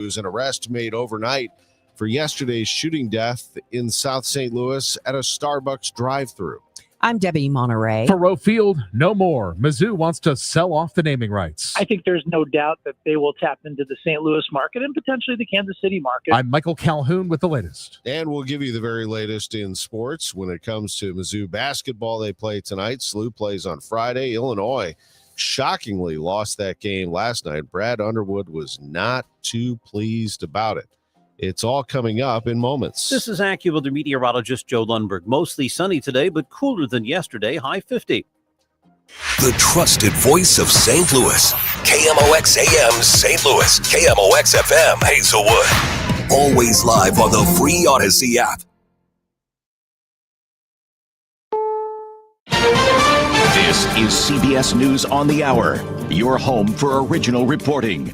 There was an arrest made overnight for yesterday's shooting death in South St. Louis at a Starbucks drive-thru. I'm Debbie Monterrey. Thoreau Field, no more. Mizzou wants to sell off the naming rights. I think there's no doubt that they will tap into the St. Louis market and potentially the Kansas City market. I'm Michael Calhoun with the latest. And we'll give you the very latest in sports. When it comes to Mizzou basketball, they play tonight. SLU plays on Friday. Illinois shockingly lost that game last night. Brad Underwood was not too pleased about it. It's all coming up in moments. This is AccuWeather meteorologist Joe Lundberg. Mostly sunny today, but cooler than yesterday, high 50. The trusted voice of St. Louis. KMOX AM St. Louis. KMOX FM Hazelwood. Always live on the free Odyssey app. This is CBS News on the Hour, your home for original reporting.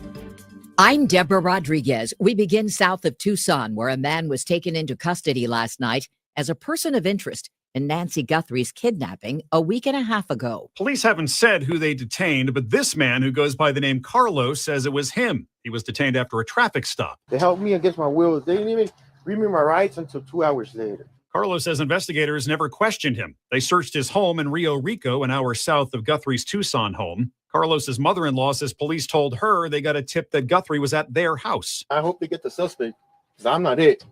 I'm Deborah Rodriguez. We begin south of Tucson, where a man was taken into custody last night as a person of interest in Nancy Guthrie's kidnapping a week and a half ago. Police haven't said who they detained, but this man who goes by the name Carlos says it was him. He was detained after a traffic stop. They held me against my will. They didn't even read me my rights until 2 hours later. Carlos says investigators never questioned him. They searched his home in Rio Rico, an hour south of Guthrie's Tucson home. Carlos's mother-in-law says police told her they got a tip that Guthrie was at their house. I hope they get the suspect, because I'm not it.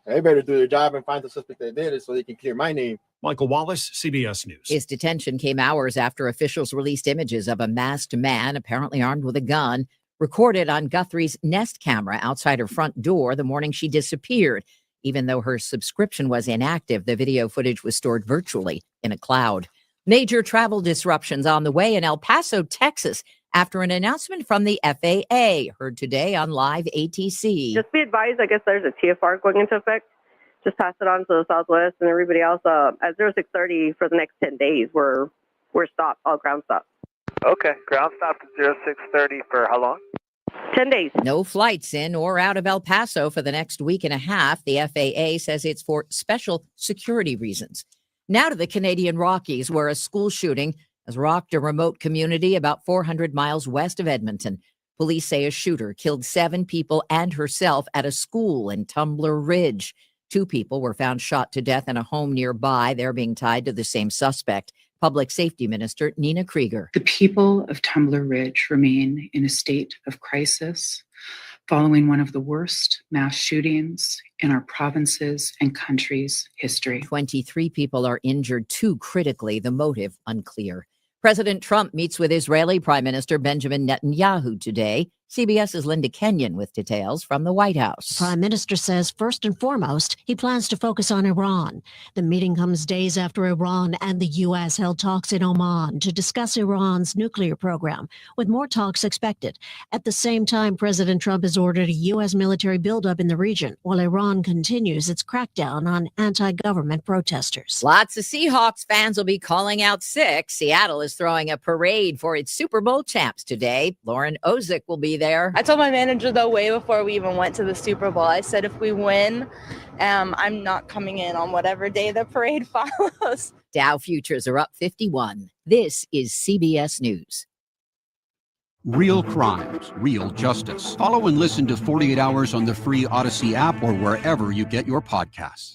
They better do their job and find the suspect that did it so they can clear my name. Michael Wallace, CBS News. His detention came hours after officials released images of a masked man, apparently armed with a gun, recorded on Guthrie's Nest camera outside her front door the morning she disappeared. Even though her subscription was inactive, the video footage was stored virtually in a cloud. Major travel disruptions on the way in El Paso, Texas, after an announcement from the FAA, heard today on Live ATC. Just be advised, I guess there's a TFR going into effect. Just pass it on to the Southwest and everybody else. At 0630 for the next 10 days, we're stopped, all ground stopped. Okay, ground stop at 0630 for how long? 10 days. No flights in or out of El Paso for the next week and a half. The FAA says it's for special security reasons. Now to the Canadian Rockies, where a school shooting has rocked a remote community about 400 miles west of Edmonton. Police say a shooter killed 7 people and herself at a school in Tumbler Ridge. 2 people were found shot to death in a home nearby. They're being tied to the same suspect. Public Safety Minister Nina Krieger. The people of Tumbler Ridge remain in a state of crisis following one of the worst mass shootings in our province's and country's history. 23 people are injured, 2 critically, the motive unclear. President Trump meets with Israeli Prime Minister Benjamin Netanyahu today. CBS's Linda Kenyon with details from the White House. The Prime Minister says, first and foremost, he plans to focus on Iran. The meeting comes days after Iran and the U.S. held talks in Oman to discuss Iran's nuclear program, with more talks expected. At the same time, President Trump has ordered a U.S. military buildup in the region, while Iran continues its crackdown on anti-government protesters. Lots of Seahawks fans will be calling out sick. Seattle is throwing a parade for its Super Bowl champs today. Lauren Ozick will be there. I told my manager, though, way before we even went to the Super Bowl, I said, if we win, I'm not coming in on whatever day the parade follows. Dow futures are up 51. This is CBS News. Real crimes, real justice. Follow and listen to 48 Hours on the free Odyssey app or wherever you get your podcasts.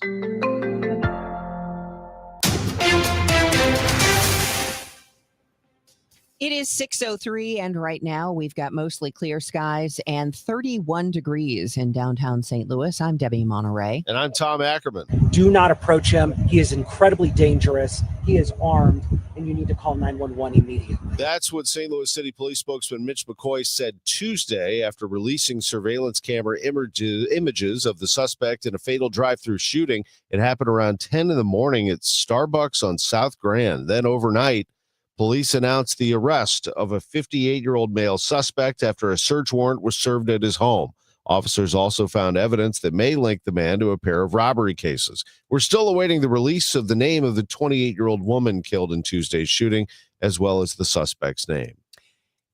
It is 6:03, and right now we've got mostly clear skies and 31 degrees in downtown St. Louis. I'm Debbie Monterrey. And I'm Tom Ackerman. Do not approach him. He is incredibly dangerous. He is armed, and you need to call 911 immediately. That's what St. Louis City Police spokesman Mitch McCoy said Tuesday after releasing surveillance camera images of the suspect in a fatal drive-through shooting. It happened around 10 in the morning at Starbucks on South Grand. Then overnight, police announced the arrest of a 58-year-old male suspect after a search warrant was served at his home. Officers also found evidence that may link the man to a pair of robbery cases. We're still awaiting the release of the name of the 28-year-old woman killed in Tuesday's shooting, as well as the suspect's name.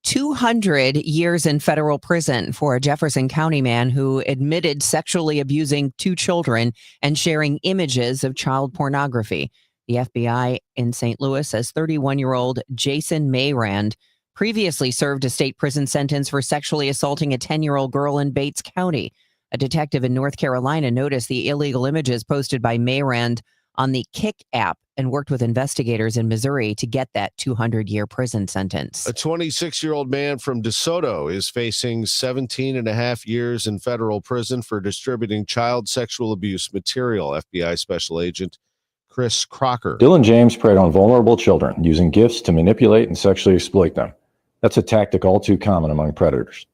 200 years in federal prison for a Jefferson County man who admitted sexually abusing 2 children and sharing images of child pornography. The FBI in St. Louis says 31-year-old Jason Mayrand previously served a state prison sentence for sexually assaulting a 10-year-old girl in Bates County. A detective in North Carolina noticed the illegal images posted by Mayrand on the Kick app and worked with investigators in Missouri to get that 200-year prison sentence. A 26-year-old man from DeSoto is facing 17 and a half years in federal prison for distributing child sexual abuse material, FBI Special Agent Chris Crocker. Dylan James preyed on vulnerable children, using gifts to manipulate and sexually exploit them. That's a tactic all too common among predators.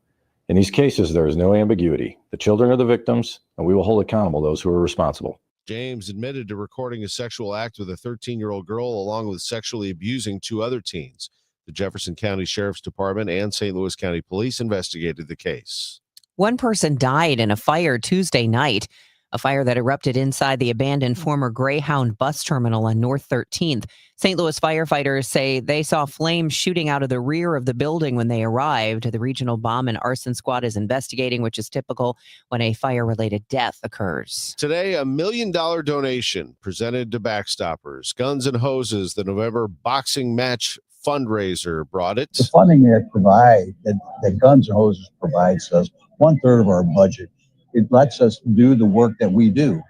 In these cases, there is no ambiguity. The children are the victims, and we will hold accountable those who are responsible. James admitted to recording a sexual act with a 13-year-old girl along with sexually abusing 2 other teens. The Jefferson County Sheriff's Department and St. Louis County Police investigated the case. One person died in a fire Tuesday night, a fire that erupted inside the abandoned former Greyhound bus terminal on North 13th. St. Louis firefighters say they saw flames shooting out of the rear of the building when they arrived. The Regional Bomb and Arson Squad is investigating, which is typical when a fire-related death occurs. Today, $1 million donation presented to Backstoppers. Guns and Hoses, the November boxing match fundraiser, brought it. The funding that Guns and Hoses provides us 1/3 of our budget. It lets us do the work that we do.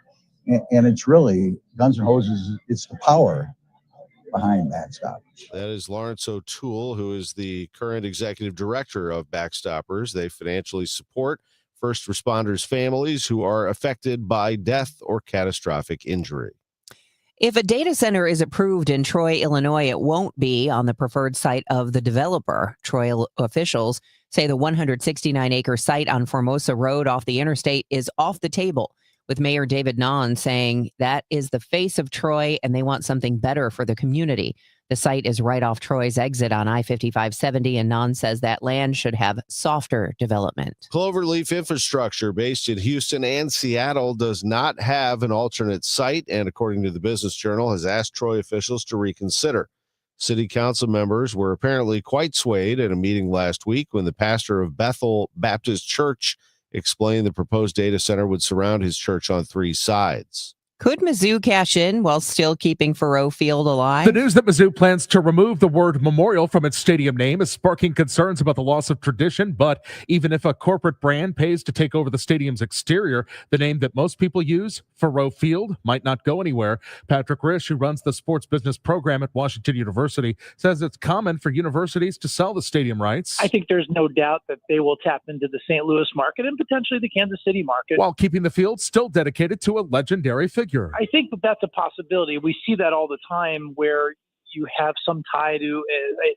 And it's really, Guns and Hoses, it's the power behind Backstoppers. That is Lawrence O'Toole, who is the current executive director of Backstoppers. They financially support first responders' families who are affected by death or catastrophic injury. If a data center is approved in Troy, Illinois, it won't be on the preferred site of the developer. Troy officials say the 169-acre site on Formosa Road off the interstate is off the table, with Mayor David Nahn saying that is the face of Troy and they want something better for the community. The site is right off Troy's exit on I-5570, and Nahn says that land should have softer development. Cloverleaf Infrastructure, based in Houston and Seattle, does not have an alternate site, and according to the Business Journal, has asked Troy officials to reconsider. City council members were apparently quite swayed at a meeting last week when the pastor of Bethel Baptist Church explained the proposed data center would surround his church on 3 sides. Could Mizzou cash in while still keeping Faurot Field alive? The news that Mizzou plans to remove the word memorial from its stadium name is sparking concerns about the loss of tradition, but even if a corporate brand pays to take over the stadium's exterior, the name that most people use, Faurot Field, might not go anywhere. Patrick Risch, who runs the sports business program at Washington University, says it's common for universities to sell the stadium rights. I think there's no doubt that they will tap into the St. Louis market and potentially the Kansas City market, while keeping the field still dedicated to a legendary figure. I think that that's a possibility. We see that all the time where you have some tie to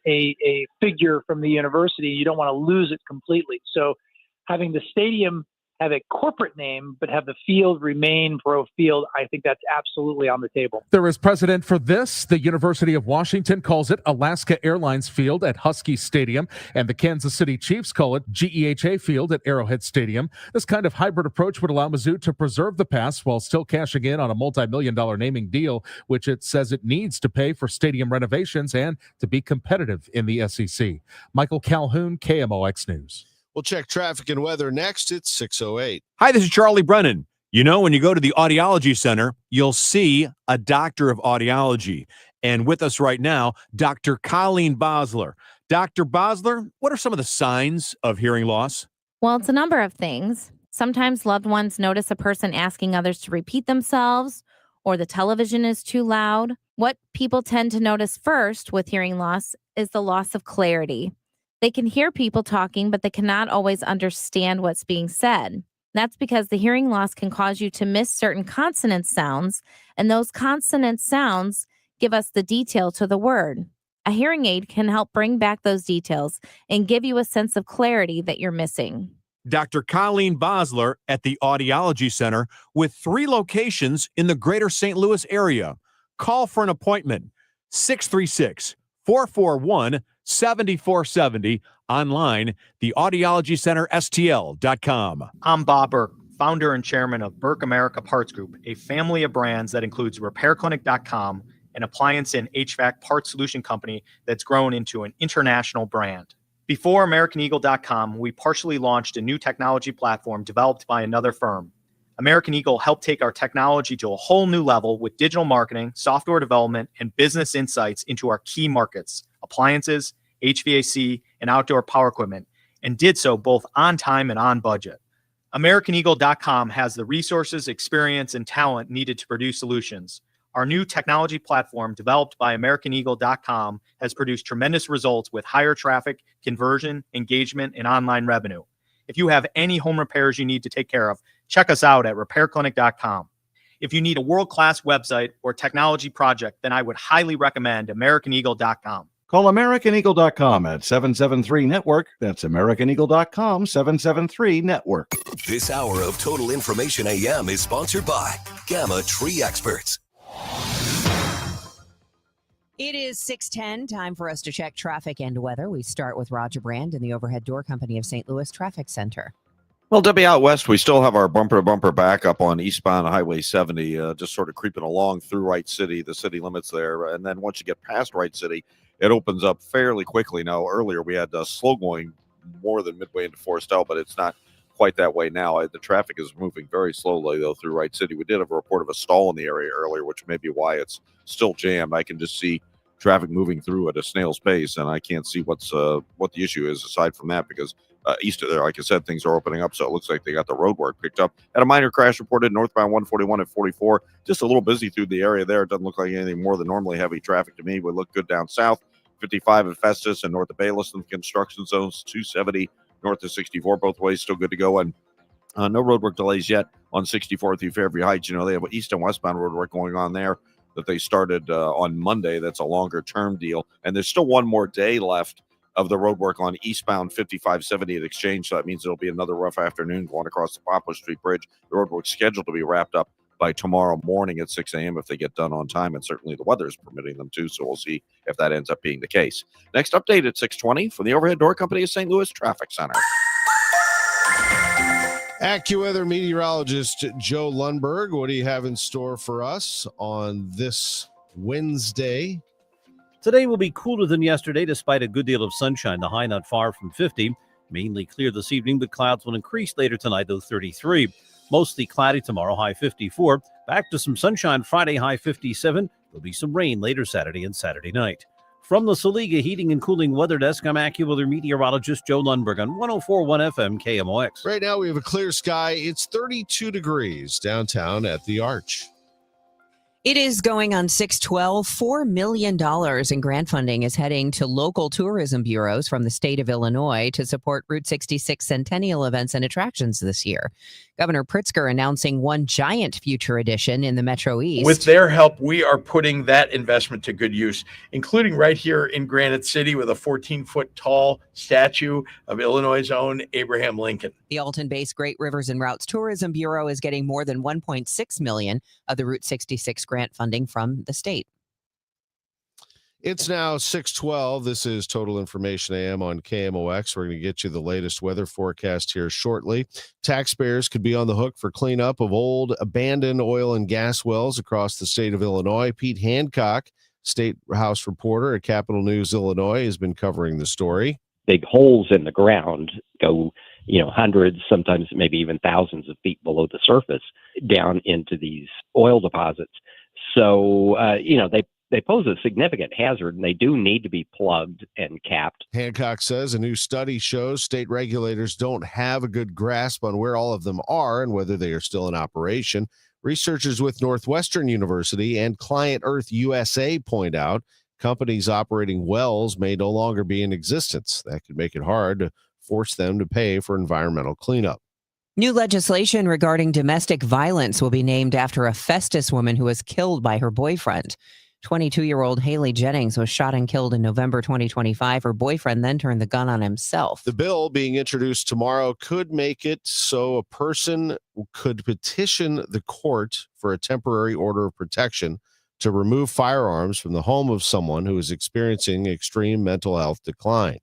a figure from the university. You don't want to lose it completely. So having the stadium have a corporate name, but have the field remain Pro Field, I think that's absolutely on the table. There is precedent for this. The University of Washington calls it Alaska Airlines Field at Husky Stadium, and the Kansas City Chiefs call it GEHA Field at Arrowhead Stadium. This kind of hybrid approach would allow Mizzou to preserve the past while still cashing in on a multi-million-dollar naming deal, which it says it needs to pay for stadium renovations and to be competitive in the SEC. Michael Calhoun, KMOX News. We'll check traffic and weather next. It's 6:08. Hi, this is Charlie Brennan. You know, when you go to the Audiology Center, you'll see a doctor of audiology. And with us right now, Dr. Colleen Bosler. Dr. Bosler, what are some of the signs of hearing loss? Well, it's a number of things. Sometimes loved ones notice a person asking others to repeat themselves, or the television is too loud. What people tend to notice first with hearing loss is the loss of clarity. They can hear people talking, but they cannot always understand what's being said. That's because the hearing loss can cause you to miss certain consonant sounds, and those consonant sounds give us the detail to the word. A hearing aid can help bring back those details and give you a sense of clarity that you're missing. Dr. Colleen Bosler at the Audiology Center with 3 locations in the greater St. Louis area. Call for an appointment, 636-441-7470. Online, theaudiologycenterstl.com. I'm Bob Burke, founder and chairman of Burke America Parts Group, a family of brands that includes RepairClinic.com, an appliance and HVAC parts solution company that's grown into an international brand. Before AmericanEagle.com, we partially launched a new technology platform developed by another firm. American Eagle helped take our technology to a whole new level with digital marketing, software development, and business insights into our key markets, appliances, HVAC, and outdoor power equipment, and did so both on time and on budget. AmericanEagle.com has the resources, experience, and talent needed to produce solutions. Our new technology platform, developed by AmericanEagle.com, has produced tremendous results with higher traffic, conversion, engagement, and online revenue. If you have any home repairs you need to take care of, check us out at RepairClinic.com. If you need a world-class website or technology project, then I would highly recommend AmericanEagle.com. Call AmericanEagle.com at 773-NETWORK. That's AmericanEagle.com, 773-NETWORK. This hour of Total Information AM is sponsored by Gamma Tree Experts. It is 6:10, time for us to check traffic and weather. We start with Roger Brand in the Overhead Door Company of St. Louis Traffic Center. Well, Debbie, out west, we still have our bumper-to-bumper backup on eastbound Highway 70, just sort of creeping along through Wright City, the city limits there. And then once you get past Wright City, it opens up fairly quickly. Now, earlier we had slow going more than midway into Forest L, but it's not quite that way now. The traffic is moving very slowly, though, through Wright City. We did have a report of a stall in the area earlier, which may be why it's still jammed. I can just see traffic moving through at a snail's pace, and I can't see what the issue is aside from that, because east of there, like I said, things are opening up, so it looks like they got the road work picked up. Had a minor crash reported northbound 141 at 44. Just a little busy through the area there. It doesn't look like anything more than normally heavy traffic to me. We look good down south. 55 at Festus and north of Bayless in the construction zones. 270 north of 64, both ways still good to go. And no roadwork delays yet on 64 through Fairview Heights. You know, they have east and westbound roadwork going on there that they started on Monday. That's a longer term deal. And there's still one more day left of the roadwork on eastbound 5570 at Exchange. So that means it'll be another rough afternoon going across the Poplar Street Bridge. The roadwork's scheduled to be wrapped up by tomorrow morning at 6 a.m. if they get done on time, and certainly the weather is permitting them to, so we'll see if that ends up being the case. Next update at 6:20 from the Overhead Door Company of St. Louis Traffic Center. AccuWeather meteorologist Joe Lundberg, what do you have in store for us on this Wednesday? Today will be cooler than yesterday despite a good deal of sunshine. The high not far from 50. Mainly clear this evening, but clouds will increase later tonight, though 33. Mostly cloudy tomorrow, high 54. Back to some sunshine Friday, high 57. There'll be some rain later Saturday and Saturday night. From the Saliga Heating and Cooling Weather Desk, I'm AccuWeather meteorologist Joe Lundberg on 104.1 FM KMOX. Right now we have a clear sky. It's 32 degrees downtown at the Arch. It is going on 6/12. $4 million in grant funding is heading to local tourism bureaus from the state of Illinois to support Route 66 centennial events and attractions this year. Governor Pritzker announcing one giant future addition in the Metro East. With their help, we are putting that investment to good use, including right here in Granite City with a 14-foot tall statue of Illinois' own Abraham Lincoln. The Alton-based Great Rivers and Routes Tourism Bureau is getting more than $1.6 million of the Route 66 grant funding from the state. It's now 6:12. This is Total Information AM on KMOX. We're going to get you the latest weather forecast here shortly. Taxpayers could be on the hook for cleanup of old abandoned oil and gas wells across the state of Illinois. Pete Hancock, State House reporter at Capital News Illinois, has been covering the story. Big holes in the ground go, hundreds, sometimes maybe even thousands of feet below the surface down into these oil deposits. So, they pose a significant hazard, and they do need to be plugged and capped. Hancock says a new study shows state regulators don't have a good grasp on where all of them are and whether they are still in operation. Researchers with Northwestern University and Client Earth USA point out companies operating wells may no longer be in existence. That could make it hard to force them to pay for environmental cleanup. New legislation regarding domestic violence will be named after a Festus woman who was killed by her boyfriend. 22-year-old Haley Jennings was shot and killed in November 2025. Her boyfriend then turned the gun on himself. The bill being introduced tomorrow could make it so a person could petition the court for a temporary order of protection to remove firearms from the home of someone who is experiencing extreme mental health decline.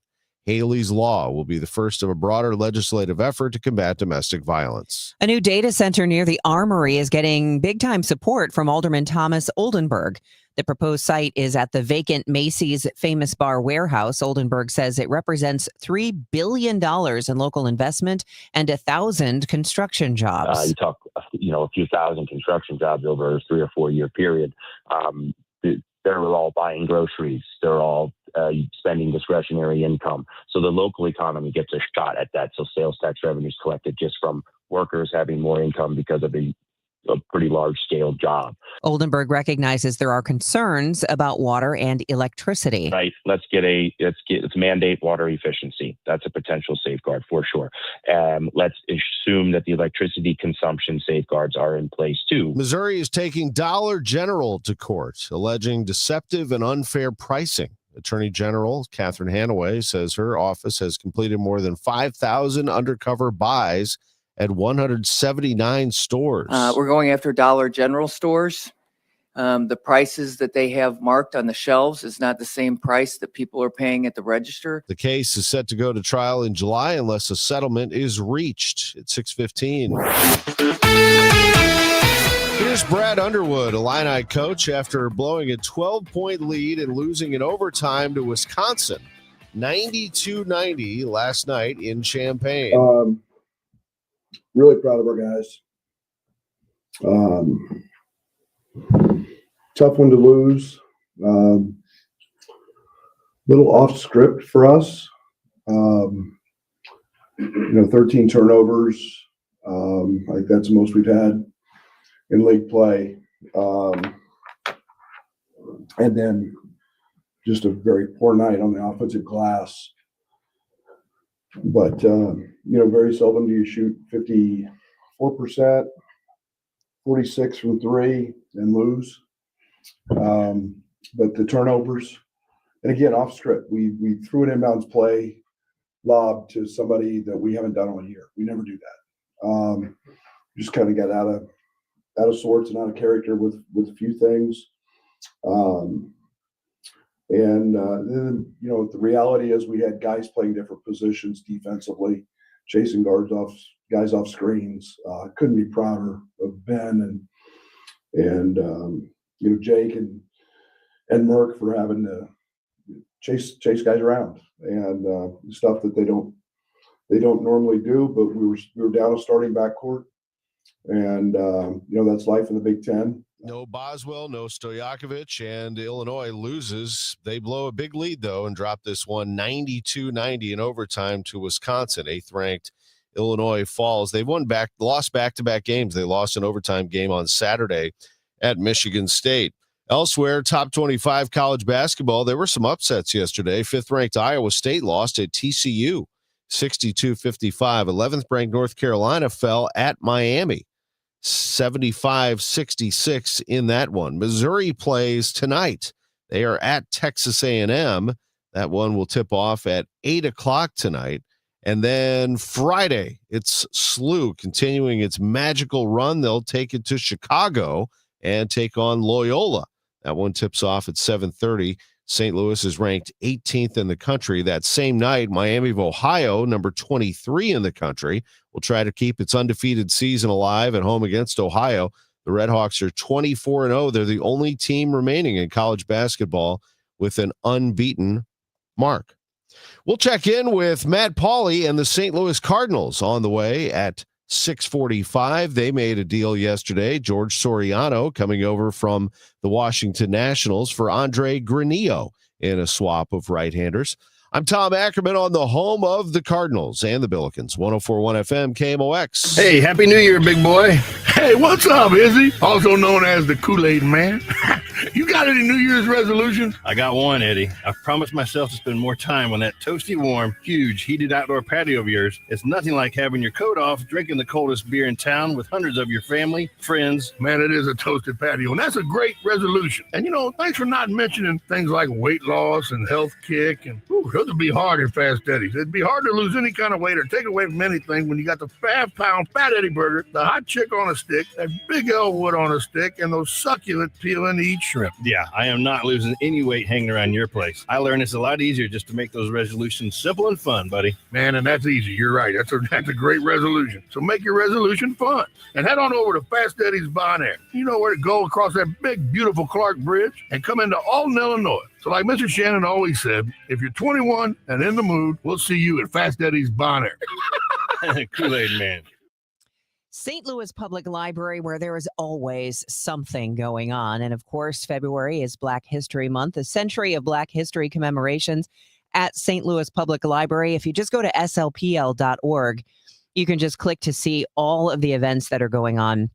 Haley's Law will be the first of a broader legislative effort to combat domestic violence. A new data center near the Armory is getting big-time support from Alderman Thomas Oldenburg. The proposed site is at the vacant Macy's Famous Bar warehouse. Oldenburg says it represents $3 billion in local investment and 1,000 construction jobs. You talk, a few thousand construction jobs over a 3 or 4 year period. They're all buying groceries. They're all spending discretionary income. So the local economy gets a shot at that. So sales tax revenues collected just from workers having more income because of a pretty large scale job. Oldenburg recognizes there are concerns about water and electricity. Right. Let's mandate water efficiency. That's a potential safeguard for sure. Let's assume that the electricity consumption safeguards are in place too. Missouri is taking Dollar General to court, alleging deceptive and unfair pricing. Attorney General Catherine Hanaway says her office has completed more than 5,000 undercover buys at 179 stores. We're going after Dollar General stores. The prices that they have marked on the shelves is not the same price that people are paying at the register. The case is set to go to trial in July unless a settlement is reached at 6:15. Here's Brad Underwood, Illini coach, after blowing a 12-point lead and losing in overtime to Wisconsin, 92-90 last night in Champaign. Really proud of our guys. Tough one to lose. Little off script for us. 13 turnovers. I think that's the most we've had in league play. And then just a very poor night on the offensive glass. But, very seldom do you shoot 54%, 46 from three and lose. But the turnovers, and again, off script, we threw an inbounds play lob to somebody that we haven't done all year. We never do that. Just kind of got out of sorts and out of character with a few things. And then, the reality is we had guys playing different positions defensively, chasing guys off screens. Couldn't be prouder of Ben and Jake and Merck for having to chase guys around and stuff that they don't normally do. But we were down a starting backcourt, and that's life in the Big Ten. No Boswell, no Stojakovic, and Illinois loses. They blow a big lead, though, and drop this one 92-90 in overtime to Wisconsin. 8th-ranked Illinois falls. They've lost back-to-back games. They lost an overtime game on Saturday at Michigan State. Elsewhere, top 25 college basketball, there were some upsets yesterday. 5th-ranked Iowa State lost at TCU, 62-55. 11th-ranked North Carolina fell at Miami, 75-66 in that one. Missouri plays tonight. They are at Texas A&M. That one will tip off at 8 o'clock tonight. And then Friday, it's SLU continuing its magical run. They'll take it to Chicago and take on Loyola. That one tips off at 7:30. St. Louis is ranked 18th in the country. That same night, Miami of Ohio, number 23 in the country, will try to keep its undefeated season alive at home against Ohio. The Redhawks are 24-0. They're the only team remaining in college basketball with an unbeaten mark. We'll check in with Matt Pauley and the St. Louis Cardinals on the way at 6:45. They made a deal yesterday. George Soriano coming over from the Washington Nationals for Andre Granillo in a swap of right-handers. I'm Tom Ackerman on the home of the Cardinals and the Billikens, 104.1 FM KMOX. Hey, Happy New Year, big boy. Hey, what's up, Izzy? Also known as the Kool-Aid Man. You got any New Year's resolutions? I got one, Eddie. I've promised myself to spend more time on that toasty, warm, huge, heated outdoor patio of yours. It's nothing like having your coat off, drinking the coldest beer in town with hundreds of your family, friends. Man, it is a toasted patio, and that's a great resolution. And, thanks for not mentioning things like weight loss and health kick. And those would be hard in Fast Eddie's. It'd be hard to lose any kind of weight or take away from anything when you got the 5-pound Fat Eddie burger, the hot chick on a stick, that Big Elwood on a stick, and those succulent peel-and-eat shrimp. Yeah, I am not losing any weight hanging around your place. I learned it's a lot easier just to make those resolutions simple and fun, buddy. Man, and that's easy. You're right. That's a great resolution. So make your resolution fun. And head on over to Fast Eddie's Bon Air. You know where to go across that big, beautiful Clark Bridge and come into Alton, Illinois. So like Mr. Shannon always said, if you're 21 and in the mood, we'll see you at Fast Eddie's Bon Air. Kool-Aid Man. St. Louis Public Library, where there is always something going on. And of course, February is Black History Month, a century of Black history commemorations at St. Louis Public Library. If you just go to slpl.org, you can just click to see all of the events that are going on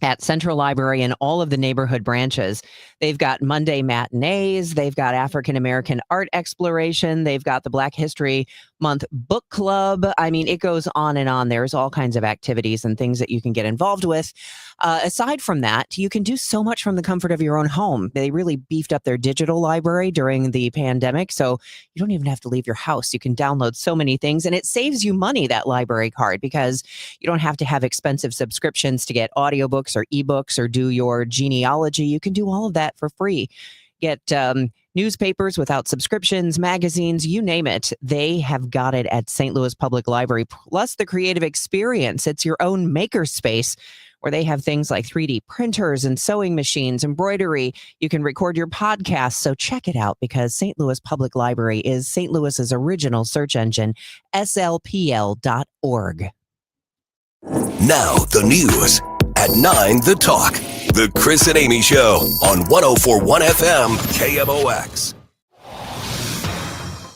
at Central Library and all of the neighborhood branches. They've got Monday matinees. They've got African American art exploration. They've got the Black History Month book club. I mean, it goes on and on. There's all kinds of activities and things that you can get involved with. Aside from that, you can do so much from the comfort of your own home. They really beefed up their digital library during the pandemic, so you don't even have to leave your house. You can download so many things, and it saves you money, that library card, because you don't have to have expensive subscriptions to get audiobooks or ebooks or do your genealogy. You can do all of that for free. Get newspapers without subscriptions, magazines, you name it. They have got it at St. Louis Public Library. Plus the creative experience. It's your own maker space where they have things like 3D printers and sewing machines, embroidery. You can record your podcast. So check it out, because St. Louis Public Library is St. Louis's original search engine, slpl.org. Now the news at 9, The Talk. The Chris and Amy Show on 104.1 FM KMOX.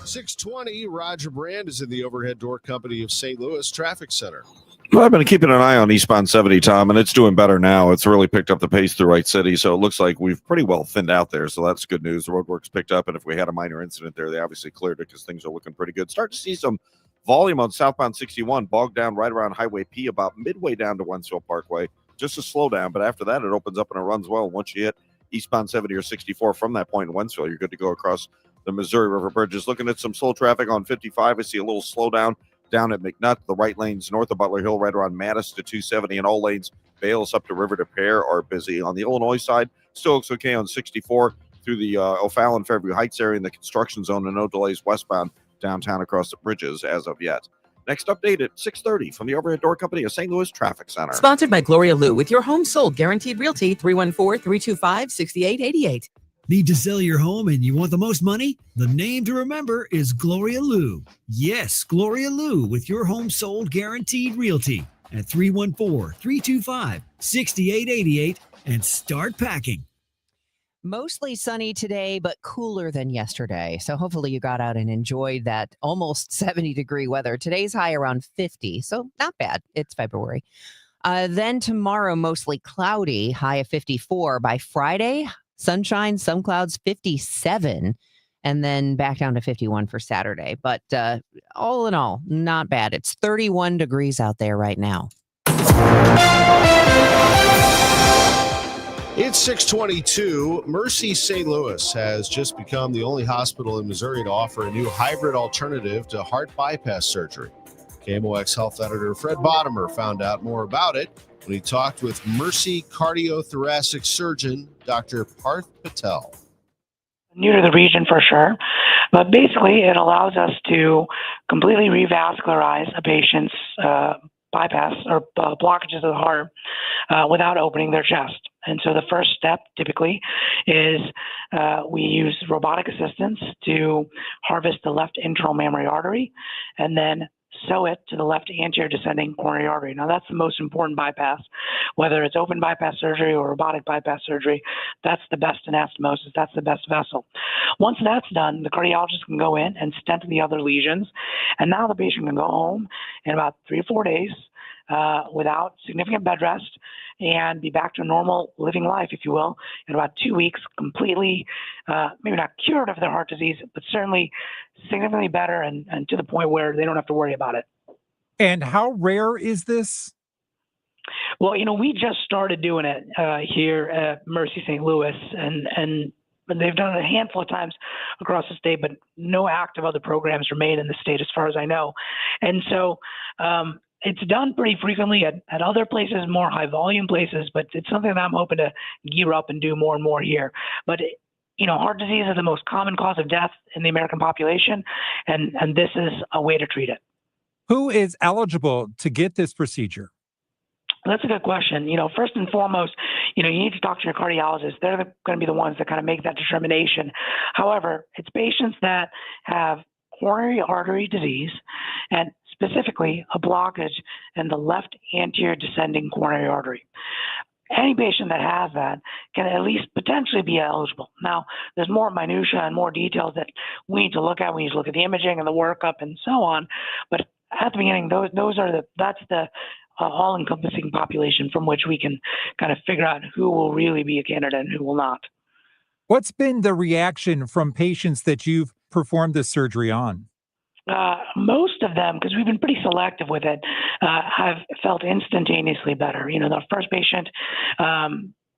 620, Roger Brand is in the Overhead Door Company of St. Louis Traffic Center. Well, I've been keeping an eye on eastbound 70, Tom, and it's doing better now. It's really picked up the pace through Wright City, so it looks like we've pretty well thinned out there, so that's good news. The roadwork's picked up, and if we had a minor incident there, they obviously cleared it because things are looking pretty good. Start to see some volume on southbound 61, bogged down right around Highway P, about midway down to Wentzville Parkway. Just a slowdown, but after that, it opens up and it runs well. Once you hit eastbound 70 or 64 from that point in Wentzville, you're good to go across the Missouri River bridges. Looking at some slow traffic on 55, I see a little slowdown down at McNutt. The right lanes north of Butler Hill, right around Mattis to 270, and all lanes Bales up to River to Pear are busy. On the Illinois side, still looks okay on 64 through the O'Fallon Fairview Heights area in the construction zone, and no delays westbound downtown across the bridges as of yet. Next update at 6:30 from the Overhead Door Company of St. Louis Traffic Center. Sponsored by Gloria Lou, with your home sold guaranteed realty, 314-325-6888. Need to sell your home and you want the most money? The name to remember is Gloria Lou. Yes, Gloria Lou, with your home sold guaranteed realty at 314-325-6888 and start packing. Mostly sunny today, but cooler than yesterday. So hopefully you got out and enjoyed that almost 70-degree weather. Today's high around 50, so not bad. It's February. Then tomorrow, mostly cloudy, high of 54. By Friday, sunshine, some clouds, 57. And then back down to 51 for Saturday. But all in all, not bad. It's 31 degrees out there right now. It's 622. Mercy St. Louis has just become the only hospital in Missouri to offer a new hybrid alternative to heart bypass surgery. KMOX Health Editor Fred Bottomer found out more about it when he talked with Mercy cardiothoracic surgeon Dr. Parth Patel. New to the region for sure, but basically it allows us to completely revascularize a patient's bypass or blockages of the heart without opening their chest. And so the first step typically is we use robotic assistance to harvest the left internal mammary artery and then sew it to the left anterior descending coronary artery. Now that's the most important bypass, whether it's open bypass surgery or robotic bypass surgery. That's the best anastomosis. That's the best vessel. Once that's done, the cardiologist can go in and stent the other lesions. And now the patient can go home in about 3 or 4 days without significant bed rest and be back to normal living life, if you will, in about 2 weeks, completely, maybe not cured of their heart disease, but certainly significantly better and to the point where they don't have to worry about it. And how rare is this? Well, we just started doing it here at Mercy St. Louis, and they've done it a handful of times across the state, but no active other programs remain in the state as far as I know. And so it's done pretty frequently at other places, more high volume places, but it's something that I'm hoping to gear up and do more and more here. But heart disease is the most common cause of death in the American population, and this is a way to treat it. Who is eligible to get this procedure? That's a good question. First and foremost, you need to talk to your cardiologist. They're going to be the ones that kind of make that determination. However, it's patients that have coronary artery disease, and specifically a blockage in the left anterior descending coronary artery. Any patient that has that can at least potentially be eligible. Now, there's more minutia and more details that we need to look at. We need to look at the imaging and the workup and so on. But at the beginning, that's the all-encompassing population from which we can kind of figure out who will really be a candidate and who will not. What's been the reaction from patients that you've performed this surgery on? Most of them, because we've been pretty selective with it, have felt instantaneously better. The first patient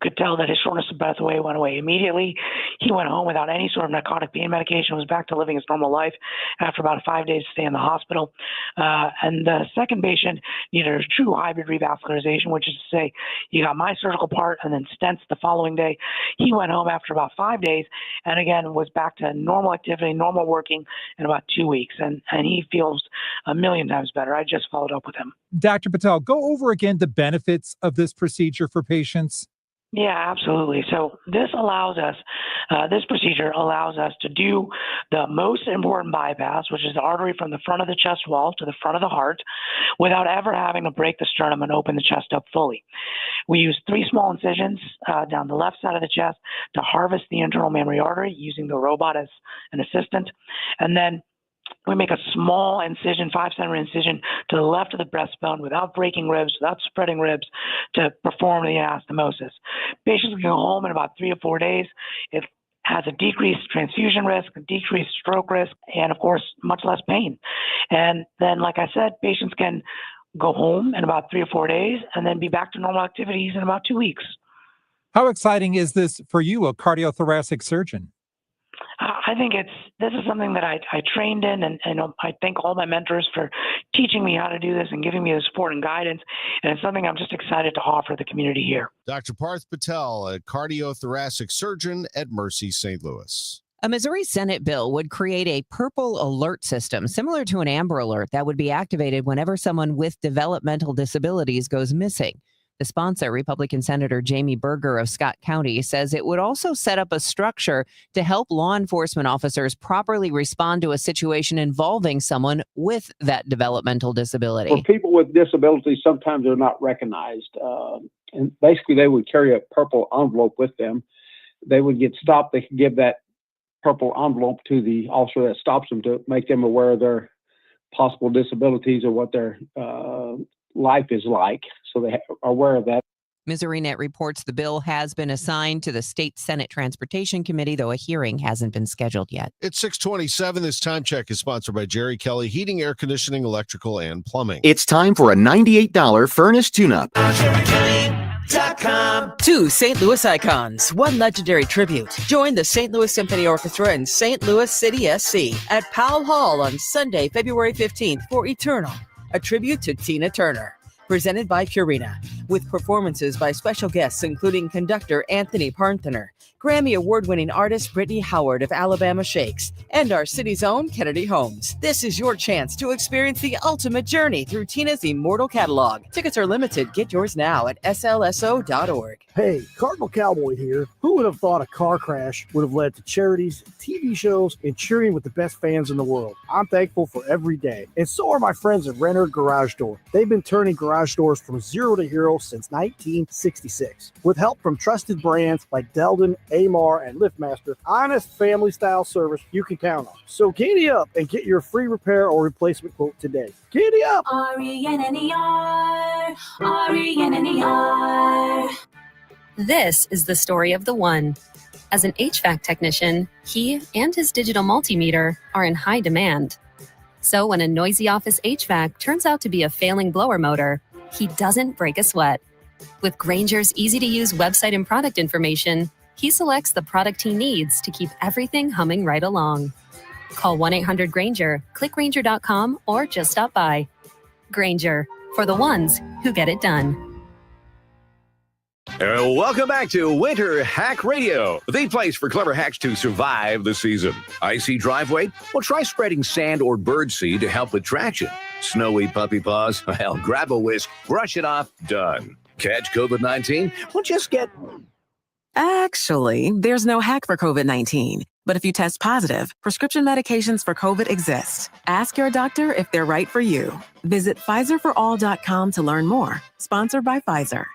could tell that his shortness of breath went away immediately. He went home without any sort of narcotic pain medication, was back to living his normal life after about 5 days stay in the hospital. And the second patient needed a true hybrid revascularization, which is to say he got my surgical part and then stents the following day. He went home after about 5 days and again was back to normal activity, normal working in about 2 weeks. And he feels a million times better. I just followed up with him. Dr. Patel, go over again the benefits of this procedure for patients. Yeah, absolutely. So this procedure allows us to do the most important bypass, which is the artery from the front of the chest wall to the front of the heart, without ever having to break the sternum and open the chest up fully. We use 3 small incisions down the left side of the chest to harvest the internal mammary artery using the robot as an assistant. And then we make a small incision, 5-centimeter incision to the left of the breastbone without breaking ribs, without spreading ribs, to perform the anastomosis. Patients can go home in about 3 or 4 days. It has a decreased transfusion risk, a decreased stroke risk, and of course, much less pain. And then, like I said, patients can go home in about 3 or 4 days and then be back to normal activities in about 2 weeks. How exciting is this for you, a cardiothoracic surgeon? I think this is something that I trained in, and I thank all my mentors for teaching me how to do this and giving me the support and guidance. And it's something I'm just excited to offer the community here. Dr. Parth Patel, a cardiothoracic surgeon at Mercy St. Louis. A Missouri Senate bill would create a purple alert system similar to an Amber Alert that would be activated whenever someone with developmental disabilities goes missing. The sponsor, Republican Senator Jamie Berger of Scott County, says it would also set up a structure to help law enforcement officers properly respond to a situation involving someone with that developmental disability. For people with disabilities, sometimes they're not recognized. And basically, they would carry a purple envelope with them. They would get stopped. They could give that purple envelope to the officer that stops them to make them aware of their possible disabilities or what their life is like, so they are aware of that. MissouriNet reports the bill has been assigned to the State Senate Transportation Committee, though a hearing hasn't been scheduled yet. It's 6:27. This time check is sponsored by Jerry Kelly Heating, Air Conditioning, Electrical, and Plumbing. It's time for a $98 furnace tune-up. Two St. Louis icons, one legendary tribute. Join the St. Louis Symphony Orchestra and St. Louis City SC at Powell Hall on Sunday, February 15th for Eternal, a tribute to Tina Turner. Presented by Purina, with performances by special guests including conductor Anthony Parthener, Grammy Award-winning artist Brittany Howard of Alabama Shakes, and our city's own Kennedy Homes. This is your chance to experience the ultimate journey through Tina's immortal catalog. Tickets are limited. Get yours now at slso.org. Hey, Cardinal Cowboy here. Who would have thought a car crash would have led to charities, TV shows, and cheering with the best fans in the world? I'm thankful for every day. And so are my friends at Renner Garage Door. They've been turning garage doors from zero to hero since 1966. With help from trusted brands like Delden, Amar, and LiftMaster, honest family-style service you can count on. So giddy up and get your free repair or replacement quote today. Giddy up! RENNER, RENNER. This is the story of the one. As an HVAC technician, he and his digital multimeter are in high demand. So when a noisy office HVAC turns out to be a failing blower motor, he doesn't break a sweat. With Grainger's easy-to-use website and product information, he selects the product he needs to keep everything humming right along. Call 1-800-GRAINGER, click Grainger.com, or just stop by. Grainger, for the ones who get it done. Welcome back to Winter Hack Radio, the place for clever hacks to survive the season. Icy driveway? Well, try spreading sand or birdseed to help with traction. Snowy puppy paws? Well, grab a whisk, brush it off, done. Catch COVID-19? Well, just get Actually, there's no hack for COVID-19. But if you test positive, prescription medications for COVID exist. Ask your doctor if they're right for you. Visit PfizerForAll.com to learn more. Sponsored by Pfizer.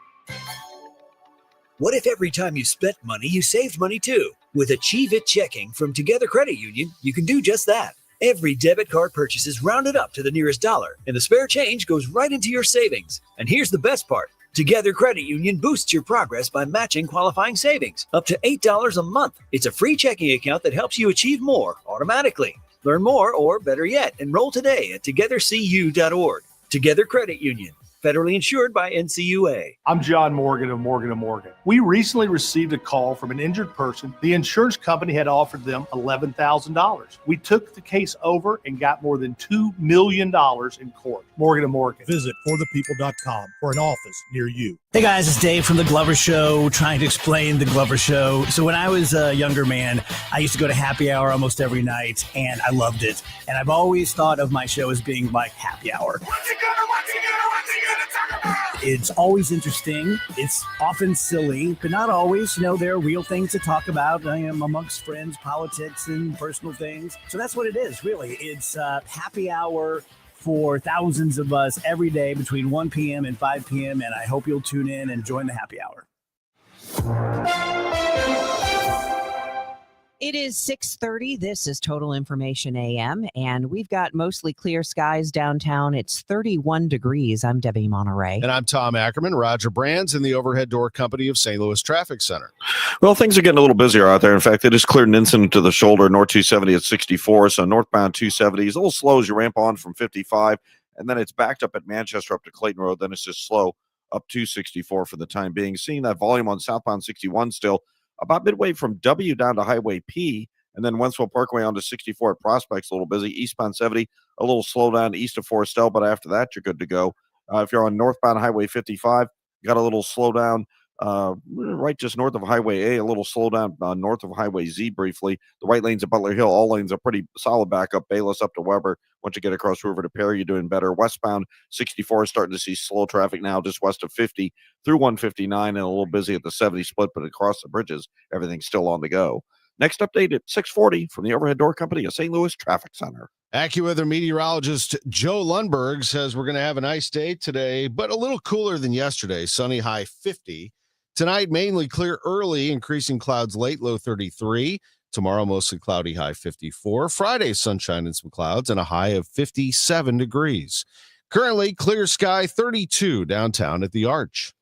What if every time you spent money, you saved money too? With Achieve It Checking from Together Credit Union, you can do just that. Every debit card purchase is rounded up to the nearest dollar, and the spare change goes right into your savings. And here's the best part. Together Credit Union boosts your progress by matching qualifying savings up to $8 a month. It's a free checking account that helps you achieve more automatically. Learn more, or better yet, enroll today at togethercu.org. Together Credit Union, federally insured by NCUA. I'm John Morgan of Morgan & Morgan. We recently received a call from an injured person. The insurance company had offered them $11,000. We took the case over and got more than $2 million in court. Morgan & Morgan. Visit forthepeople.com for an office near you. Hey guys, it's Dave from The Glover Show, trying to explain The Glover Show. So when I was a younger man, I used to go to happy hour almost every night, and I loved it. And I've always thought of my show as being like happy hour. It's always interesting. It's often silly, but not always. You know, there are real things to talk about. I am amongst friends, politics, and personal things. So that's what it is, really. It's happy hour for thousands of us every day between 1 p.m. and 5 p.m. And I hope you'll tune in and join the happy hour. It is 6:30. This is Total Information AM, and we've got mostly clear skies downtown. It's 31 degrees. I'm Debbie Monterrey. And I'm Tom Ackerman. Roger Brands in the Overhead Door Company of St. Louis Traffic Center. Well, things are getting a little busier out there. In fact, they just cleared an incident to the shoulder, North 270 at 64. So northbound 270 is a little slow as you ramp on from 55. And then it's backed up at Manchester up to Clayton Road. Then it's just slow up to 64 for the time being. Seeing that volume on southbound 61 still about midway from W down to Highway P, and then Wentzville Parkway onto 64 at Prospects, a little busy. Eastbound 70, a little slow down east of Forestell, but after that, you're good to go. If you're on northbound Highway 55, you got a little slowdown right just north of Highway A, a little slowdown north of Highway Z briefly. The right lanes at Butler Hill, all lanes are pretty solid backup. Bayless up to Weber. Once you get across River to Perry, you're doing better. Westbound 64 is starting to see slow traffic now just west of 50 through 159 and a little busy at the 70 split, but across the bridges, everything's still on the go. Next update at 6:40 from the Overhead Door Company of St. Louis Traffic Center. AccuWeather meteorologist Joe Lundberg says we're going to have a nice day today, but a little cooler than yesterday. Sunny, high 50. Tonight, mainly clear early, increasing clouds late, low 33. Tomorrow, mostly cloudy, high 54. Friday, sunshine and some clouds, and a high of 57 degrees. Currently, clear sky, 32 downtown at the Arch.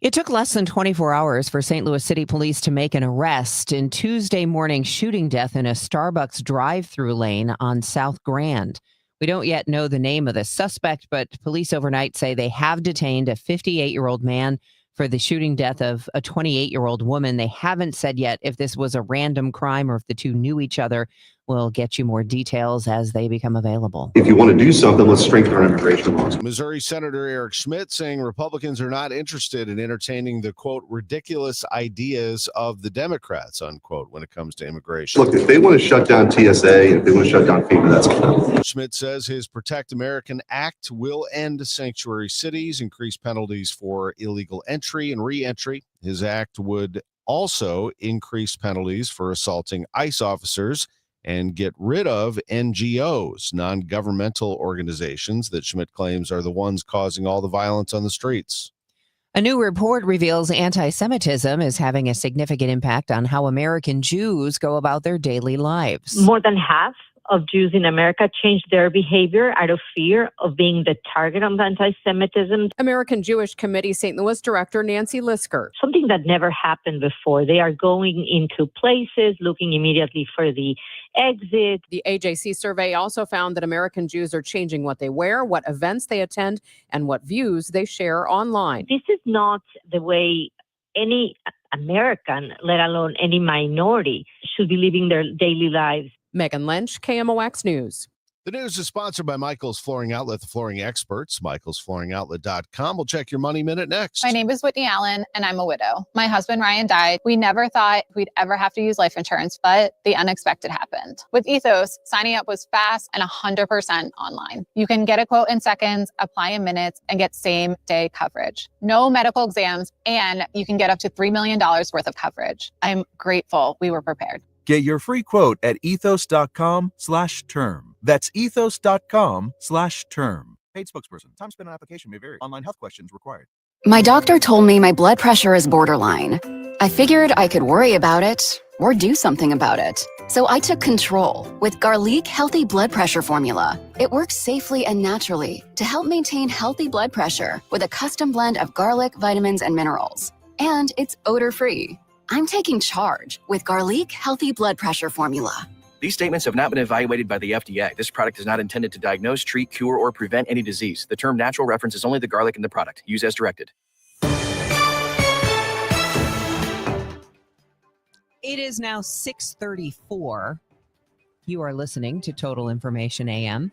It took less than 24 hours for St. Louis City Police to make an arrest in Tuesday morning shooting death in a Starbucks drive-through lane on South Grand. We don't yet know the name of the suspect, but police overnight say they have detained a 58-year-old man for the shooting death of a 28-year-old woman. They haven't said yet if this was a random crime or if the two knew each other. We'll get you more details as they become available. If you want to do something, let's strengthen our immigration laws. Missouri Senator Eric Schmidt saying Republicans are not interested in entertaining the, quote, ridiculous ideas of the Democrats, unquote, when it comes to immigration. Look, if they want to shut down TSA, if they want to shut down FEMA, that's fine. Schmidt says his Protect American Act will end sanctuary cities, increase penalties for illegal entry and re-entry. His act would also increase penalties for assaulting ICE officers and get rid of NGOs, non-governmental organizations that Schmidt claims are the ones causing all the violence on the streets. A new report reveals anti-Semitism is having a significant impact on how American Jews go about their daily lives. More than half of Jews in America changed their behavior out of fear of being the target of anti-Semitism. American Jewish Committee St. Louis Director Nancy Lisker. Something that never happened before. They are going into places, looking immediately for the exit. The AJC survey also found that American Jews are changing what they wear, what events they attend, and what views they share online. This is not the way any American, let alone any minority, should be living their daily lives. Megan Lynch, KMOX News. The news is sponsored by Michael's Flooring Outlet, the flooring experts. Michael'sFlooringOutlet.com. We'll check your Money Minute next. My name is Whitney Allen, and I'm a widow. My husband, Ryan, died. We never thought we'd ever have to use life insurance, but the unexpected happened. With Ethos, signing up was fast and 100% online. You can get a quote in seconds, apply in minutes, and get same-day coverage. No medical exams, and you can get up to $3 million worth of coverage. I'm grateful we were prepared. Get your free quote at ethos.com/term. That's ethos.com/term. Paid spokesperson. Time spent on application may vary. Online health questions required. My doctor told me my blood pressure is borderline. I figured I could worry about it or do something about it. So I took control with Garlic Healthy Blood Pressure Formula. It works safely and naturally to help maintain healthy blood pressure with a custom blend of garlic, vitamins, and minerals. And it's odor-free. I'm taking charge with Garlic Healthy Blood Pressure Formula. These statements have not been evaluated by the FDA. This product is not intended to diagnose, treat, cure, or prevent any disease. The term natural references only the garlic in the product. Use as directed. It is now 6:34. You are listening to Total Information AM.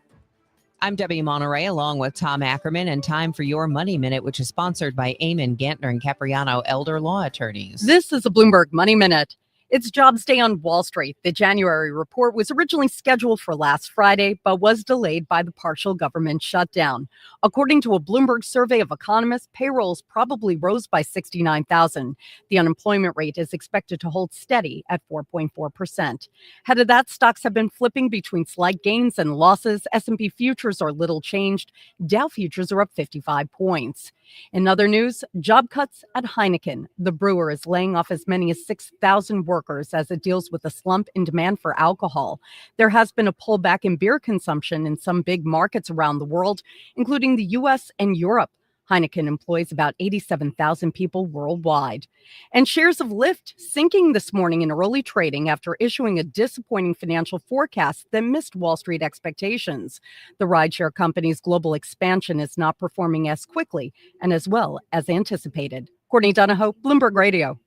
I'm Debbie Monterrey along with Tom Ackerman, and time for your Money Minute, which is sponsored by Eamon, Gantner, and Capriano Elder Law Attorneys. This is a Bloomberg Money Minute. It's Jobs Day on Wall Street. The January report was originally scheduled for last Friday, but was delayed by the partial government shutdown. According to a Bloomberg survey of economists, payrolls probably rose by 69,000. The unemployment rate is expected to hold steady at 4.4%. Ahead of that, stocks have been flipping between slight gains and losses. S&P futures are little changed. Dow futures are up 55 points. In other news, job cuts at Heineken. The brewer is laying off as many as 6,000 workers as it deals with a slump in demand for alcohol. There has been a pullback in beer consumption in some big markets around the world, including the U.S. and Europe. Heineken employs about 87,000 people worldwide. And shares of Lyft sinking this morning in early trading after issuing a disappointing financial forecast that missed Wall Street expectations. The rideshare company's global expansion is not performing as quickly and as well as anticipated. Courtney Donahoe, Bloomberg Radio.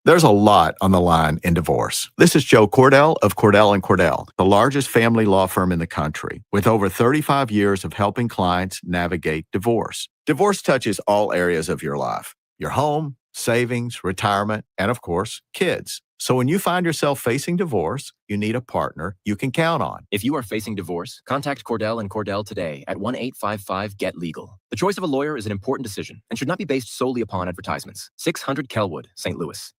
There's a lot on the line in divorce. This is Joe Cordell of Cordell & Cordell, the largest family law firm in the country, with over 35 years of helping clients navigate divorce. Divorce touches all areas of your life: your home, savings, retirement, and of course, kids. So when you find yourself facing divorce, you need a partner you can count on. If you are facing divorce, contact Cordell & Cordell today at 1-855-GET-LEGAL. The choice of a lawyer is an important decision and should not be based solely upon advertisements. 600 Kelwood, St. Louis.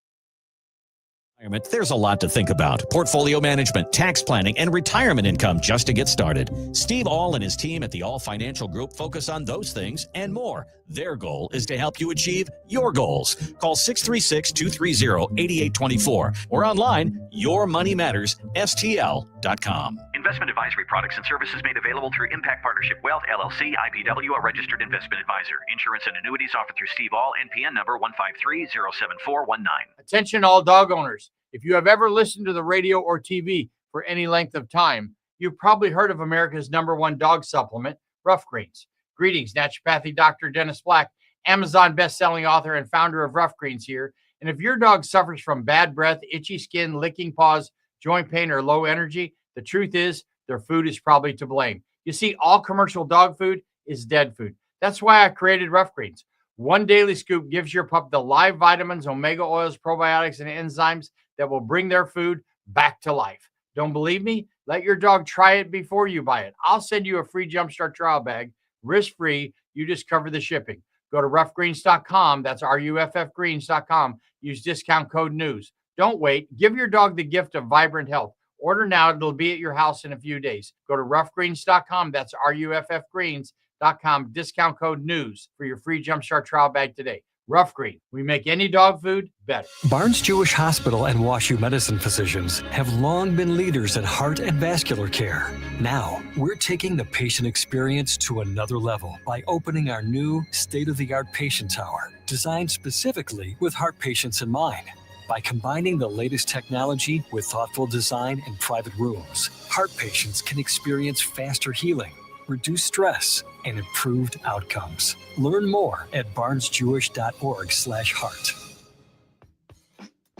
There's a lot to think about: portfolio management, tax planning, and retirement income just to get started. Steve All and his team at the All Financial Group focus on those things and more. Their goal is to help you achieve your goals. Call 636-230-8824 or online, yourmoneymattersstl.com. Investment advisory products and services made available through Impact Partnership Wealth, LLC, IPW, a registered investment advisor. Insurance and annuities offered through Steve All, NPN number 153-07419. Attention all dog owners. If you have ever listened to the radio or TV for any length of time, you've probably heard of America's #1 dog supplement, Rough Greens. Greetings, naturopathy Dr. Dennis Black, Amazon best-selling author and founder of Rough Greens here. And if your dog suffers from bad breath, itchy skin, licking paws, joint pain, or low energy, the truth is their food is probably to blame. You see, all commercial dog food is dead food. That's why I created Rough Greens. One daily scoop gives your pup the live vitamins, omega oils, probiotics, and enzymes that will bring their food back to life. Don't believe me? Let your dog try it before you buy it. I'll send you a free Jumpstart trial bag, risk-free. You just cover the shipping. Go to roughgreens.com. That's RUFFgreens.com. Use discount code NEWS. Don't wait. Give your dog the gift of vibrant health. Order now. It'll be at your house in a few days. Go to roughgreens.com. That's RUFFgreens.com. Discount code NEWS for your free Jumpstart trial bag today. Rough Green. We make any dog food better. Barnes Jewish Hospital and WashU Medicine physicians have long been leaders in heart and vascular care. Now, we're taking the patient experience to another level by opening our new state-of-the-art patient tower, designed specifically with heart patients in mind. By combining the latest technology with thoughtful design and private rooms, heart patients can experience faster healing, reduced stress, and improved outcomes. Learn more at barnesjewish.org/heart.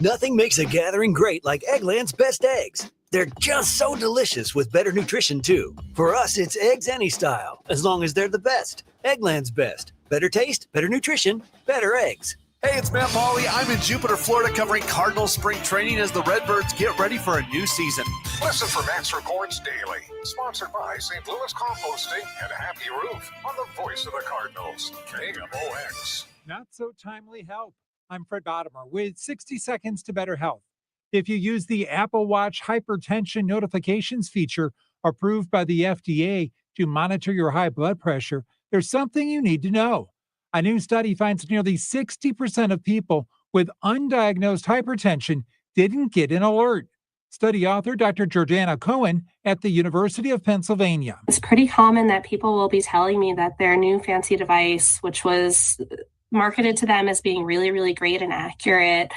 Nothing makes a gathering great like Eggland's best eggs. They're just so delicious with better nutrition, too. For us, it's eggs any style, as long as they're the best. Eggland's best. Better taste, better nutrition, better eggs. Hey, it's Matt Pauley. I'm in Jupiter, Florida, covering Cardinal spring training as the Redbirds get ready for a new season. Listen for Max Reports Daily. Sponsored by St. Louis Composting and Happy Roof on the voice of the Cardinals, KMOX. Not so timely help. I'm Fred Bottomer with 60 Seconds to Better Health. If you use the Apple Watch hypertension notifications feature approved by the FDA to monitor your high blood pressure, there's something you need to know. A new study finds nearly 60% of people with undiagnosed hypertension didn't get an alert. Study author Dr. Jordana Cohen at the University of Pennsylvania. It's pretty common that people will be telling me that their new fancy device, which was marketed to them as being really, really great and accurate,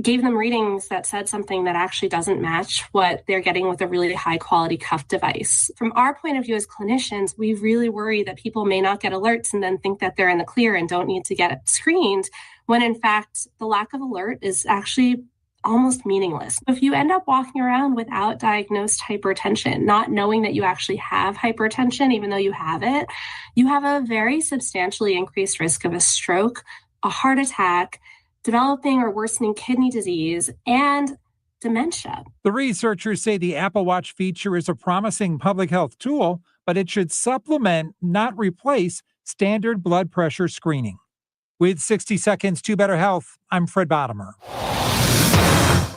gave them readings that said something that actually doesn't match what they're getting with a really high quality cuff device. From our point of view as clinicians, we really worry that people may not get alerts and then think that they're in the clear and don't need to get screened, when in fact, the lack of alert is actually almost meaningless. If you end up walking around without diagnosed hypertension, not knowing that you actually have hypertension, even though you have it, you have a very substantially increased risk of a stroke, a heart attack, developing or worsening kidney disease, and dementia. The researchers say the Apple Watch feature is a promising public health tool, but it should supplement, not replace, standard blood pressure screening. With 60 Seconds to Better Health, I'm Fred Bottomer.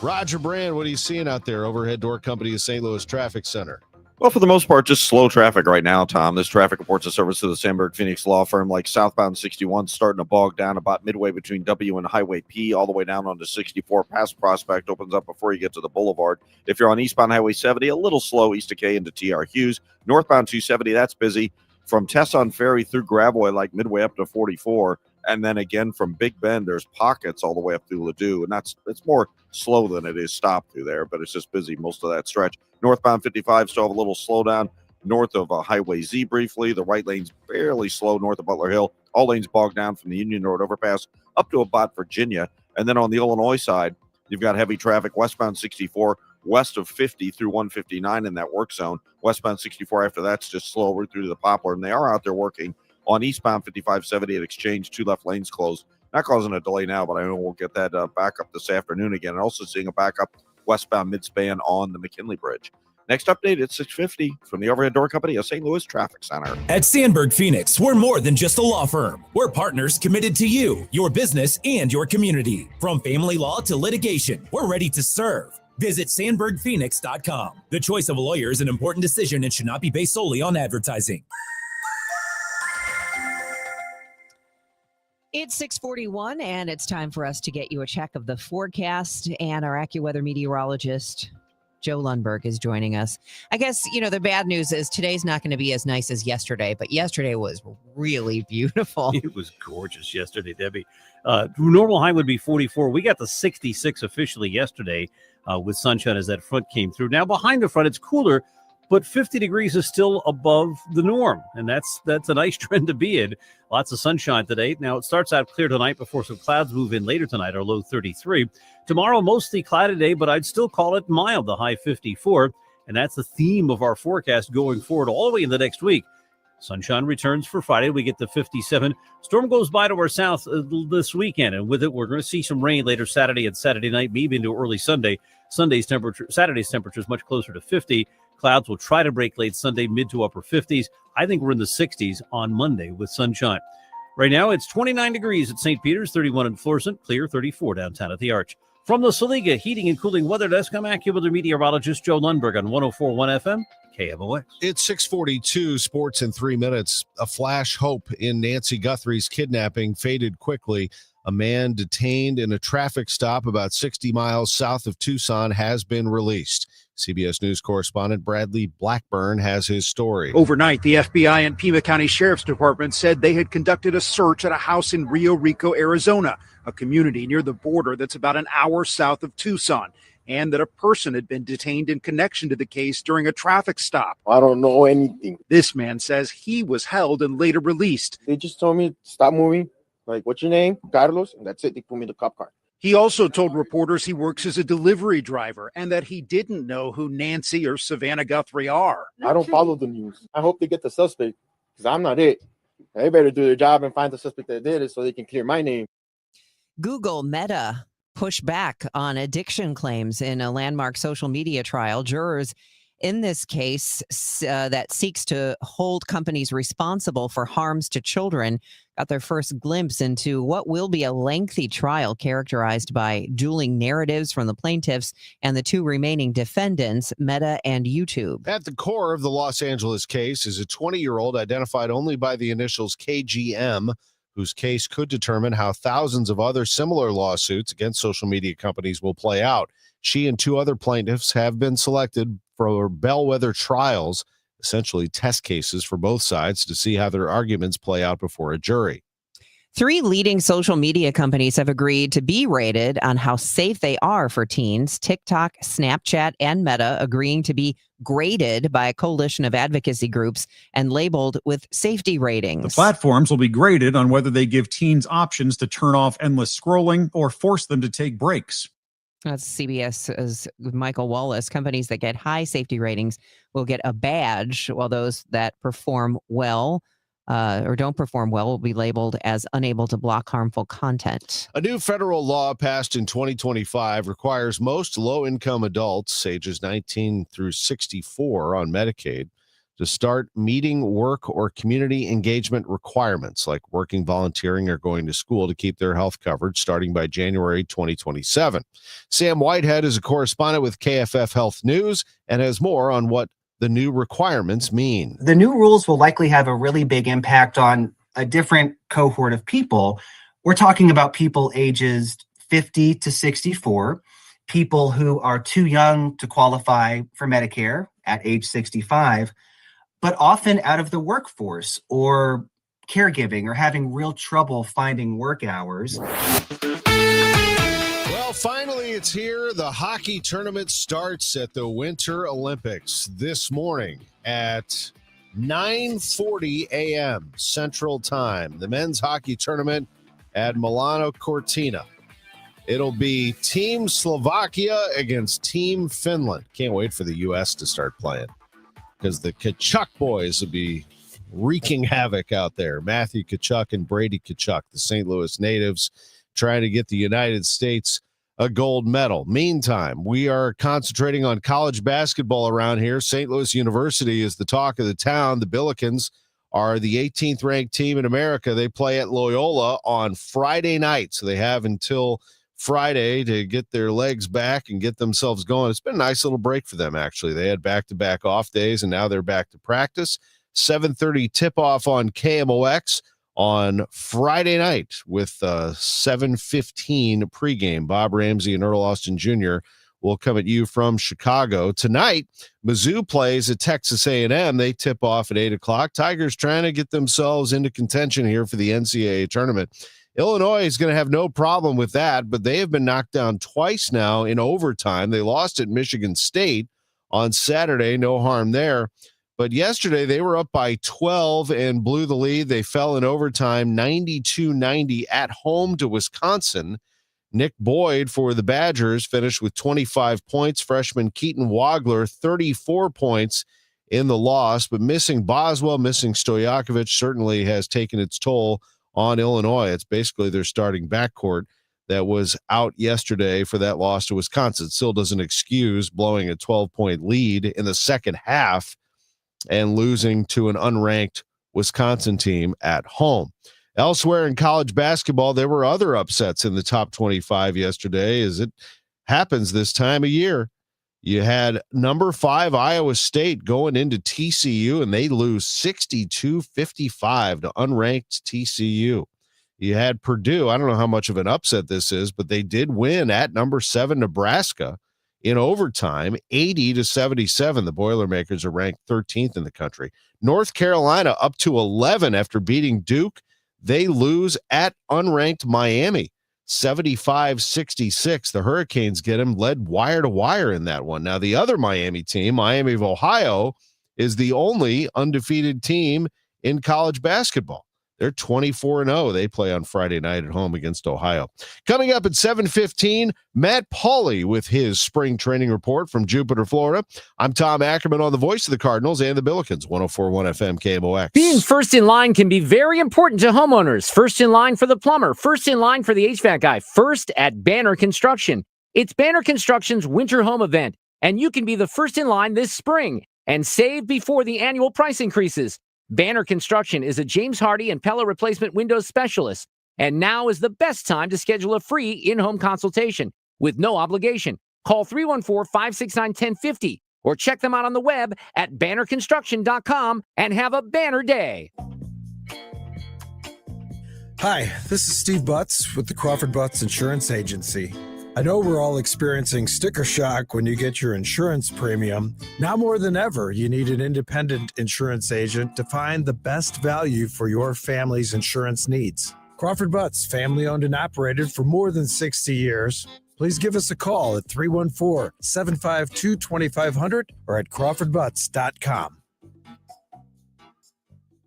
Roger Brand, what are you seeing out there? Overhead Door Company of St. Louis Traffic Center. Well, for the most part, just slow traffic right now, Tom. This traffic reports a service to the Sandberg Phoenix law firm, like southbound 61 starting to bog down about midway between W and Highway P, all the way down onto 64 past Prospect, opens up before you get to the boulevard. If you're on eastbound Highway 70, a little slow east of K into TR Hughes. Northbound 270, that's busy. From Tesson Ferry through Gravois, like midway up to 44. And then again from Big Bend, there's pockets all the way up through Ladue, and it's more slow than it is stopped through there, but it's just busy most of that stretch. Northbound 55 still have a little slowdown north of Highway Z briefly. The right lane's barely slow north of Butler Hill. All lanes bogged down from the Union Road overpass up to about Virginia. And then on the Illinois side, you've got heavy traffic westbound 64 west of 50 through 159 in that work zone. Westbound 64 after that's just slow right through to the Poplar, and they are out there working on eastbound 5570 at Exchange. Two left lanes closed. Not causing a delay now, but I know we'll get that back up this afternoon again. And also seeing a backup westbound midspan on the McKinley Bridge. Next update at 6:50 from the Overhead Door Company of St. Louis Traffic Center. At Sandberg Phoenix, we're more than just a law firm. We're partners committed to you, your business, and your community. From family law to litigation, we're ready to serve. Visit sandbergphoenix.com. The choice of a lawyer is an important decision and should not be based solely on advertising. It's 6:41, and it's time for us to get you a check of the forecast. And our AccuWeather meteorologist, Joe Lundberg, is joining us. I guess, the bad news is today's not going to be as nice as yesterday, but yesterday was really beautiful. It was gorgeous yesterday, Debbie. Normal high would be 44. We got the 66 officially yesterday with sunshine as that front came through. Now, behind the front, it's cooler, but 50 degrees is still above the norm, and that's a nice trend to be in. Lots of sunshine today. Now, it starts out clear tonight before some clouds move in later tonight, our low 33. Tomorrow, mostly cloudy day, but I'd still call it mild, the high 54, and that's the theme of our forecast going forward all the way in the next week. Sunshine returns for Friday. We get the 57. Storm goes by to our south this weekend, and with it, we're going to see some rain later Saturday and Saturday night, maybe into early Sunday. Saturday's temperature is much closer to 50. Clouds will try to break late Sunday, mid to upper 50s. I think we're in the 60s on Monday with sunshine. Right now, it's 29 degrees at St. Peter's, 31 in Florissant, clear 34 downtown at the Arch. From the Saliga Heating and Cooling Weather Desk, I'm AccuWeather meteorologist Joe Lundberg on 104.1 FM, KMOX. It's 6:42, sports in 3 minutes. A flash hope in Nancy Guthrie's kidnapping faded quickly. A man detained in a traffic stop about 60 miles south of Tucson has been released. CBS News correspondent Bradley Blackburn has his story. Overnight, the FBI and Pima County Sheriff's Department said they had conducted a search at a house in Rio Rico, Arizona, a community near the border that's about an hour south of Tucson, and that a person had been detained in connection to the case during a traffic stop. I don't know anything. This man says he was held and later released. They just told me, stop moving. Like, what's your name? Carlos. And that's it. They put me in the cop car. He also told reporters he works as a delivery driver and that he didn't know who Nancy or Savannah Guthrie are. I don't follow the news. I hope they get the suspect because I'm not it. They better do their job and find the suspect that did it so they can clear my name. Google Meta pushed back on addiction claims in a landmark social media trial. Jurors in this case that seeks to hold companies responsible for harms to children got their first glimpse into what will be a lengthy trial characterized by dueling narratives from the plaintiffs and the two remaining defendants, Meta and YouTube. At the core of the Los Angeles case is a 20-year-old identified only by the initials KGM, whose case could determine how thousands of other similar lawsuits against social media companies will play out. She and two other plaintiffs have been selected for bellwether trials, essentially test cases for both sides to see how their arguments play out before a jury. 3 leading social media companies have agreed to be rated on how safe they are for teens. TikTok, Snapchat, and Meta agreeing to be graded by a coalition of advocacy groups and labeled with safety ratings. The platforms will be graded on whether they give teens options to turn off endless scrolling or force them to take breaks. That's CBS's Michael Wallace. Companies that get high safety ratings will get a badge, while those that perform well or don't perform well will be labeled as unable to block harmful content. A new federal law passed in 2025 requires most low-income adults ages 19 through 64 on Medicaid to start meeting work or community engagement requirements like working, volunteering, or going to school to keep their health coverage starting by January 2027. Sam Whitehead is a correspondent with KFF Health News and has more on what the new requirements mean. The new rules will likely have a really big impact on a different cohort of people. We're talking about people ages 50 to 64, people who are too young to qualify for Medicare at age 65, but often out of the workforce or caregiving or having real trouble finding work hours. Well, finally, it's here. The hockey tournament starts at the Winter Olympics this morning at 9:40 a.m. Central Time. The men's hockey tournament at Milano Cortina. It'll be Team Slovakia against Team Finland. Can't wait for the U.S. to start playing, because the Tkachuk boys will be wreaking havoc out there. Matthew Tkachuk and Brady Tkachuk, the St. Louis natives, trying to get the United States a gold medal. Meantime, we are concentrating on college basketball around here. St. Louis University is the talk of the town. The Billikens are the 18th ranked team in America. They play at Loyola on Friday night, so they have until Friday to get their legs back and get themselves going. It's been a nice little break for them, actually. They had back-to-back off days, and now they're back to practice. 7:30 tip-off on KMOX on Friday night with 7:15 pregame. Bob Ramsey and Earl Austin Jr. will come at you from Chicago. Tonight, Mizzou plays at Texas A&M. They tip off at 8 o'clock. Tigers trying to get themselves into contention here for the NCAA tournament. Illinois is going to have no problem with that, but they have been knocked down twice now in overtime. They lost at Michigan State on Saturday. No harm there. But yesterday they were up by 12 and blew the lead. They fell in overtime 92-90 at home to Wisconsin. Nick Boyd for the Badgers finished with 25 points. Freshman Keaton Wagler, 34 points in the loss. But missing Boswell, missing Stojakovic certainly has taken its toll on Illinois. It's basically their starting backcourt that was out yesterday for that loss to Wisconsin. It still doesn't excuse blowing a 12-point lead in the second half and losing to an unranked Wisconsin team at home. Elsewhere in college basketball, there were other upsets in the top 25 yesterday, as it happens this time of year. You had number 5 Iowa State going into TCU, and they lose 62-55 to unranked TCU. You had Purdue. I don't know how much of an upset this is, but they did win at number 7 Nebraska in overtime, 80-77. The Boilermakers are ranked 13th in the country. North Carolina up to 11 after beating Duke. They lose at unranked Miami, 75-66. The Hurricanes get them led wire to wire in that one. Now, the other Miami team, Miami of Ohio, is the only undefeated team in college basketball. They're 24-0. They play on Friday night at home against Ohio. Coming up at 7:15, Matt Pauley with his spring training report from Jupiter, Florida. I'm Tom Ackerman on the voice of the Cardinals and the Billikens, 104.1 FM KMOX. Being first in line can be very important to homeowners. First in line for the plumber, first in line for the HVAC guy, first at Banner Construction. It's Banner Construction's winter home event, and you can be the first in line this spring and save before the annual price increases. Banner Construction is a James Hardy and Pella replacement windows specialist, and now is the best time to schedule a free in-home consultation with no obligation. Call 314-569-1050 or check them out on the web at bannerconstruction.com and have a banner day. Hi, this is Steve Butts with the Crawford Butts Insurance Agency. I know we're all experiencing sticker shock when you get your insurance premium. Now more than ever, you need an independent insurance agent to find the best value for your family's insurance needs. Crawford Butts, family owned and operated for more than 60 years. Please give us a call at 314-752-2500 or at crawfordbutts.com.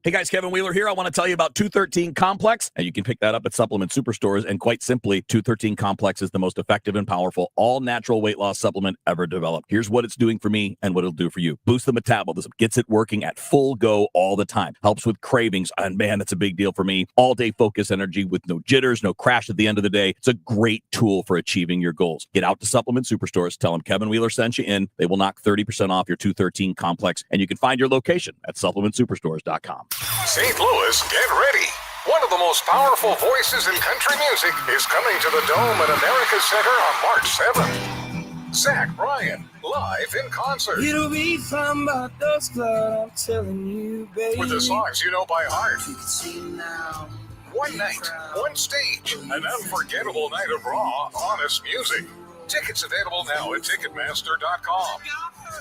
Hey guys, Kevin Wheeler here. I want to tell you about 213 Complex, and you can pick that up at Supplement Superstores. And quite simply, 213 Complex is the most effective and powerful all-natural weight loss supplement ever developed. Here's what it's doing for me and what it'll do for you. Boost the metabolism, gets it working at full go all the time. Helps with cravings, and man, that's a big deal for me. All-day focus energy with no jitters, no crash at the end of the day. It's a great tool for achieving your goals. Get out to Supplement Superstores. Tell them Kevin Wheeler sent you in. They will knock 30% off your 213 Complex, and you can find your location at supplementsuperstores.com. St. Louis, get ready. One of the most powerful voices in country music is coming to the Dome at America's Center on March 7th. Zach Bryan, live in concert. It'll be fun about those clubs, I'm telling you, baby. With the songs you know by heart. You can see now. One night, one stage, an unforgettable night of raw, honest music. Tickets available now at Ticketmaster.com.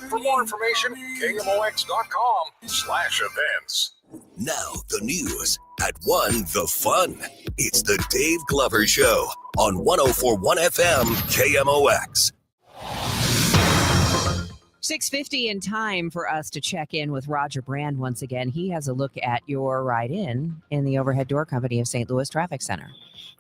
For more information, KMOX.com/events. Now the news at 1 The Fun. It's the Dave Glover Show on 104.1 FM KMOX. 6:50 in time for us to check in with Roger Brand once again. He has a look at your ride-in the Overhead Door Company of St. Louis Traffic Center.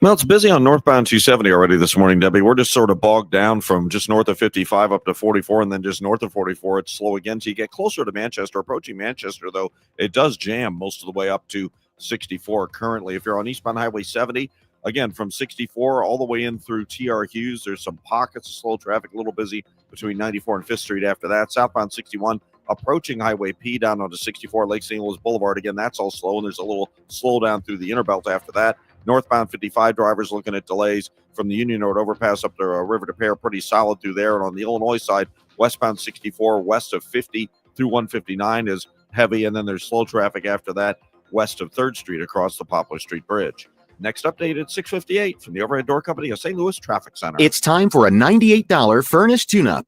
Well, it's busy on northbound 270 already this morning, Debbie. We're just sort of bogged down from just north of 55 up to 44, and then just north of 44, it's slow again. So you get closer to Manchester. Approaching Manchester, though, it does jam most of the way up to 64 currently. If you're on eastbound Highway 70, again, from 64 all the way in through T.R. Hughes, there's some pockets of slow traffic, a little busy between 94 and 5th Street after that. Southbound 61, approaching Highway P down onto 64, Lake St. Louis Boulevard. Again, that's all slow, and there's a little slowdown through the Interbelt after that. Northbound 55 drivers looking at delays from the Union Road overpass up to River to Pear, pretty solid through there. And on the Illinois side, westbound 64 west of 50 through 159 is heavy, and then there's slow traffic after that west of 3rd Street across the Poplar Street Bridge. Next update at 6:58 from the Overhead Door Company of St. Louis Traffic Center. It's time for a $98 furnace tune-up.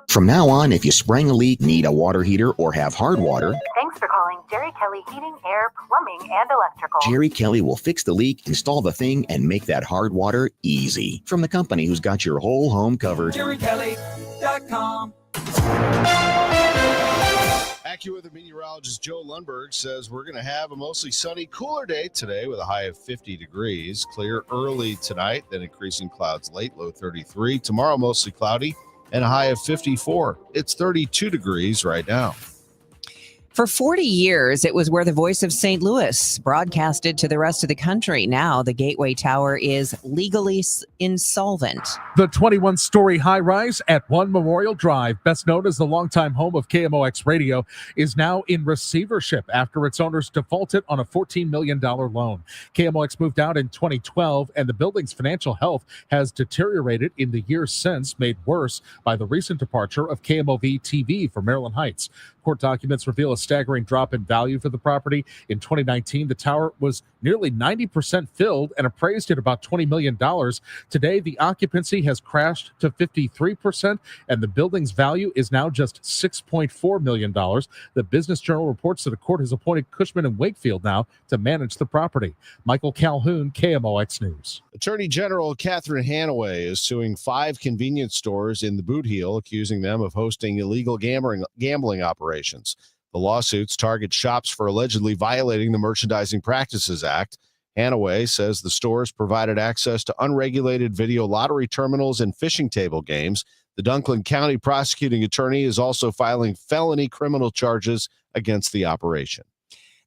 From now on, if you sprang a leak, need a water heater, or have hard water, Thanks for calling Jerry Kelly Heating, Air, Plumbing, and Electrical. Jerry Kelly will fix the leak, install the thing, and make that hard water easy. From the company who's got your whole home covered. JerryKelly.com. AccuWeather meteorologist Joe Lundberg says we're going to have a mostly sunny, cooler day today with a high of 50 degrees. Clear early tonight, then increasing clouds late, low 33. Tomorrow, mostly cloudy and a high of 54. It's 32 degrees right now. For 40 years, it was where the voice of St. Louis broadcasted to the rest of the country. Now, the Gateway Tower is legally insolvent. The 21-story high-rise at 1 Memorial Drive, best known as the longtime home of KMOX Radio, is now in receivership after its owners defaulted on a $14 million loan. KMOX moved out in 2012, and the building's financial health has deteriorated in the years since, made worse by the recent departure of KMOV-TV from Maryland Heights. Court documents reveal a staggering drop in value for the property. In 2019, the tower was nearly 90% filled and appraised at about $20 million. Today, the occupancy has crashed to 53%, and the building's value is now just $6.4 million. The Business Journal reports that a court has appointed Cushman & Wakefield now to manage the property. Michael Calhoun, KMOX News. Attorney General Catherine Hanaway is suing 5 convenience stores in the Boot Heel, accusing them of hosting illegal gambling operations. The lawsuits target shops for allegedly violating the Merchandising Practices Act. Hanaway says the stores provided access to unregulated video lottery terminals and fishing table games. The Dunklin County prosecuting attorney is also filing felony criminal charges against the operation.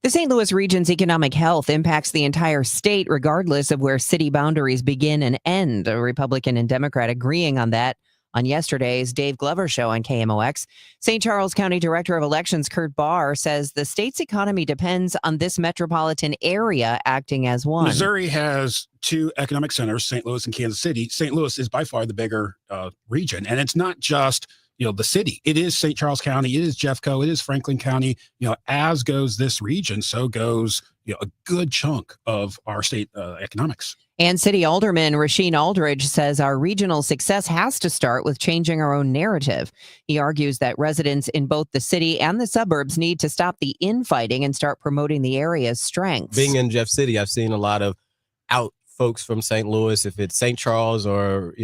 The St. Louis region's economic health impacts the entire state, regardless of where city boundaries begin and end. A Republican and Democrat agreeing on that on yesterday's Dave Glover show on KMOX. St. Charles County Director of Elections Kurt Barr says the state's economy depends on this metropolitan area acting as one. Missouri has two economic centers, St. Louis and Kansas City. St. Louis is by far the bigger region, and it's not just the city. It is St. Charles County, it is Jeffco, it is Franklin County. As goes this region, so goes a good chunk of our state economics. And City Alderman Rasheen Aldridge says our regional success has to start with changing our own narrative. He argues that residents in both the city and the suburbs need to stop the infighting and start promoting the area's strengths. Being in Jeff City, I've seen a lot of out folks from St. Louis, if it's St. Charles or,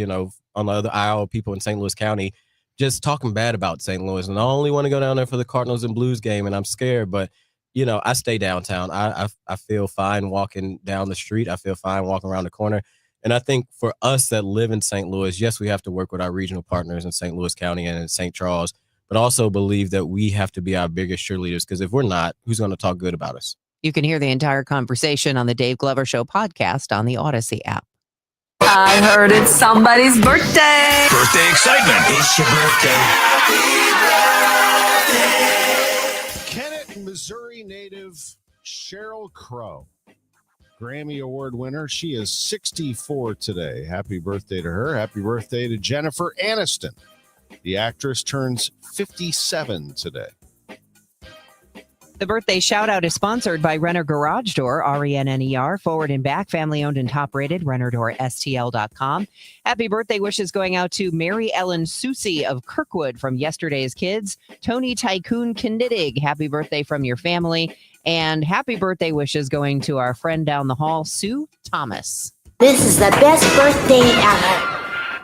on the other aisle, people in St. Louis County, just talking bad about St. Louis. And I only want to go down there for the Cardinals and Blues game, and I'm scared, but I stay downtown. I feel fine walking down the street. I feel fine walking around the corner. And I think for us that live in St. Louis, yes, we have to work with our regional partners in St. Louis County and in St. Charles, but also believe that we have to be our biggest cheerleaders, because if we're not, who's going to talk good about us? You can hear the entire conversation on the Dave Glover Show podcast on the Odyssey app. I heard it's somebody's birthday. Birthday excitement. It's your birthday. Kennett, Missouri native Sheryl Crow, Grammy Award winner. She is 64 today. Happy birthday to her. Happy birthday to Jennifer Aniston. The actress turns 57 today. The birthday shout out is sponsored by Renner Garage Door, RENNER, forward and back, family owned and top rated, RennerDoorSTL.com. Happy birthday wishes going out to Mary Ellen Susie of Kirkwood from yesterday's kids. Tony Tycoon Knittig, happy birthday from your family. And happy birthday wishes going to our friend down the hall, Sue Thomas. This is the best birthday ever.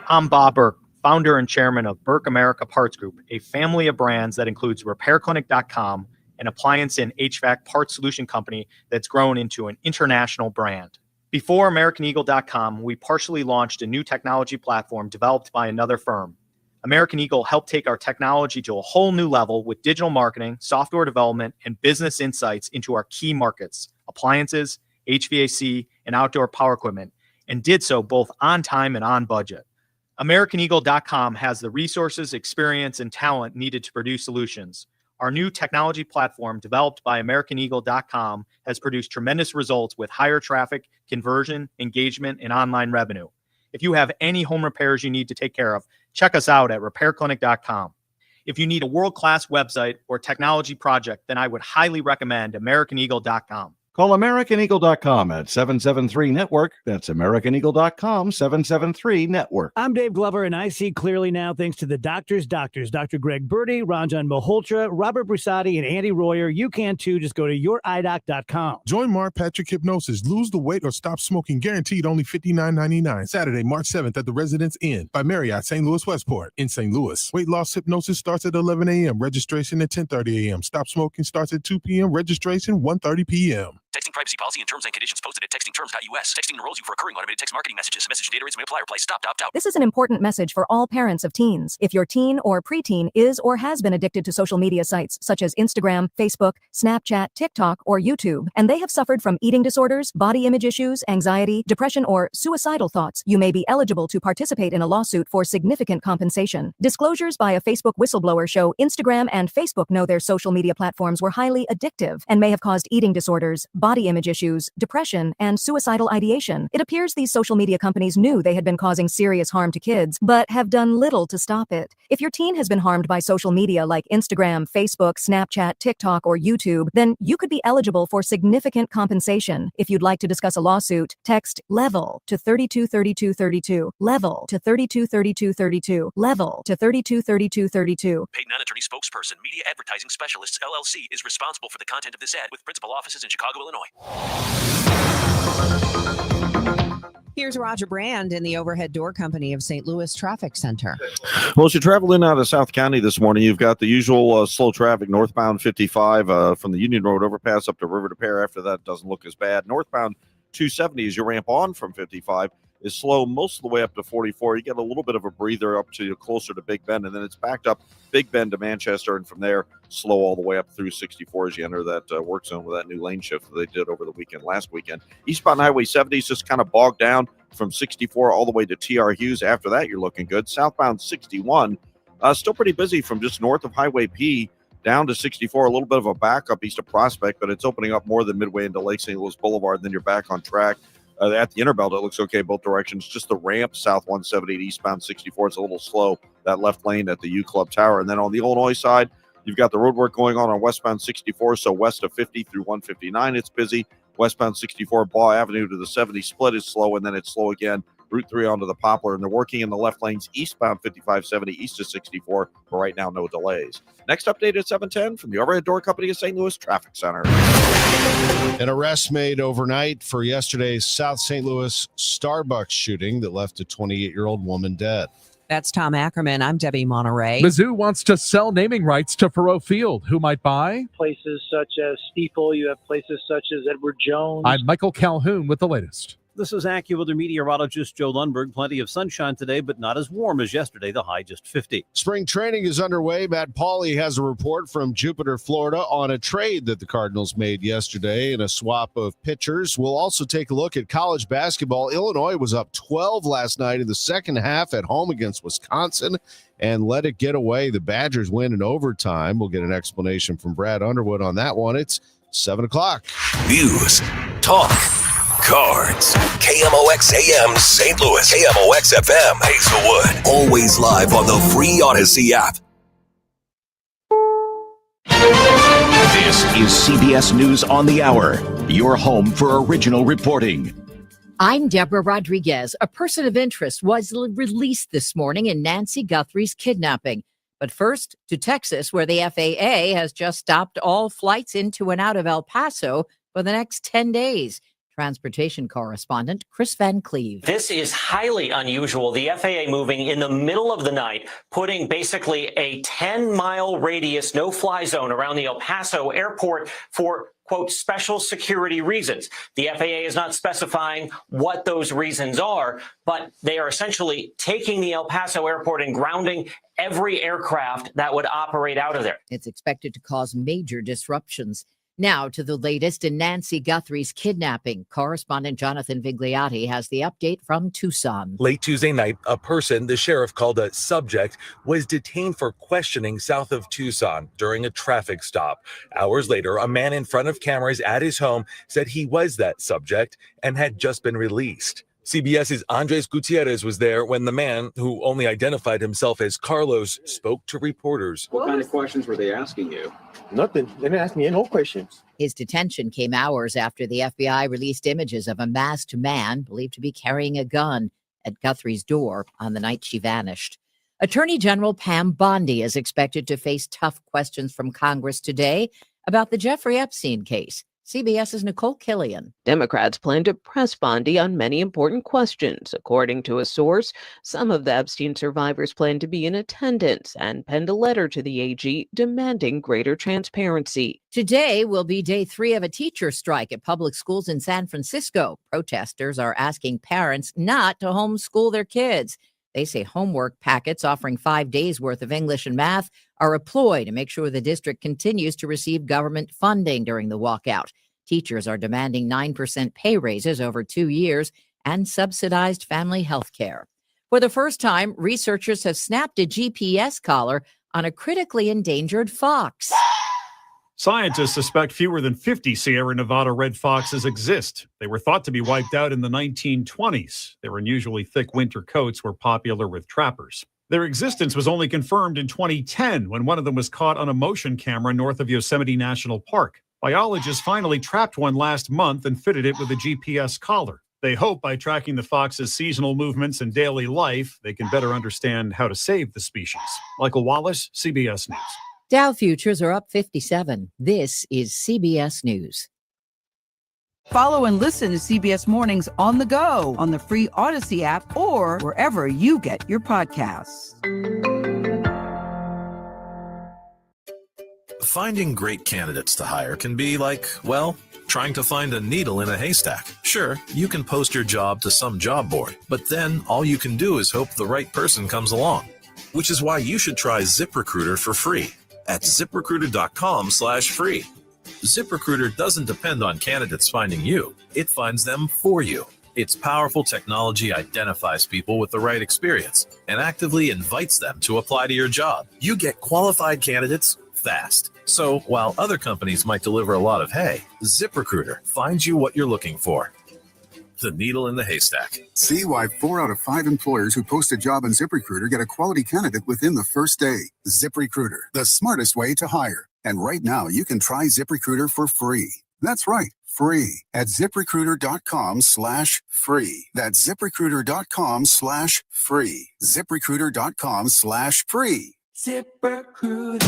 I'm Bob Burke, founder and chairman of Burke America Parts Group, a family of brands that includes RepairClinic.com, an appliance and HVAC parts solution company that's grown into an international brand. Before AmericanEagle.com, we partially launched a new technology platform developed by another firm. American Eagle helped take our technology to a whole new level with digital marketing, software development, and business insights into our key markets, appliances, HVAC, and outdoor power equipment, and did so both on time and on budget. AmericanEagle.com has the resources, experience, and talent needed to produce solutions. Our new technology platform, developed by AmericanEagle.com, has produced tremendous results with higher traffic, conversion, engagement, and online revenue. If you have any home repairs you need to take care of, check us out at RepairClinic.com. If you need a world-class website or technology project, then I would highly recommend AmericanEagle.com. Call AmericanEagle.com at 773-NETWORK. That's AmericanEagle.com, 773-NETWORK. I'm Dave Glover, and I see clearly now thanks to the doctors, Dr. Greg Birdie, Ranjan Malhotra, Robert Brusati, and Andy Royer. You can too. Just go to youridoc.com. Join Mark Patrick Hypnosis. Lose the weight or stop smoking. Guaranteed only $59.99. Saturday, March 7th at the Residence Inn by Marriott, St. Louis Westport in St. Louis. Weight loss hypnosis starts at 11 a.m. Registration at 10:30 a.m. Stop smoking starts at 2 p.m. Registration 1:30 p.m. Texting privacy policy and terms and conditions posted at textingterms.us. Texting enrolls you for recurring automated text marketing messages. Message data rates may apply. Reply stop, opt out. This is an important message for all parents of teens. If your teen or preteen is or has been addicted to social media sites such as Instagram, Facebook, Snapchat, TikTok, or YouTube, and they have suffered from eating disorders, body image issues, anxiety, depression, or suicidal thoughts, you may be eligible to participate in a lawsuit for significant compensation. Disclosures by a Facebook whistleblower show Instagram and Facebook know their social media platforms were highly addictive and may have caused eating disorders, body image issues, depression, and suicidal ideation. It appears these social media companies knew they had been causing serious harm to kids, but have done little to stop it. If your teen has been harmed by social media like Instagram, Facebook, Snapchat, TikTok, or YouTube, then you could be eligible for significant compensation. If you'd like to discuss a lawsuit, text LEVEL to 323232, LEVEL to 323232, LEVEL to 323232. Paid non-attorney spokesperson, Media Advertising Specialists, LLC, is responsible for the content of this ad with principal offices in Chicago, Illinois. Here's Roger Brand in the Overhead Door Company of St. Louis Traffic Center. Well, as you travel traveling out of South County this morning, you've got the usual slow traffic northbound 55 from the Union Road overpass up to River to Pear. After that, doesn't look as bad. Northbound 270 as you ramp on from 55 is slow most of the way up to 44. You get a little bit of a breather up to closer to Big Bend, and then it's backed up Big Bend to Manchester, and from there, slow all the way up through 64 as you enter that work zone with that new lane shift that they did over the weekend last weekend. Eastbound Highway 70 is just kind of bogged down from 64 all the way to TR Hughes. After that, you're looking good. Southbound 61, still pretty busy from just north of Highway P down to 64, a little bit of a backup east of Prospect, but it's opening up more than midway into Lake St. Louis Boulevard, and then you're back on track. At the Interbelt, it looks okay both directions. Just the ramp south 178 eastbound 64, it's a little slow, that left lane at the U Club Tower. And then on the Illinois side, you've got the road work going on westbound 64, so west of 50 through 159, it's busy. Westbound 64, Baugh Avenue to the 70 split is slow, and then it's slow again. Route 3 onto the Poplar, and they're working in the left lanes eastbound 5570 east of 64, but right now no delays. Next update at 7:10 from the Overhead Door Company of St. Louis Traffic Center. An arrest made overnight for yesterday's South St. Louis Starbucks shooting that left a 28-year-old woman dead. That's Tom Ackerman. I'm Debbie Monterrey. Mizzou wants to sell naming rights to Faurot Field. Who might buy? Places such as Steeple, you have places such as Edward Jones. I'm Michael Calhoun with the latest. This is AccuWeather meteorologist Joe Lundberg. Plenty of sunshine today, but not as warm as yesterday. The high just 50. Spring training is underway. Matt Pauley has a report from Jupiter, Florida on a trade that the Cardinals made yesterday in a swap of pitchers. We'll also take a look at college basketball. Illinois was up 12 last night in the second half at home against Wisconsin and let it get away. The Badgers win in overtime. We'll get an explanation from Brad Underwood on that one. It's 7 o'clock. News, talk, cards. KMOX AM St. Louis. KMOX FM Hazelwood. Always live on the free Odyssey app. This is CBS News on the Hour, your home for original reporting. I'm Deborah Rodriguez. A person of interest was released this morning in Nancy Guthrie's kidnapping. But first, to Texas, where the FAA has just stopped all flights into and out of El Paso for the next 10 days. Transportation correspondent Chris Van Cleve. This is highly unusual. The FAA moving in the middle of the night, putting basically a 10-mile radius no-fly zone around the El Paso airport for, quote, special security reasons. The FAA is not specifying what those reasons are, but they are essentially taking the El Paso airport and grounding every aircraft that would operate out of there. It's expected to cause major disruptions. Now to the latest in Nancy Guthrie's kidnapping. Correspondent Jonathan Vigliotti has the update from Tucson. Late Tuesday night, a person the sheriff called a subject was detained for questioning south of Tucson during a traffic stop. Hours later, a man in front of cameras at his home said he was that subject and had just been released. CBS's Andres Gutierrez was there when the man, who only identified himself as Carlos, spoke to reporters. What kind of questions were they asking you? Nothing. They didn't ask me no questions. His detention came hours after the FBI released images of a masked man believed to be carrying a gun at Guthrie's door on the night she vanished. Attorney General Pam Bondi is expected to face tough questions from Congress today about the Jeffrey Epstein case. CBS's Nicole Killian. Democrats plan to press Bondi on many important questions. According to a source, some of the Epstein survivors plan to be in attendance and penned a letter to the AG demanding greater transparency. Today will be day 3 of a teacher strike at public schools in San Francisco. Protesters are asking parents not to homeschool their kids. They say homework packets offering 5 days worth of English and math are a ploy to make sure the district continues to receive government funding during the walkout. Teachers are demanding 9% pay raises over 2 years and subsidized family health care. For the first time, researchers have snapped a GPS collar on a critically endangered fox. Scientists suspect fewer than 50 Sierra Nevada red foxes exist. They were thought to be wiped out in the 1920s. Their unusually thick winter coats were popular with trappers. Their existence was only confirmed in 2010 when one of them was caught on a motion camera north of Yosemite National Park. Biologists finally trapped one last month and fitted it with a GPS collar. They hope by tracking the fox's seasonal movements and daily life, they can better understand how to save the species. Michael Wallace, CBS News. Dow futures are up 57. This is CBS News. Follow and listen to CBS Mornings on the go on the free Odyssey app or wherever you get your podcasts. Finding great candidates to hire can be like, well, trying to find a needle in a haystack. Sure, you can post your job to some job board, but then all you can do is hope the right person comes along. Which is why you should try ZipRecruiter for free at ZipRecruiter.com/free. ZipRecruiter doesn't depend on candidates finding you. It finds them for you. Its powerful technology identifies people with the right experience and actively invites them to apply to your job. You get qualified candidates fast. So while other companies might deliver a lot of hay, ZipRecruiter finds you what you're looking for. The needle in the haystack. See why 4 out of 5 employers who post a job on ZipRecruiter get a quality candidate within the first day. ZipRecruiter, the smartest way to hire. And right now, you can try ZipRecruiter for free. That's right, free at ZipRecruiter.com/free. That's ZipRecruiter.com/free. ZipRecruiter.com/free. ZipRecruiter.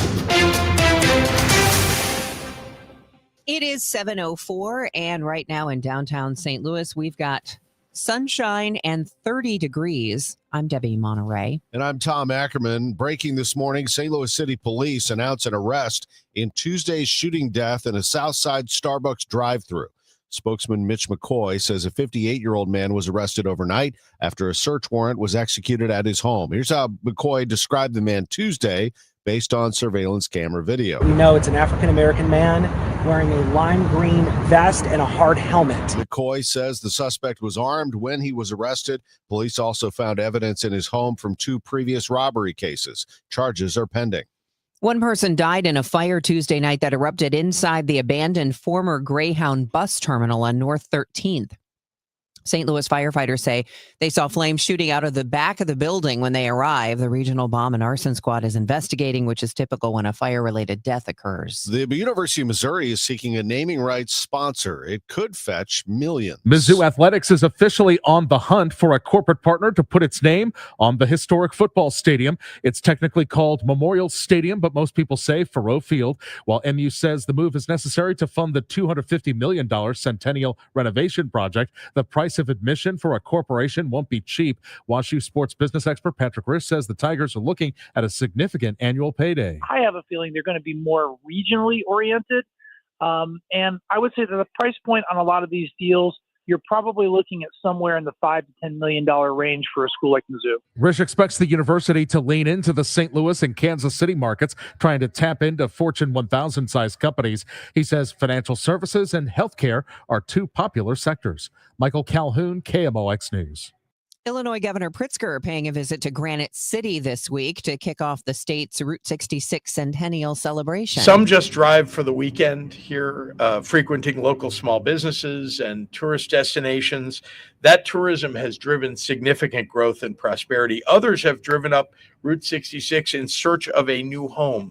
It is 7:04, and right now in downtown St. Louis, we've got sunshine and 30 degrees. I'm Debbie Monterrey. And I'm Tom Ackerman. Breaking this morning, St. Louis City Police announced an arrest in Tuesday's shooting death in a Southside Starbucks drive-thru. Spokesman Mitch McCoy says a 58-year-old man was arrested overnight after a search warrant was executed at his home. Here's how McCoy described the man Tuesday based on surveillance camera video. We know it's an African-American man wearing a lime green vest and a hard helmet. McCoy says the suspect was armed when he was arrested. Police also found evidence in his home from 2 previous robbery cases. Charges are pending. One person died in a fire Tuesday night that erupted inside the abandoned former Greyhound bus terminal on North 13th. St. Louis firefighters say they saw flames shooting out of the back of the building when they arrived. The Regional Bomb and Arson Squad is investigating, which is typical when a fire-related death occurs. The University of Missouri is seeking a naming rights sponsor. It could fetch millions. Mizzou Athletics is officially on the hunt for a corporate partner to put its name on the historic football stadium. It's technically called Memorial Stadium, but most people say Faurot Field, while MU says the move is necessary to fund the $250 million Centennial renovation project. The price of admission for a corporation won't be cheap. WashU sports business expert Patrick Risch says the Tigers are looking at a significant annual payday. I have a feeling they're going to be more regionally oriented. And I would say that the price point on a lot of these deals, you're probably looking at somewhere in the $5 to $10 million range for a school like Mizzou. Risch expects the university to lean into the St. Louis and Kansas City markets, trying to tap into Fortune 1000 sized companies. He says financial services and healthcare are 2 popular sectors. Michael Calhoun, KMOX News. Illinois Governor Pritzker paying a visit to Granite City this week to kick off the state's Route 66 centennial celebration. Some just drive for the weekend here, frequenting local small businesses and tourist destinations. That tourism has driven significant growth and prosperity. Others have driven up Route 66 in search of a new home.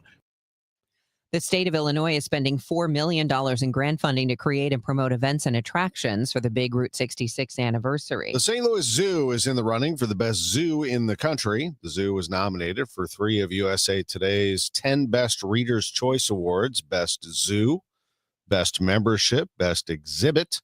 The state of Illinois is spending $4 million in grant funding to create and promote events and attractions for the big Route 66 anniversary. The St. Louis Zoo is in the running for the best zoo in the country. The zoo was nominated for 3 of USA Today's 10 Best Readers' Choice Awards: Best Zoo, Best Membership, Best Exhibit.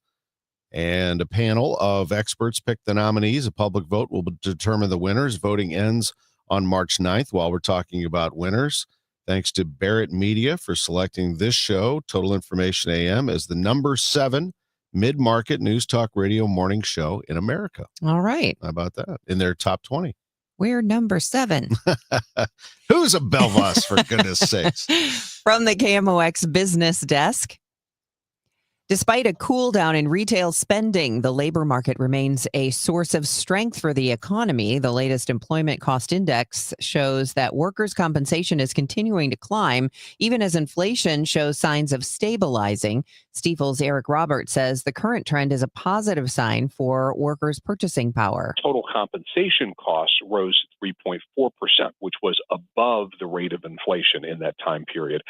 And a panel of experts picked the nominees. A public vote will determine the winners. Voting ends on March 9th. While we're talking about winners, thanks to Barrett Media for selecting this show, Total Information AM, as the number 7 mid-market news talk radio morning show in America. All right. How about that? In their top 20. We're number 7. Who's above us, for goodness sakes? From the KMOX business desk. Despite a cool down in retail spending, the labor market remains a source of strength for the economy. The latest employment cost index shows that workers' compensation is continuing to climb, even as inflation shows signs of stabilizing. Stifel's Eric Roberts says the current trend is a positive sign for workers' purchasing power. Total compensation costs rose 3.4%, which was above the rate of inflation in that time period.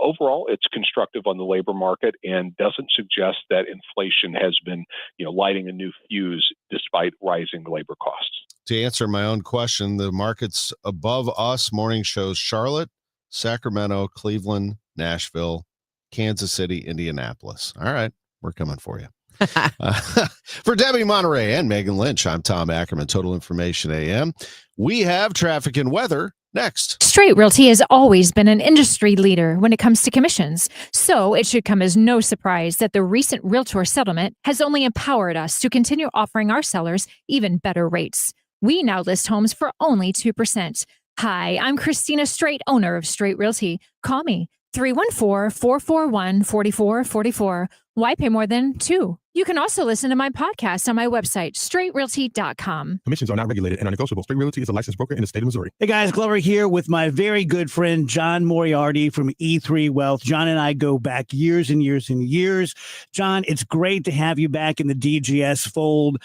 Overall, it's constructive on the labor market and doesn't suggest that inflation has been, lighting a new fuse despite rising labor costs. To answer my own question, the markets above us morning shows Charlotte, Sacramento, Cleveland, Nashville, Kansas City, Indianapolis. All right, we're coming for you. For Debbie Monterrey and Megan Lynch, I'm Tom Ackerman, Total Information AM. We have traffic and weather next. Straight Realty has always been an industry leader when it comes to commissions, so it should come as no surprise that the recent Realtor settlement has only empowered us to continue offering our sellers even better rates. We now list homes for only 2%. Hi, I'm Christina Straight, owner of Straight Realty. Call me 314-441-4444. Why pay more than 2? You can also listen to my podcast on my website, straightrealty.com. Commissions are not regulated and are negotiable. Straight Realty is a licensed broker in the state of Missouri. Hey guys, Glover here with my very good friend John Moriarty from E3 Wealth. John and I go back years and years and years. John, it's great to have you back in the DGS fold.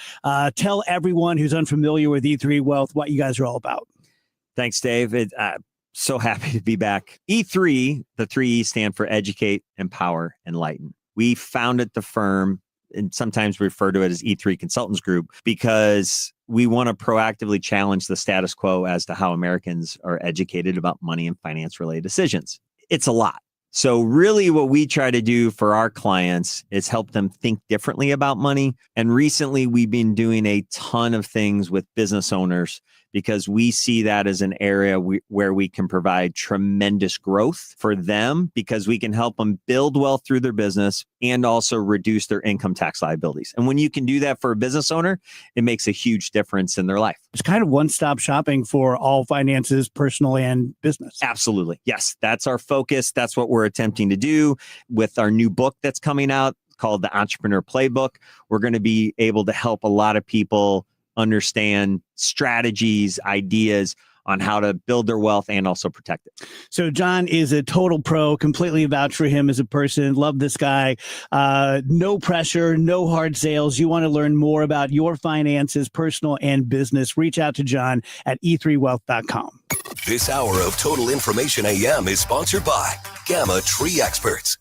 Tell everyone who's unfamiliar with E3 Wealth what you guys are all about. Thanks, Dave. So happy to be back. E3, the 3 E stand for Educate, Empower, Enlighten. We founded the firm, and sometimes we refer to it as E3 Consultants Group, because we want to proactively challenge the status quo as to how Americans are educated about money and finance-related decisions. It's a lot. So really what we try to do for our clients is help them think differently about money. And recently we've been doing a ton of things with business owners because we see that as an area where we can provide tremendous growth for them, because we can help them build wealth through their business and also reduce their income tax liabilities. And when you can do that for a business owner, it makes a huge difference in their life. It's kind of one-stop shopping for all finances, personal and business. Absolutely. Yes, that's our focus. That's what we're attempting to do with our new book that's coming out called The Entrepreneur Playbook. We're going to be able to help a lot of people understand strategies, ideas on how to build their wealth and also protect it. So John is a total pro, completely vouch for him as a person. Love this guy. No pressure, no hard sales. You want to learn more about your finances, personal and business, reach out to John at e3wealth.com. This hour of Total Information AM is sponsored by Gamma Tree Experts.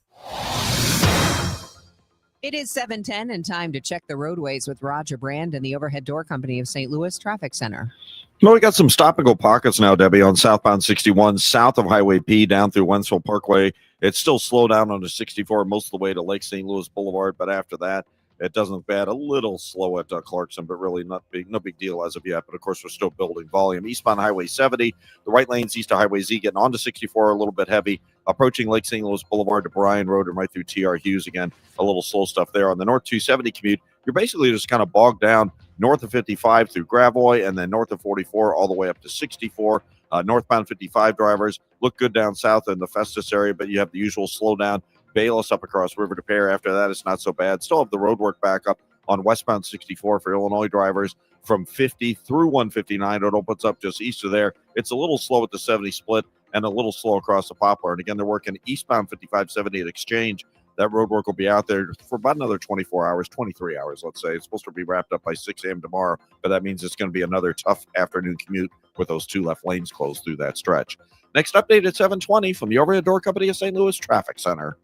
It is 7:10 and time to check the roadways with Roger Brand and the Overhead Door Company of St. Louis Traffic Center. Well, we got some stop-and-go pockets now, Debbie, on southbound 61, south of Highway P, down through Wentzville Parkway. It's still slow down on the 64 most of the way to Lake St. Louis Boulevard, but after that, it doesn't look bad. A little slow at Clarkson, but really no big deal as of yet. But, of course, we're still building volume. Eastbound Highway 70, the right lanes east of Highway Z, getting onto 64 a little bit heavy. Approaching Lake St. Louis Boulevard to Bryan Road and right through T.R. Hughes again. A little slow stuff there. On the North 270 commute, you're basically just kind of bogged down north of 55 through Gravois and then north of 44 all the way up to 64. Northbound 55 drivers look good down south in the Festus area, but you have the usual slowdown. Bayless up across River to Pear. After that, it's not so bad. Still have the road work back up on westbound 64 for Illinois drivers from 50 through 159. It opens up just east of there. It's a little slow at the 70 split and a little slow across the Poplar. And again, they're working eastbound 5570 at Exchange. That road work will be out there for about another 24 hours, 23 hours, let's say. It's supposed to be wrapped up by 6 a.m. tomorrow, but that means it's going to be another tough afternoon commute with those 2 left lanes closed through that stretch. Next update at 7:20 from the Overhead Door Company of St. Louis Traffic Center.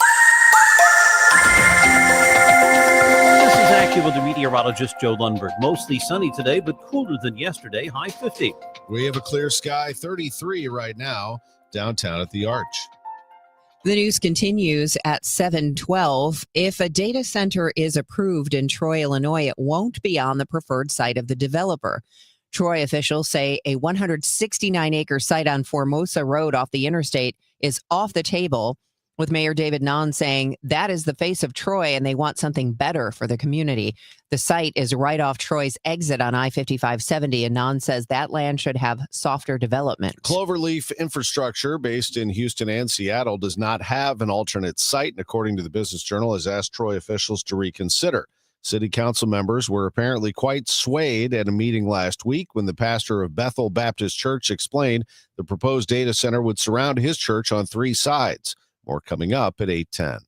This is AccuWeather meteorologist Joe Lundberg. Mostly sunny today, but cooler than yesterday, high 50. We have a clear sky, 33 right now, downtown at the Arch. The news continues at 7:12. If a data center is approved in Troy, Illinois, it won't be on the preferred site of the developer. Troy officials say a 169-acre site on Formosa Road off the interstate is off the table, with Mayor David Nahn saying that is the face of Troy and they want something better for the community. The site is right off Troy's exit on I-5570, and Nahn says that land should have softer development. Cloverleaf Infrastructure, based in Houston and Seattle, does not have an alternate site, and according to the Business Journal, has asked Troy officials to reconsider. City council members were apparently quite swayed at a meeting last week when the pastor of Bethel Baptist Church explained the proposed data center would surround his church on 3 sides. More coming up at 8:10.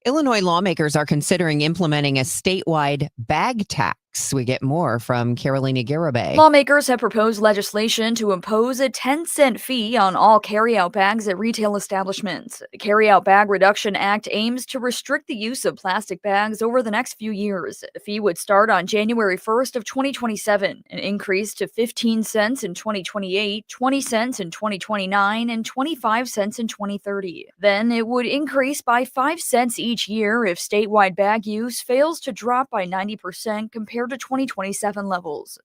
Illinois lawmakers are considering implementing a statewide bag tax. We get more from Carolina Garibay. Lawmakers have proposed legislation to impose a 10-cent fee on all carryout bags at retail establishments. The Carryout Bag Reduction Act aims to restrict the use of plastic bags over the next few years. The fee would start on January 1st of 2027 and increase to 15 cents in 2028, 20 cents in 2029, and 25 cents in 2030. Then it would increase by 5 cents each year if statewide bag use fails to drop by 90% compared to 2027 levels.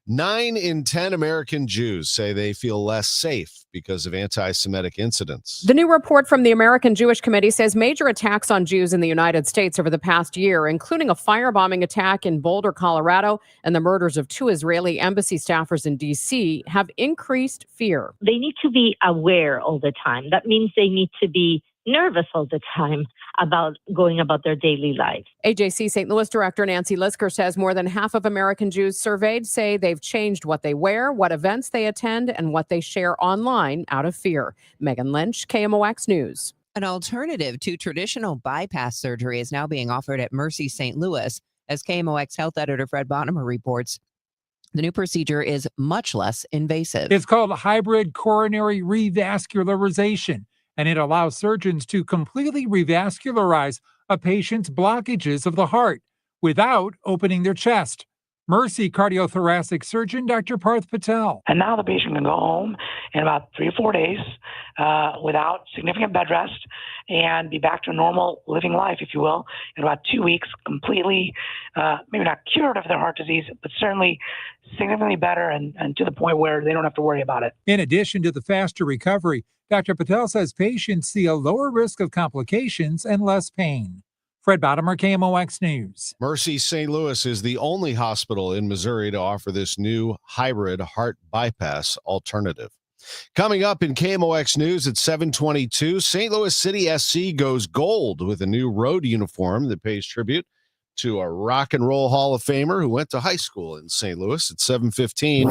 9 in 10 American Jews say they feel less safe because of anti-Semitic incidents. The new report from the American Jewish Committee says major attacks on Jews in the United States over the past year, including a firebombing attack in Boulder, Colorado, and the murders of 2 Israeli embassy staffers in D.C., have increased fear. They need to be aware all the time. That means they need to be nervous all the time about going about their daily lives. AJC St. Louis director Nancy Lisker says more than half of American Jews surveyed say they've changed what they wear, what events they attend, and what they share online out of fear. Megan Lynch, KMOX News. An alternative to traditional bypass surgery is now being offered at Mercy St. Louis, as KMOX health editor Fred Bottomer reports. The new procedure is much less invasive. It's called hybrid coronary revascularization, and it allows surgeons to completely revascularize a patient's blockages of the heart without opening their chest. Mercy cardiothoracic surgeon Dr. Parth Patel. And now the patient can go home in about 3 or 4 days without significant bed rest and be back to a normal living life, if you will, in about 2 weeks, completely, maybe not cured of their heart disease, but certainly significantly better and to the point where they don't have to worry about it. In addition to the faster recovery, Dr. Patel says patients see a lower risk of complications and less pain. Fred Bottomer, KMOX News. Mercy St. Louis is the only hospital in Missouri to offer this new hybrid heart bypass alternative. Coming up in KMOX News at 7:22, St. Louis City SC goes gold with a new road uniform that pays tribute to a rock and roll Hall of Famer who went to high school in St. Louis at 7:15.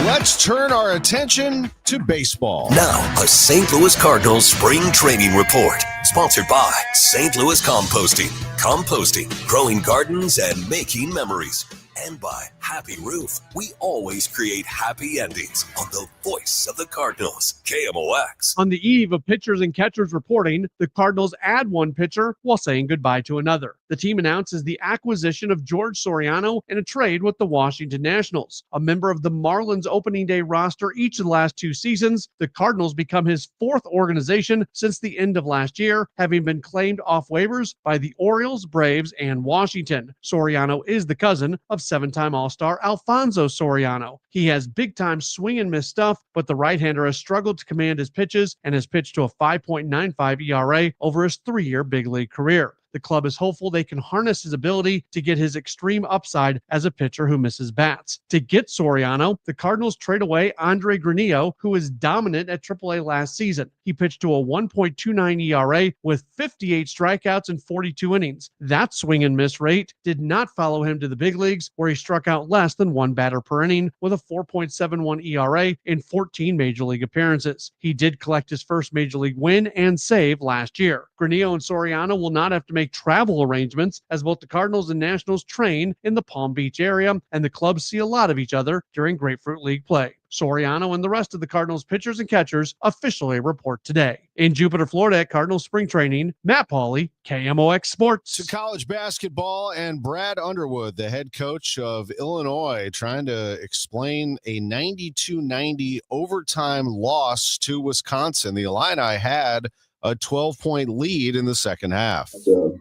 Let's turn our attention to baseball. Now, a St. Louis Cardinals spring training report. Sponsored by St. Louis Composting. Composting, growing gardens and making memories. And by Happy Roof. We always create happy endings on the voice of the Cardinals, KMOX. On the eve of pitchers and catchers reporting, the Cardinals add one pitcher while saying goodbye to another. The team announces the acquisition of George Soriano in a trade with the Washington Nationals. A member of the Marlins opening day roster each of the last 2 seasons, the Cardinals become his 4th organization since the end of last year, having been claimed off waivers by the Orioles, Braves, and Washington. Soriano is the cousin of 7-time All-Star Alfonso Soriano. He has big-time swing and miss stuff, but the right-hander has struggled to command his pitches and has pitched to a 5.95 ERA over his 3-year big league career. The club is hopeful they can harness his ability to get his extreme upside as a pitcher who misses bats. To get Soriano, the Cardinals trade away Andre Granillo, who was dominant at AAA last season. He pitched to a 1.29 ERA with 58 strikeouts in 42 innings. That swing and miss rate did not follow him to the big leagues, where he struck out less than 1 batter per inning with a 4.71 ERA in 14 major league appearances. He did collect his first major league win and save last year. Granillo and Soriano will not have to make travel arrangements, as both the Cardinals and Nationals train in the Palm Beach area, and the clubs see a lot of each other during Grapefruit League play. Soriano and the rest of the Cardinals pitchers and catchers officially report today. In Jupiter, Florida at Cardinals spring training, Matt Pauley, KMOX Sports. To college basketball, and Brad Underwood, the head coach of Illinois, trying to explain a 92-90 overtime loss to Wisconsin. The Illini had a 12-point lead in the second half. The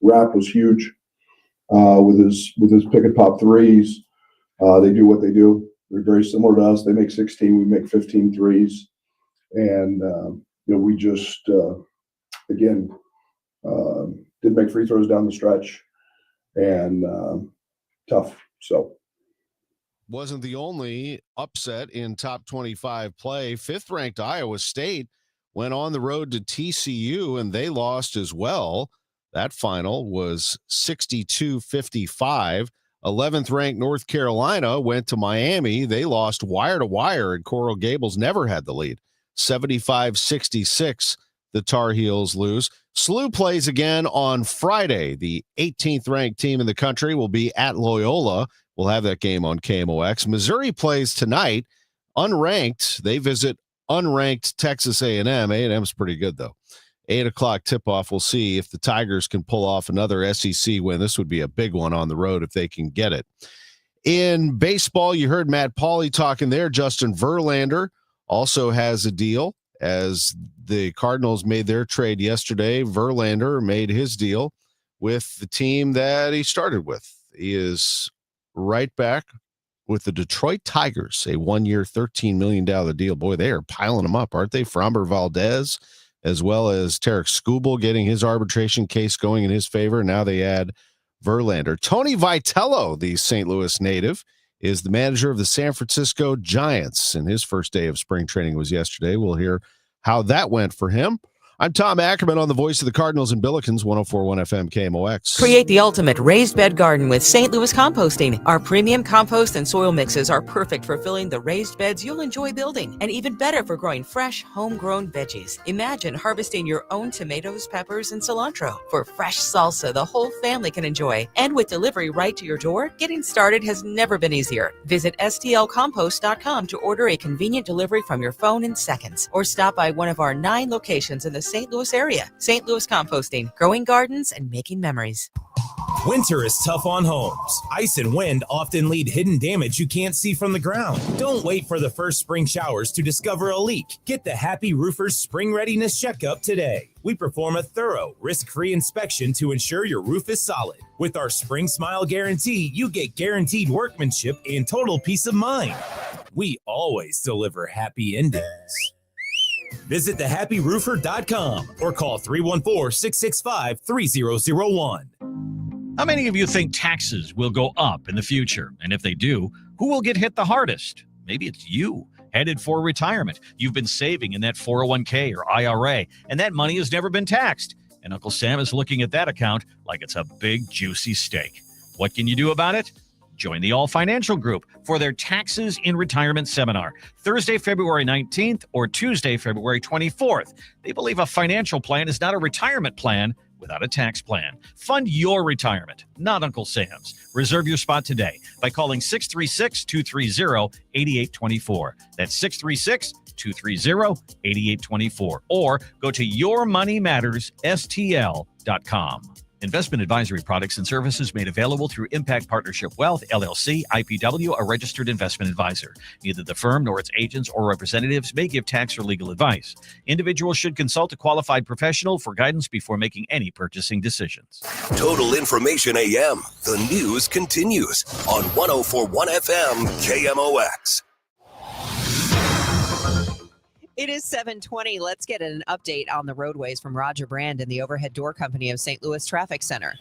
rap was huge with his pick and pop threes. They do what they do. They're very similar to us. They make 16, we make 15 threes. And, we just, didn't make free throws down the stretch, and tough. So. Wasn't the only upset in top 25 play. 5th-ranked Iowa State went on the road to TCU, and they lost as well. That final was 62-55. 11th-ranked North Carolina went to Miami. They lost wire to wire, and Coral Gables never had the lead. 75-66, the Tar Heels lose. SLU plays again on Friday. The 18th-ranked team in the country will be at Loyola. We'll have that game on KMOX. Missouri plays tonight. Unranked, they visit unranked Texas A&M. A&M's pretty good, though. 8 o'clock tip-off. We'll see if the Tigers can pull off another SEC win. This would be a big one on the road if they can get it. In baseball, you heard Matt Pauley talking there. Justin Verlander also has a deal. As the Cardinals made their trade yesterday, Verlander made his deal with the team that he started with. He is right back with the Detroit Tigers, a 1-year, $13 million deal. Boy, they are piling them up, aren't they? Framber Valdez, as well as Tarek Skubal getting his arbitration case going in his favor. Now they add Verlander. Tony Vitello, the St. Louis native, is the manager of the San Francisco Giants, and his first day of spring training was yesterday. We'll hear how that went for him. I'm Tom Ackerman on the voice of the Cardinals and Billikens, 104.1 FM KMOX. Create the ultimate raised bed garden with St. Louis Composting. Our premium compost and soil mixes are perfect for filling the raised beds you'll enjoy building, and even better for growing fresh, homegrown veggies. Imagine harvesting your own tomatoes, peppers, and cilantro for fresh salsa the whole family can enjoy. And with delivery right to your door, getting started has never been easier. Visit stlcompost.com to order a convenient delivery from your phone in seconds, or stop by one of our 9 locations in the St. Louis area. St. Louis Composting, growing gardens and making memories. Winter is tough on homes. Ice and wind often lead hidden damage you can't see from the ground. Don't wait for the first spring showers to discover a leak. Get the Happy Roofers Spring Readiness Checkup today. We perform a thorough, risk-free inspection to ensure your roof is solid. With our Spring Smile Guarantee, you get guaranteed workmanship and total peace of mind. We always deliver happy endings. Visit thehappyroofer.com or call 314-665-3001. How many of you think taxes will go up in the future? And if they do, who will get hit the hardest? Maybe it's you, headed for retirement. You've been saving in that 401k or IRA, and that money has never been taxed. And Uncle Sam is looking at that account like it's a big, juicy steak. What can you do about it? Join the All Financial Group for their Taxes in Retirement Seminar, Thursday, February 19th or Tuesday, February 24th. They believe a financial plan is not a retirement plan without a tax plan. Fund your retirement, not Uncle Sam's. Reserve your spot today by calling 636-230-8824. That's 636-230-8824. Or go to yourmoneymattersstl.com. Investment advisory products and services made available through Impact Partnership Wealth, LLC, IPW, a registered investment advisor. Neither the firm nor its agents or representatives may give tax or legal advice. Individuals should consult a qualified professional for guidance before making any purchasing decisions. Total Information AM. The news continues on 104.1 FM KMOX. It is 7:20. Let's get an update on the roadways from Roger Brand and the Overhead Door Company of St. Louis Traffic Center.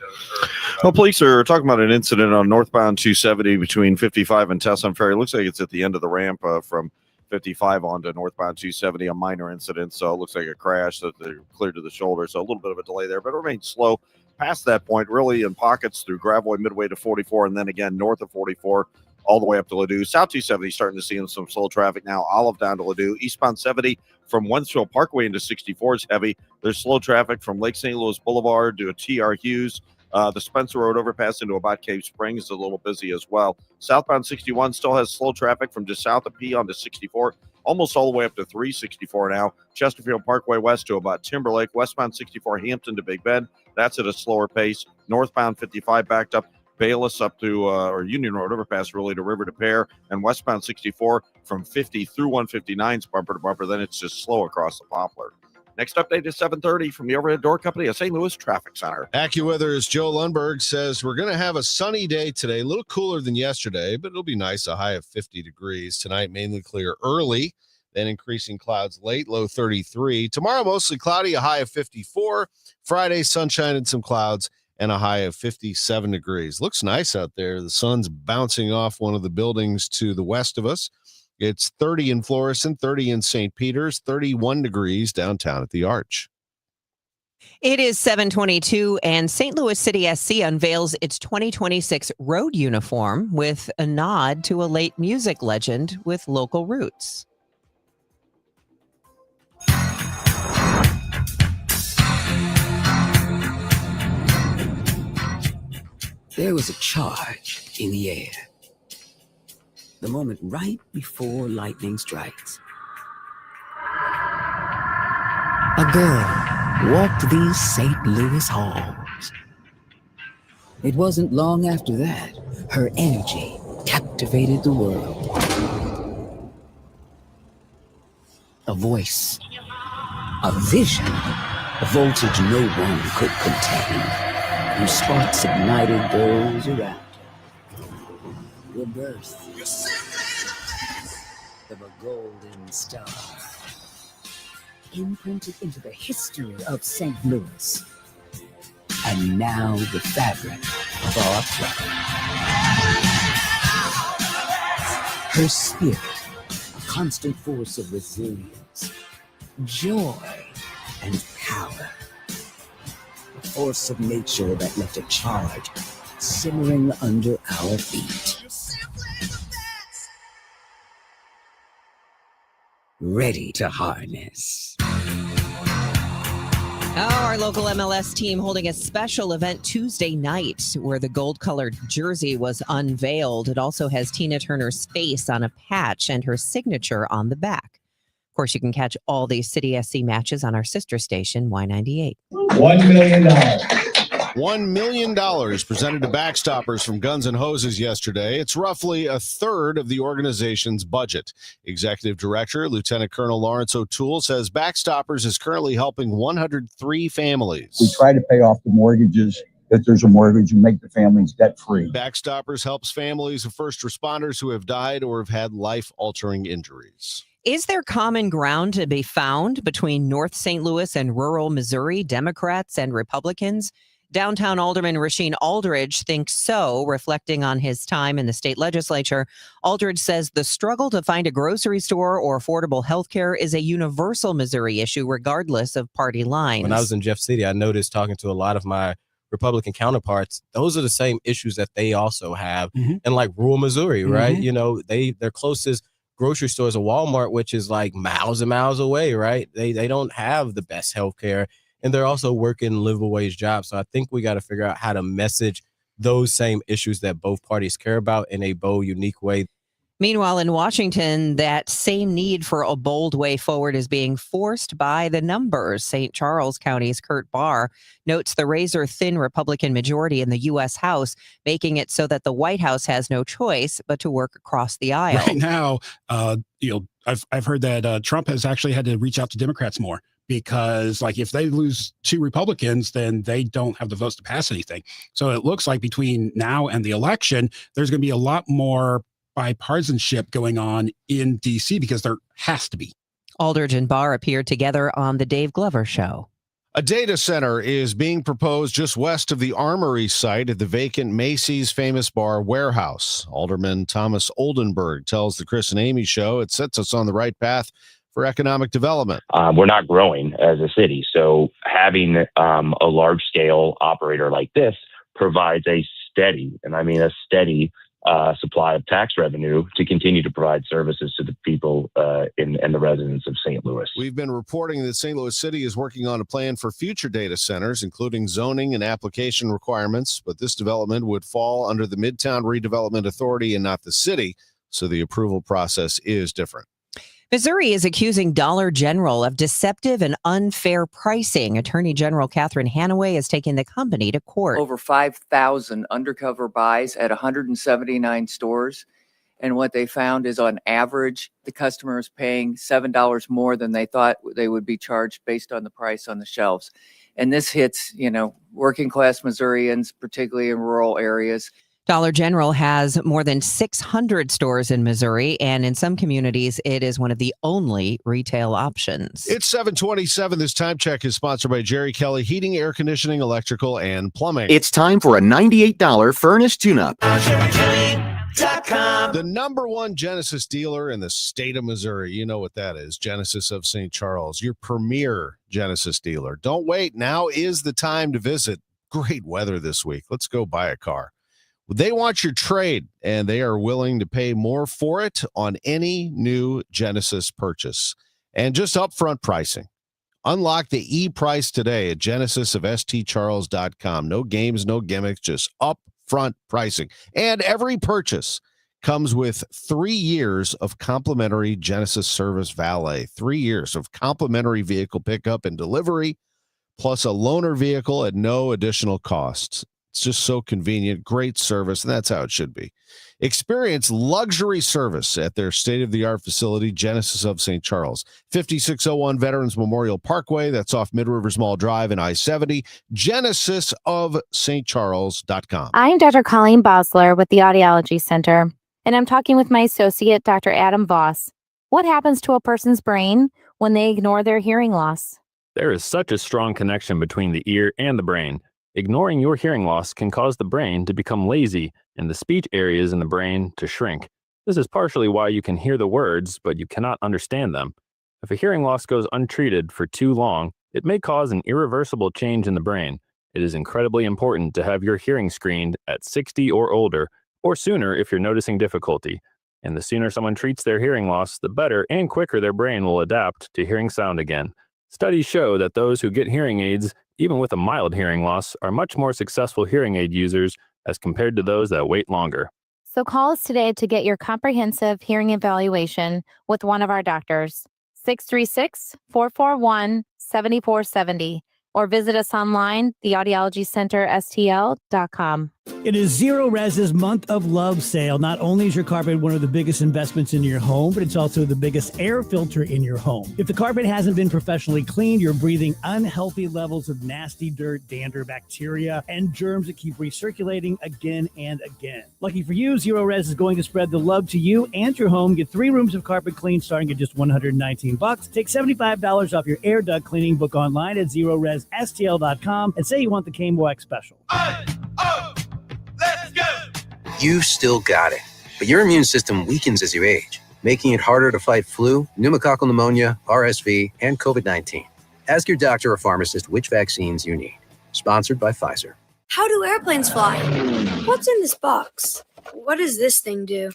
Well, police are talking about an incident on northbound 270 between 55 and Tesson Ferry. Looks like it's at the end of the ramp from 55 onto northbound 270, a minor incident. So it looks like a crash that they're clear to the shoulder. So a little bit of a delay there, but it remains slow past that point, really in pockets through Gravois midway to 44, and then again north of 44. All the way up to Ladue. South 270 starting to see some slow traffic now. Olive down to Ladue. Eastbound 70 from Wentzville Parkway into 64 is heavy. There's slow traffic from Lake St. Louis Boulevard to TR Hughes. The Spencer Road overpass into about Cave Springs is a little busy as well. Southbound 61 still has slow traffic from just south of P onto 64, almost all the way up to 364 now. Chesterfield Parkway west to about Timberlake. Westbound 64 Hampton to Big Bend. That's at a slower pace. Northbound 55 backed up Bayless up to or Union Road overpass really to River to Pear, and westbound 64 from 50 through 159 is bumper to bumper. Then it's just slow across the Poplar. Next update is 7:30 from the Overhead Door Company of St. Louis Traffic Center. AccuWeather's Joe Lundberg says we're going to have a sunny day today, a little cooler than yesterday, but it'll be nice, a high of 50 degrees. Tonight, mainly clear early, then increasing clouds late, low 33. Tomorrow, mostly cloudy, a high of 54. Friday, sunshine and some clouds, and a high of 57 degrees. Looks nice out there. The sun's bouncing off one of the buildings to the west of us. It's 30 in Florissant, 30 in St. Peter's, 31 degrees downtown at the Arch. It is 7:22, and St. Louis City SC unveils its 2026 road uniform with a nod to a late music legend with local roots. There was a charge in the air. The moment right before lightning strikes. A girl walked these St. Louis halls. It wasn't long after that, her energy captivated the world. A voice, a vision, a voltage no one could contain. Whose sparks ignited those around her. the birth of a golden star, imprinted into the history of St. Louis, and now the fabric of our flag. Her spirit, a constant force of resilience, joy, and power. A force of nature that left a charge simmering under our feet. Ready to harness. Our local MLS team holding a special event Tuesday night where the gold-colored jersey was unveiled. It also has Tina Turner's face on a patch and her signature on the back. Of course, you can catch all these City SC matches on our sister station, Y98. $1 million. $1 million presented to Backstoppers from Guns N' Hoses yesterday. It's roughly a third of the organization's budget. Executive Director Lieutenant Colonel Lawrence O'Toole says Backstoppers is currently helping 103 families. We try to pay off the mortgages. If there's a mortgage, and make the families debt-free. Backstoppers helps families of first responders who have died or have had life-altering injuries. Is there common ground to be found between North St. Louis and rural Missouri, Democrats and Republicans? Downtown Alderman Rasheen Aldridge thinks so, reflecting on his time in the state legislature. Aldridge says the struggle to find a grocery store or affordable health care is a universal Missouri issue, regardless of party lines. When I was in Jeff City, I noticed talking to a lot of my Republican counterparts, those are the same issues that they also have in like rural Missouri, right? You know, their closest grocery store is a Walmart, which is like miles and miles away, right? They don't have the best health care. And they're also working livable wage jobs. So I think we got to figure out how to message those same issues that both parties care about in a bold, unique way. Meanwhile, in Washington, that same need for a bold way forward is being forced by the numbers. St. Charles County's Kurt Barr notes the razor-thin Republican majority in the U.S. House, making it so that the White House has no choice but to work across the aisle. Right now, I've heard that Trump has actually had to reach out to Democrats more. Because like if they lose 2 Republicans, then they don't have the votes to pass anything. So it looks like between now and the election, there's going to be a lot more bipartisanship going on in D.C. because there has to be. Aldridge and Barr appeared together on the Dave Glover Show. A data center is being proposed just west of the Armory site at the vacant Macy's Famous Bar warehouse. Alderman Thomas Oldenburg tells the Chris and Amy Show it sets us on the right path for economic development. We're not growing as a city, so having a large-scale operator like this provides a steady supply of tax revenue to continue to provide services to the people and the residents of St. Louis. We've been reporting that St. Louis City is working on a plan for future data centers, including zoning and application requirements, but this development would fall under the Midtown Redevelopment Authority and not the city, so the approval process is different. Missouri is accusing Dollar General of deceptive and unfair pricing. Attorney General Catherine Hanaway is taking the company to court. Over 5,000 undercover buys at 179 stores. And what they found is on average, the customer is paying $7 more than they thought they would be charged based on the price on the shelves. And this hits, working class Missourians, particularly in rural areas. Dollar General has more than 600 stores in Missouri, and in some communities, it is one of the only retail options. It's 7:27. This time check is sponsored by Jerry Kelly Heating, Air Conditioning, Electrical, and Plumbing. It's time for a $98 furnace tune-up. The number one Genesis dealer in the state of Missouri. You know what that is. Genesis of St. Charles, your premier Genesis dealer. Don't wait. Now is the time to visit. Great weather this week. Let's go buy a car. They want your trade, and they are willing to pay more for it on any new Genesis purchase. And just upfront pricing. Unlock the e-price today at genesisofstcharles.com. No games, no gimmicks, just upfront pricing. And every purchase comes with 3 years of complimentary Genesis Service Valet. 3 years of complimentary vehicle pickup and delivery, plus a loaner vehicle at no additional costs. It's just so convenient, great service, and that's how it should be. Experience luxury service at their state-of-the-art facility, Genesis of St. Charles, 5601 Veterans Memorial Parkway. That's off Mid-Rivers Mall Drive and I-70, genesisofstcharles.com. I'm Dr. Colleen Bosler with the Audiology Center. and I'm talking with my associate, Dr. Adam Voss. What happens to a person's brain when they ignore their hearing loss? There is such a strong connection between the ear and the brain. Ignoring your hearing loss can cause the brain to become lazy and the speech areas in the brain to shrink. This is partially why you can hear the words, but you cannot understand them. If a hearing loss goes untreated for too long, it may cause an irreversible change in the brain. It is incredibly important to have your hearing screened at 60 or older, or sooner if you're noticing difficulty. And the sooner someone treats their hearing loss, the better and quicker their brain will adapt to hearing sound again. Studies show that those who get hearing aids, even with a mild hearing loss, are much more successful hearing aid users as compared to those that wait longer. So call us today to get your comprehensive hearing evaluation with one of our doctors. 636-441-7470, or visit us online, theaudiologycenterstl.com. It is Zero Res's Month of Love sale. Not only is your carpet one of the biggest investments in your home, but it's also the biggest air filter in your home. If the carpet hasn't been professionally cleaned, you're breathing unhealthy levels of nasty dirt, dander, bacteria, and germs that keep recirculating again and again. Lucky for you, Zero Res is going to spread the love to you and your home. Get 3 rooms of carpet cleaned starting at just $119. Take $75 off your air duct cleaning. Book online at ZeroResSTL.com and say you want the KMOX special. You still got it, but your immune system weakens as you age, making it harder to fight flu, pneumococcal pneumonia, RSV, and COVID-19. Ask your doctor or pharmacist which vaccines you need. Sponsored by Pfizer. How do airplanes fly? What's in this box? What does this thing do?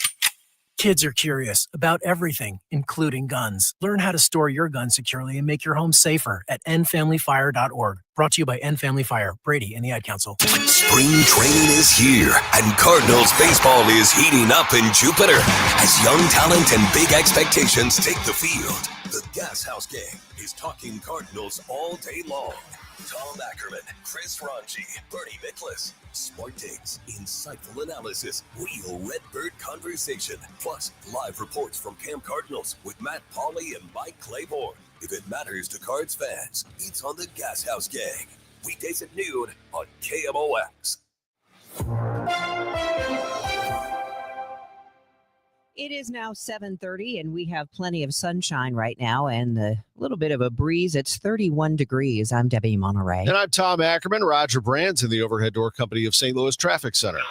Kids are curious about everything, including guns. Learn how to store your gun securely and make your home safer at endfamilyfire.org. Brought to you by End Family Fire, Brady, and the Ad Council. Spring training is here, and Cardinals baseball is heating up in Jupiter as young talent and big expectations take the field. The Gas House Gang is talking Cardinals all day long. Tom Ackerman, Chris Ranchi, Bernie Nicholas. Smart takes, insightful analysis, real Redbird conversation, plus live reports from Camp Cardinals with Matt Pauley and Mike Claiborne. If it matters to Cards fans, it's on the Gas House Gang. Weekdays at noon on KMOX. It is now 7:30, and we have plenty of sunshine right now and a little bit of a breeze. It's 31 degrees. I'm Debbie Monterrey. And I'm Tom Ackerman. Roger Brands in the Overhead Door Company of St. Louis Traffic Center.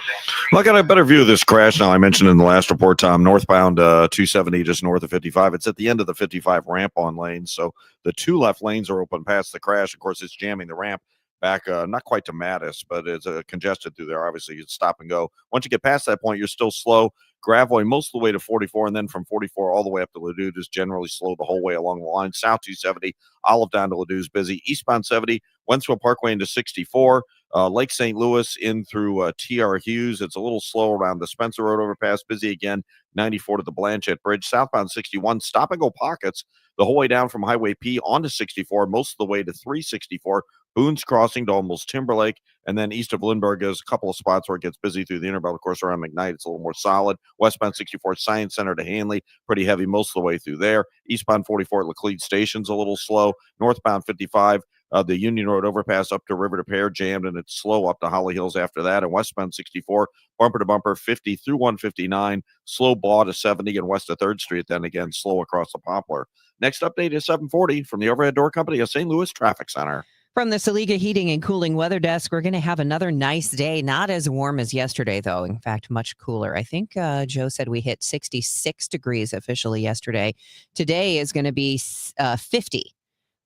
Well, I got a better view of this crash now. I mentioned in the last report, Tom, northbound 270 just north of 55. It's at the end of the 55 ramp-on lane, so the 2 left lanes are open past the crash. Of course, it's jamming the ramp back, not quite to Mattis, but it's congested through there. Obviously, it's stop and go. Once you get past that point, you're still slow. Gravois most of the way to 44, and then from 44 all the way up to Ladue is generally slow the whole way along the line. South 270, Olive down to Ladue is busy. Eastbound 70, Wentzville Parkway into 64. Lake St. Louis in through T.R. Hughes. It's a little slow around the Spencer Road overpass. Busy again, 94 to the Blanchette Bridge. Southbound 61, stop and go pockets the whole way down from Highway P onto 64, most of the way to 364. Boone's Crossing to almost Timberlake, and then east of Lindbergh is a couple of spots where it gets busy through the Interbelt. Of course, around McKnight, it's a little more solid. Westbound 64, Science Center to Hanley, pretty heavy most of the way through there. Eastbound 44 at Laclede Station's a little slow. Northbound 55, the Union Road overpass up to River to Pear jammed, and it's slow up to Holly Hills after that. And westbound 64, bumper to bumper, 50 through 159, slow Baugh to 70 and west of 3rd Street, then again slow across the Poplar. Next update is 740 from the Overhead Door Company of St. Louis Traffic Center. From the Saliga Heating and Cooling Weather Desk, we're going to have another nice day. Not as warm as yesterday, though. In fact, much cooler. I think Joe said we hit 66 degrees officially yesterday. Today is going to be 50,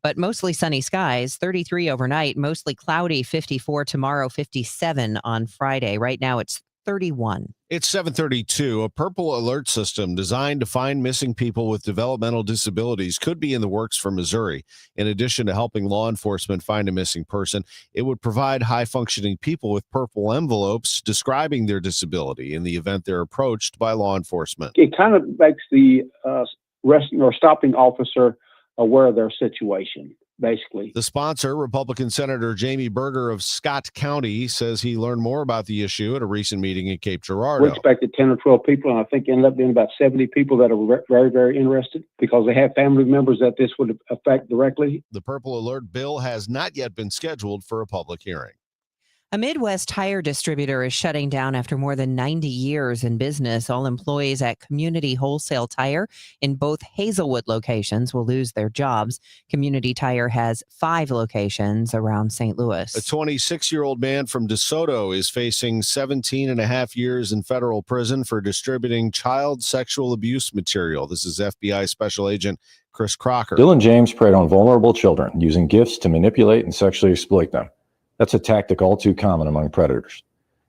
but mostly sunny skies. 33 overnight, mostly cloudy. 54 tomorrow, 57 on Friday. Right now, it's 31. It's 7:32. A purple alert system designed to find missing people with developmental disabilities could be in the works for Missouri. In addition to helping law enforcement find a missing person, it would provide high-functioning people with purple envelopes describing their disability in the event they're approached by law enforcement. It kind of makes the arresting or stopping officer aware of their situation, basically. The sponsor, Republican Senator Jamie Berger of Scott County, says he learned more about the issue at a recent meeting in Cape Girardeau. We expected 10 or 12 people, and I think ended up being about 70 people that are very, very interested because they have family members that this would affect directly. The Purple Alert bill has not yet been scheduled for a public hearing. A Midwest tire distributor is shutting down after more than 90 years in business. All employees at Community Wholesale Tire in both Hazelwood locations will lose their jobs. Community Tire has 5 locations around St. Louis. A 26-year-old man from DeSoto is facing 17 and a half years in federal prison for distributing child sexual abuse material. This is FBI Special Agent Chris Crocker. Dylan James preyed on vulnerable children using gifts to manipulate and sexually exploit them. That's a tactic all too common among predators.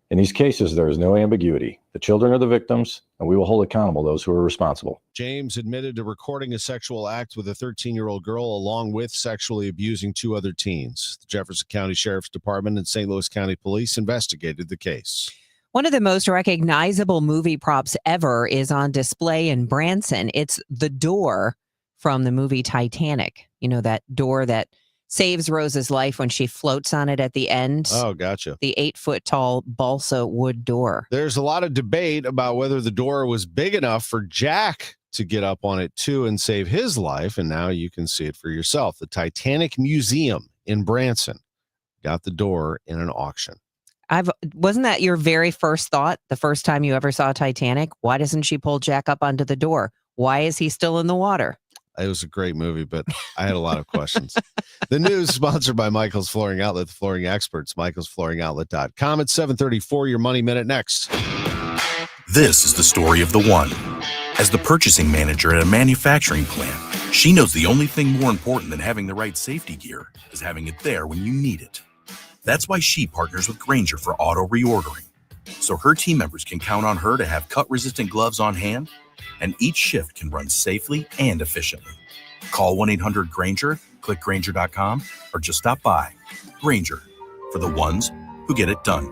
In these cases, there is no ambiguity. The children are the victims, and we will hold accountable those who are responsible. James admitted to recording a sexual act with a 13-year-old girl along with sexually abusing 2 other teens. The Jefferson County Sheriff's Department and St. Louis County Police investigated the case. One of the most recognizable movie props ever is on display in Branson. It's the door from the movie Titanic. You know, that door that saves Rose's life when she floats on it at the end. Oh, gotcha. The 8-foot-tall balsa wood door. There's a lot of debate about whether the door was big enough for Jack to get up on it too and save his life. And now you can see it for yourself. The Titanic Museum in Branson got the door in an auction. Wasn't that your very first thought the first time you ever saw Titanic? Why doesn't she pull Jack up onto the door? Why is he still in the water? It was a great movie, but I had a lot of questions. The news sponsored by Michael's Flooring Outlet, the flooring experts, michaelsflooringoutlet.com. It's 7:34, your Money Minute next. This is the story of the one. As the purchasing manager at a manufacturing plant, she knows the only thing more important than having the right safety gear is having it there when you need it. That's why she partners with Grainger for auto reordering, so her team members can count on her to have cut-resistant gloves on hand, and each shift can run safely and efficiently. Call 1-800-GRAINGER, click Grainger.com, or just stop by. Grainger, for the ones who get it done.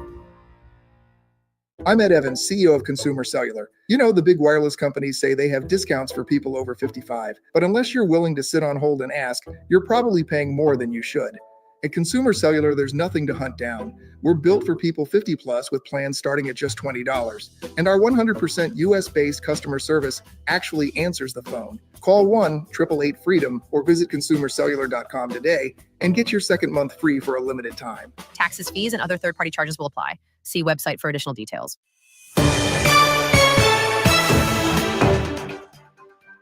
I'm Ed Evans, CEO of Consumer Cellular. You know, the big wireless companies say they have discounts for people over 55, but unless you're willing to sit on hold and ask, you're probably paying more than you should. At Consumer Cellular, there's nothing to hunt down. We're built for people 50 plus with plans starting at just $20. And our 100% US-based customer service actually answers the phone. Call 1-888-FREEDOM or visit consumercellular.com today and get your second month free for a limited time. Taxes, fees, and other third-party charges will apply. See website for additional details.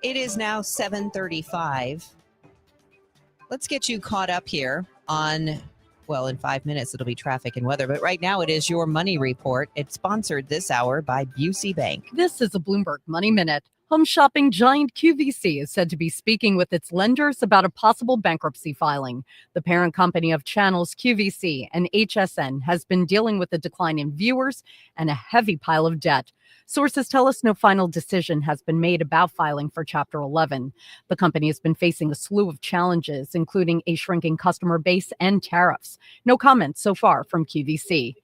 It is now 7:35. Let's get you caught up here on, well, in 5 minutes, it'll be traffic and weather. But right now, it is your money report. It's sponsored this hour by Busey Bank. This is a Bloomberg Money Minute. Home shopping giant QVC is said to be speaking with its lenders about a possible bankruptcy filing. The parent company of channels QVC and HSN has been dealing with a decline in viewers and a heavy pile of debt. Sources tell us no final decision has been made about filing for Chapter 11. The company has been facing a slew of challenges, including a shrinking customer base and tariffs. No comments so far from QVC.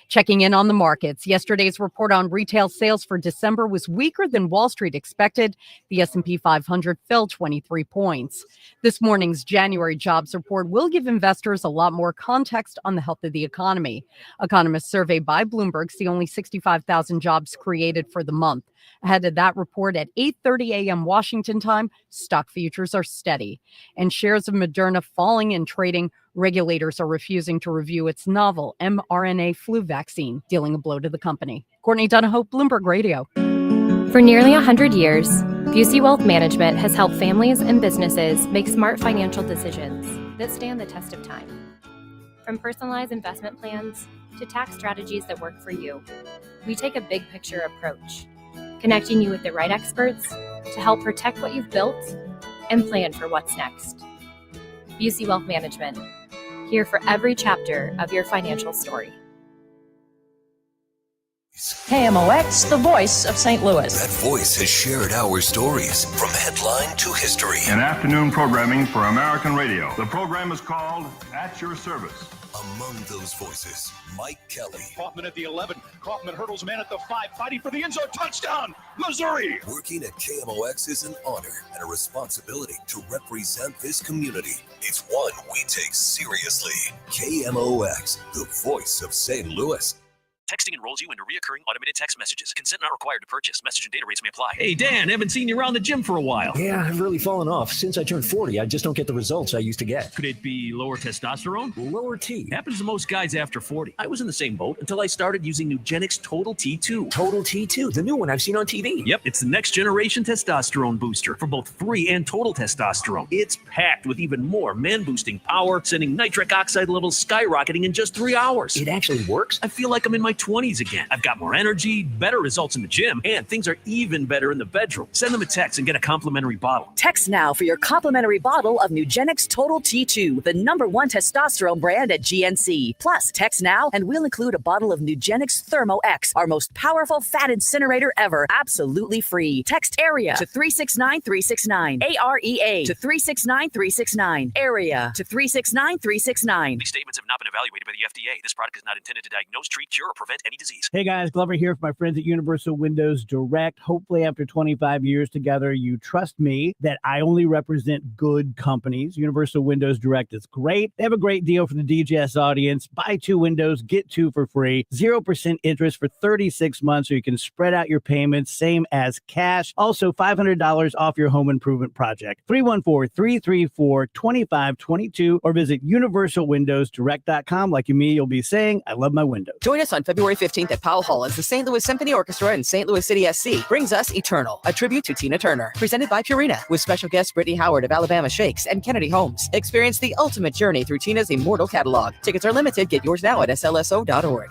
Checking in on the markets, yesterday's report on retail sales for December was weaker than Wall Street expected. The S&P 500 fell 23 points. This morning's January jobs report will give investors a lot more context on the health of the economy. Economists surveyed by Bloomberg see only 65,000 jobs created for the month. Ahead of that report at 8:30 a.m. Washington time, stock futures are steady. And shares of Moderna falling in trading. Regulators are refusing to review its novel mRNA flu vaccine, dealing a blow to the company. Courtney Donahoe, Bloomberg Radio. For nearly 100 years, Busey Wealth Management has helped families and businesses make smart financial decisions that stand the test of time. From personalized investment plans to tax strategies that work for you, we take a big picture approach, connecting you with the right experts to help protect what you've built and plan for what's next. Busey Wealth Management, here for every chapter of your financial story. KMOX, the voice of St. Louis. That voice has shared our stories from headline to history. In afternoon programming for American radio. The program is called At Your Service. Among those voices, Mike Kelly. Kaufman at the 11. Kaufman hurdles man at the 5, fighting for the end zone. Touchdown, Missouri! Working at KMOX is an honor and a responsibility to represent this community. It's one we take seriously. KMOX, the voice of St. Louis. Texting enrolls you into recurring automated text messages. Consent not required to purchase. Message and data rates may apply. Hey, Dan, haven't seen you around the gym for a while. Yeah, I've really fallen off. Since I turned 40, I just don't get the results I used to get. Could it be lower testosterone? Lower T. Happens to most guys after 40. I was in the same boat until I started using Nugenix Total T2. Total T2, the new one I've seen on TV. Yep, it's the next generation testosterone booster for both free and total testosterone. It's packed with even more man-boosting power, sending nitric oxide levels skyrocketing in just 3 hours. It actually works? I feel like I'm in my 20s again. I've got more energy, better results in the gym, and things are even better in the bedroom. Send them a text and get a complimentary bottle. Text now for your complimentary bottle of Nugenix Total T2, the #1 testosterone brand at GNC. Plus, text now and we'll include a bottle of Nugenix Thermo X, our most powerful fat incinerator ever, absolutely free. Text AREA to 369-369. AREA to 369-369. AREA to 369-369. These statements have not been evaluated by the FDA. This product is not intended to diagnose, treat, cure, or prevent any disease. Hey guys, Glover here for my friends at Universal Windows Direct. Hopefully after 25 years together, you trust me that I only represent good companies. Universal Windows Direct is great. They have a great deal for the DJS audience. Buy 2 windows, get 2 for free. 0% interest for 36 months so you can spread out your payments, same as cash. Also, $500 off your home improvement project. 314-334-2522 or visit universalwindowsdirect.com. Like you, me, you'll be saying, I love my windows. Join us on February 15th at Powell Hall as the St. Louis Symphony Orchestra and St. Louis City SC brings us Eternal, a tribute to Tina Turner, presented by Purina, with special guests Brittany Howard of Alabama Shakes and Kennedy Holmes. Experience the ultimate journey through Tina's immortal catalog. Tickets are limited. Get yours now at slso.org.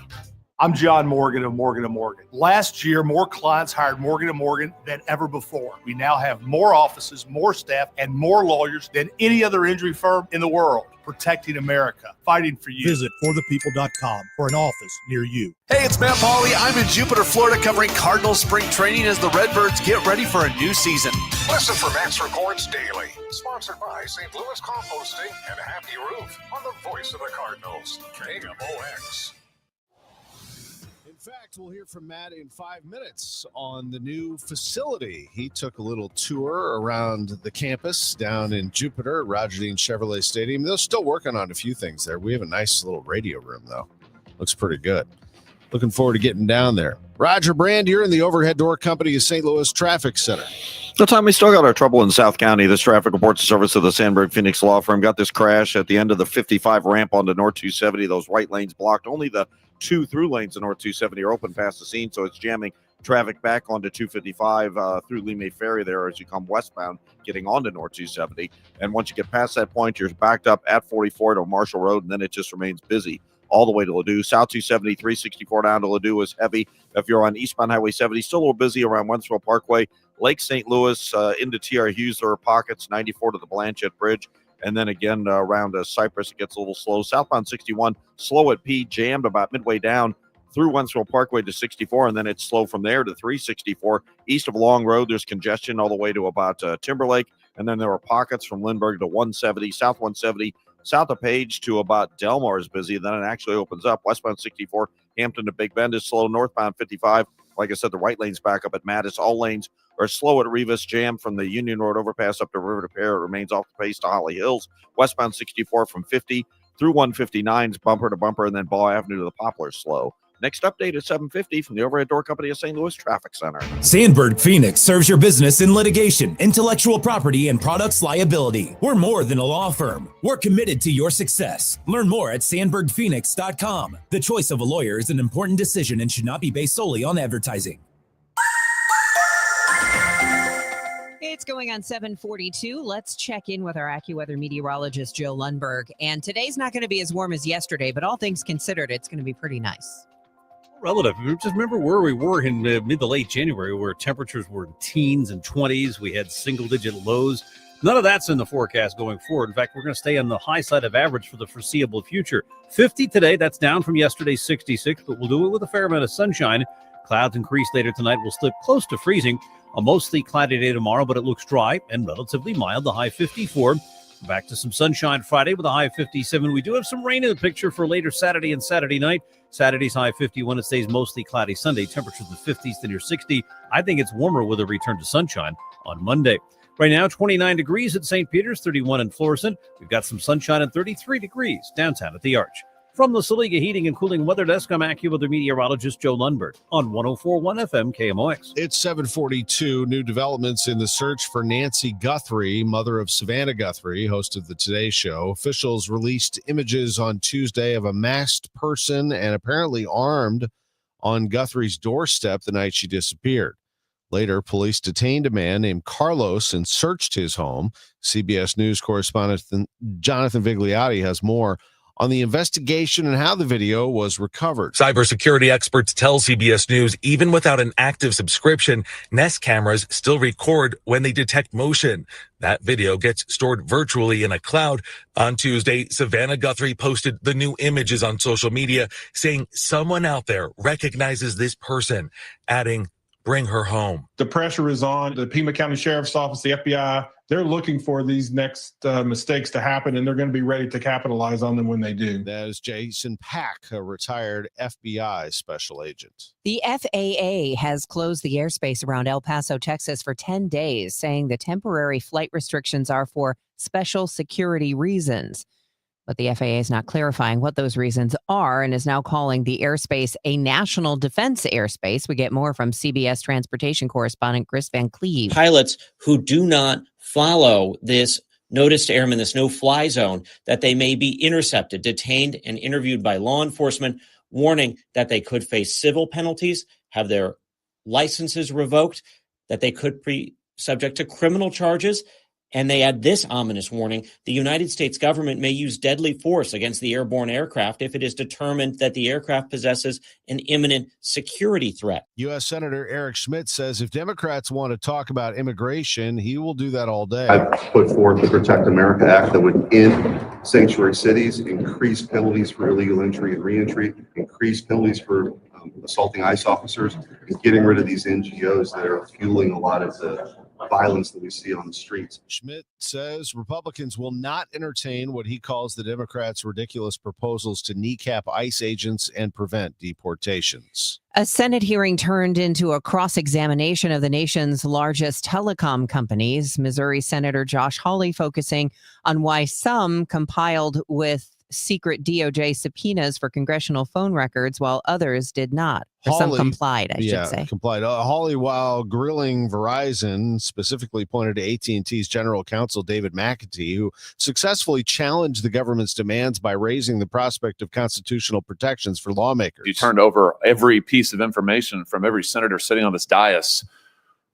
I'm John Morgan of Morgan & Morgan. Last year, more clients hired Morgan & Morgan than ever before. We now have more offices, more staff, and more lawyers than any other injury firm in the world, protecting America, fighting for you. Visit forthepeople.com for an office near you. Hey, it's Matt Pauley. I'm in Jupiter, Florida, covering Cardinals spring training as the Redbirds get ready for a new season. Listen for Max Records Daily, sponsored by St. Louis Composting and Happy Roof on the voice of the Cardinals, KMOX. In fact, we'll hear from Matt in 5 minutes on the new facility. He took a little tour around the campus down in Jupiter at Roger Dean Chevrolet Stadium. They're still working on a few things there. We have a nice little radio room, though. Looks pretty good. Looking forward to getting down there. Roger Brand, you're in the overhead door company of St. Louis Traffic Center. No time, we still got our trouble in South County. This traffic reports the service of the Sandberg Phoenix Law Firm. Got this crash at the end of the 55 ramp onto North 270. Those right lanes blocked. Only the 2 through lanes of North 270 are open past the scene, so it's jamming traffic back onto 255 through Lee May Ferry there as you come westbound, getting onto North 270. And once you get past that point, you're backed up at 44 to Marshall Road, and then it just remains busy all the way to Ladue. South 270, 364 down to Ladue is heavy. If you're on eastbound Highway 70, still a little busy around Wentzville Parkway. Lake St. Louis into T.R. Hughes, there are pockets, 94 to the Blanchette Bridge. And then again around Cypress, it gets a little slow. Southbound 61, slow at P, jammed about midway down through Wentzville Parkway to 64, and then it's slow from there to 364. East of Long Road, there's congestion all the way to about Timberlake. And then there are pockets from Lindbergh to 170, South 170, south of Page to about Delmar is busy. Then it actually opens up. Westbound 64, Hampton to Big Bend is slow. Northbound 55, like I said, the right lane's back up at Mattis. All lanes are slow at Rivas, jammed from the Union Road overpass up to River to Pear. It remains off the pace to Holly Hills. Westbound 64 from 50 through 159 is bumper to bumper, and then Ball Avenue to the Poplar slow. Next update at 7:50 from the overhead door company of St. Louis Traffic Center. Sandberg Phoenix serves your business in litigation, intellectual property, and products liability. We're more than a law firm. We're committed to your success. Learn more at sandbergphoenix.com. The choice of a lawyer is an important decision and should not be based solely on advertising. It's going on 7:42. Let's check in with our AccuWeather meteorologist, Joe Lundberg. And today's not going to be as warm as yesterday, but all things considered, it's going to be pretty nice. Relative. Just remember where we were in mid to late January, where temperatures were in teens and 20s. We had single-digit lows. None of that's in the forecast going forward. In fact, we're going to stay on the high side of average for the foreseeable future. 50 today. That's down from yesterday's 66, but we'll do it with a fair amount of sunshine. Clouds increase later tonight. We'll slip close to freezing. A mostly cloudy day tomorrow, but it looks dry and relatively mild. The high 54. Back to some sunshine Friday with a high 57. We do have some rain in the picture for later Saturday and Saturday night. Saturday's high 51. It stays mostly cloudy Sunday. Temperatures in the 50s to near 60. I think it's warmer with a return to sunshine on Monday. Right now, 29 degrees at St. Peter's, 31 in Florissant. We've got some sunshine and 33 degrees downtown at the Arch. From the Saliga Heating and Cooling Weather Desk, I'm AccuWeather meteorologist Joe Lundberg on 104.1 FM KMOX. It's 7:42. New developments in the search for Nancy Guthrie, mother of Savannah Guthrie, host of the Today Show. Officials released images on Tuesday of a masked person and apparently armed on Guthrie's doorstep the night she disappeared. Later, police detained a man named Carlos and searched his home. CBS News correspondent Jonathan Vigliotti has more on the investigation and how the video was recovered. Cybersecurity experts tell CBS News even without an active subscription, Nest cameras still record when they detect motion. That video gets stored virtually in a cloud. On Tuesday, Savannah Guthrie posted the new images on social media saying someone out there recognizes this person, adding, "Bring her home." The pressure is on the Pima County Sheriff's Office, the FBI. They're looking for these next mistakes to happen, and they're going to be ready to capitalize on them when they do. That is Jason Pack, a retired FBI special agent. The FAA has closed the airspace around El Paso, Texas for 10 days, saying the temporary flight restrictions are for special security reasons. But the FAA is not clarifying what those reasons are and is now calling the airspace a national defense airspace. We get more from CBS transportation correspondent Chris Van Cleve. Pilots who do not follow this notice to airmen, this no-fly zone, that they may be intercepted, detained, and interviewed by law enforcement, warning that they could face civil penalties, have their licenses revoked, that they could be subject to criminal charges. And they add this ominous warning: the United States government may use deadly force against the airborne aircraft if it is determined that the aircraft possesses an imminent security threat. U.S. Senator Eric Schmidt says if Democrats want to talk about immigration, he will do that all day. I've put forth the Protect America Act that would end sanctuary cities, increase penalties for illegal entry and reentry, increase penalties for assaulting ICE officers, and getting rid of these NGOs that are fueling a lot of the violence that we see on the streets. Schmidt says Republicans will not entertain what he calls the Democrats' ridiculous proposals to kneecap ICE agents and prevent deportations. A Senate hearing turned into a cross-examination of the nation's largest telecom companies. Missouri Senator Josh Hawley focusing on why some compiled with secret DOJ subpoenas for congressional phone records while others did not. Or some complied, I should say. Complied. Hawley, while grilling Verizon, specifically pointed to AT&T's general counsel, David McAtee, who successfully challenged the government's demands by raising the prospect of constitutional protections for lawmakers. You turned over every piece of information from every senator sitting on this dais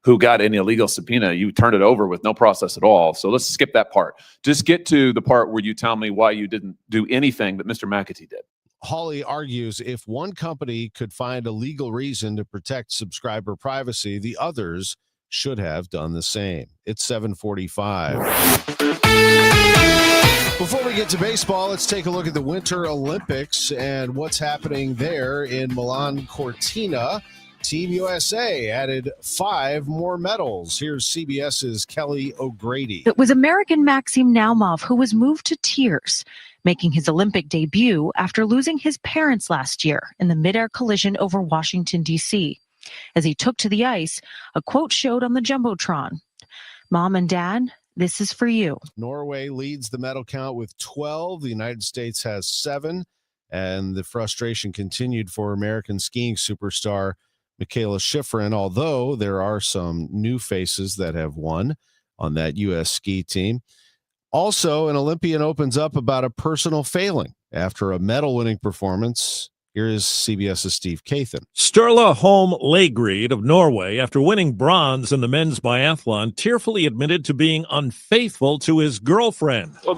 who got any illegal subpoena. You turned it over with no process at all. So let's skip that part. Just get to the part where you tell me why you didn't do anything that Mr. McAtee did. Hawley argues if one company could find a legal reason to protect subscriber privacy, the others should have done the same. It's 7:45. Before we get to baseball, let's take a look at the Winter Olympics and what's happening there in Milan Cortina. Team USA added 5 more medals. Here's CBS's Kelly O'Grady. It was American Maxim Naumov who was moved to tears, making his Olympic debut after losing his parents last year in the midair collision over Washington, D.C. As he took to the ice, a quote showed on the Jumbotron, "Mom and Dad, this is for you." Norway leads the medal count with 12. The United States has 7. And the frustration continued for American skiing superstar Michaela Schifrin, although there are some new faces that have won on that U.S. ski team. Also, an Olympian opens up about a personal failing after a medal-winning performance. Here is CBS's Steve Kathan. Sturla Holm Lagerud of Norway, after winning bronze in the men's biathlon, tearfully admitted to being unfaithful to his girlfriend. He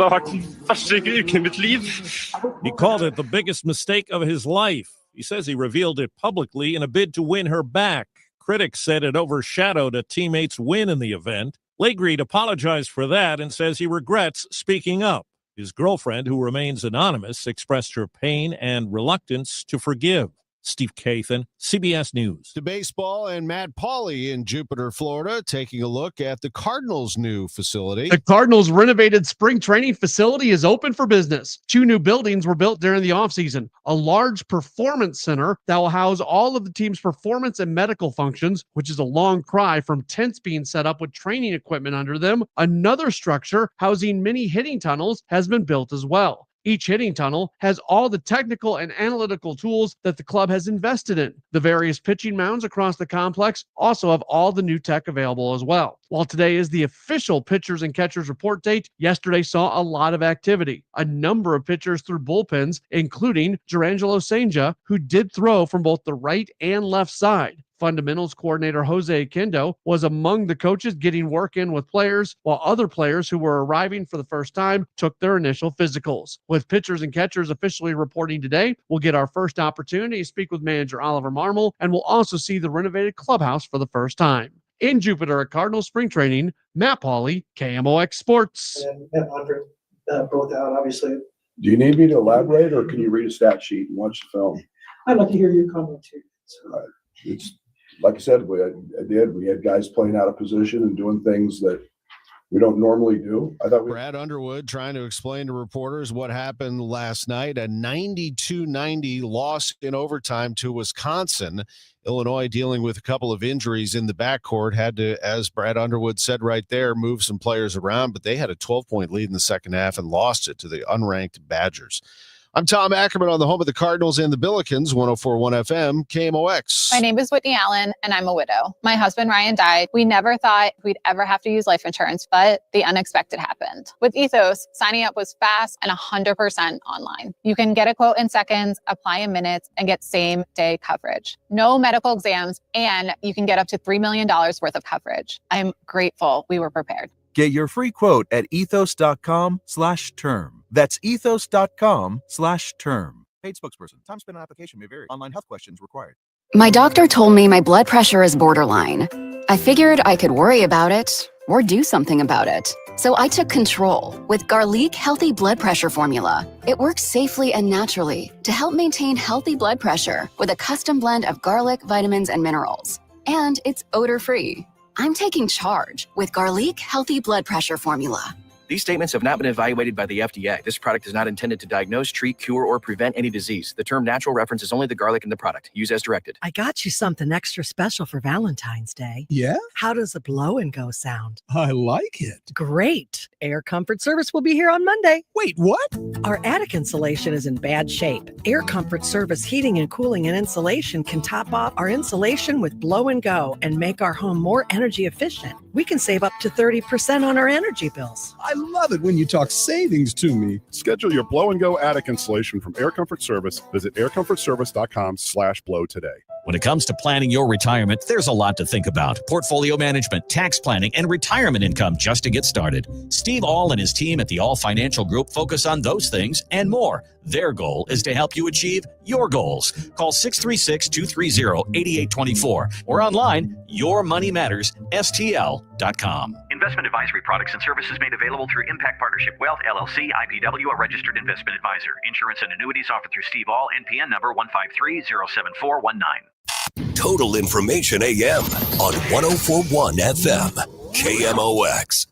called it the biggest mistake of his life. He says he revealed it publicly in a bid to win her back. Critics said it overshadowed a teammate's win in the event. Lagerud apologized for that and says he regrets speaking up. His girlfriend, who remains anonymous, expressed her pain and reluctance to forgive. Steve Kathan, CBS News. To baseball and Matt Pauley in Jupiter, Florida, taking a look at the Cardinals' new facility. The Cardinals' renovated spring training facility is open for business. 2 new buildings were built during the offseason. A large performance center that will house all of the team's performance and medical functions, which is a long cry from tents being set up with training equipment under them. Another structure housing mini hitting tunnels has been built as well. Each hitting tunnel has all the technical and analytical tools that the club has invested in. The various pitching mounds across the complex also have all the new tech available as well. While today is the official pitchers and catchers report date, yesterday saw a lot of activity. A number of pitchers threw bullpens, including Jurangelo Senja, who did throw from both the right and left side. Fundamentals coordinator Jose Kindo was among the coaches getting work in with players, while other players who were arriving for the first time took their initial physicals. With pitchers and catchers officially reporting today, we'll get our first opportunity to speak with manager Oliver Marmol, and we'll also see the renovated clubhouse for the first time. In Jupiter at Cardinal Spring Training, Matt Pauley, KMOX Sports. And Andre both out, obviously. Do you need me to elaborate, or can you read a stat sheet and watch the film? I'd like to hear your comment too. It's like I said, we had guys playing out of position and doing things that we don't normally do. I thought Brad Underwood trying to explain to reporters what happened last night. A 92-90 loss in overtime to Wisconsin. Illinois dealing with a couple of injuries in the backcourt, had to, as Brad Underwood said right there, move some players around, but they had a 12-point lead in the second half and lost it to the unranked Badgers. I'm Tom Ackerman on the home of the Cardinals and the Billikens, 104.1 FM, KMOX. My name is Whitney Allen, and I'm a widow. My husband, Ryan, died. We never thought we'd ever have to use life insurance, but the unexpected happened. With Ethos, signing up was fast and 100% online. You can get a quote in seconds, apply in minutes, and get same-day coverage. No medical exams, and you can get up to $3 million worth of coverage. I'm grateful we were prepared. Get your free quote at ethos.com/term. That's ethos.com/term. Paid spokesperson. Time spent on application may vary. Online health questions required. My doctor told me my blood pressure is borderline. I figured I could worry about it or do something about it. So I took control with Garlic Healthy Blood Pressure Formula. It works safely and naturally to help maintain healthy blood pressure with a custom blend of garlic, vitamins, and minerals. And it's odor-free. I'm taking charge with Garlic Healthy Blood Pressure Formula. These statements have not been evaluated by the FDA. This product is not intended to diagnose, treat, cure, or prevent any disease. The term natural references only the garlic in the product. Use as directed. I got you something extra special for Valentine's Day. Yeah? How does a blow and go sound? I like it. Great. Air Comfort Service will be here on Monday. Wait, what? Our attic insulation is in bad shape. Air Comfort Service heating and cooling and insulation can top off our insulation with blow and go and make our home more energy efficient. We can save up to 30% on our energy bills. I love it when you talk savings to me. Schedule your blow and go attic installation from Air Comfort Service. Visit aircomfortservice.com/blow today. When it comes to planning your retirement, there's a lot to think about. Portfolio management, tax planning, and retirement income just to get started. Steve All and his team at the All Financial Group focus on those things and more. Their goal is to help you achieve your goals. Call 636-230-8824 or online, yourmoneymattersstl.com. Investment advisory products and services made available through Impact Partnership Wealth, LLC, IPW, a registered investment advisor. Insurance and annuities offered through Steve All, NPN number 153-07419. Total Information AM on 104.1 FM, KMOX.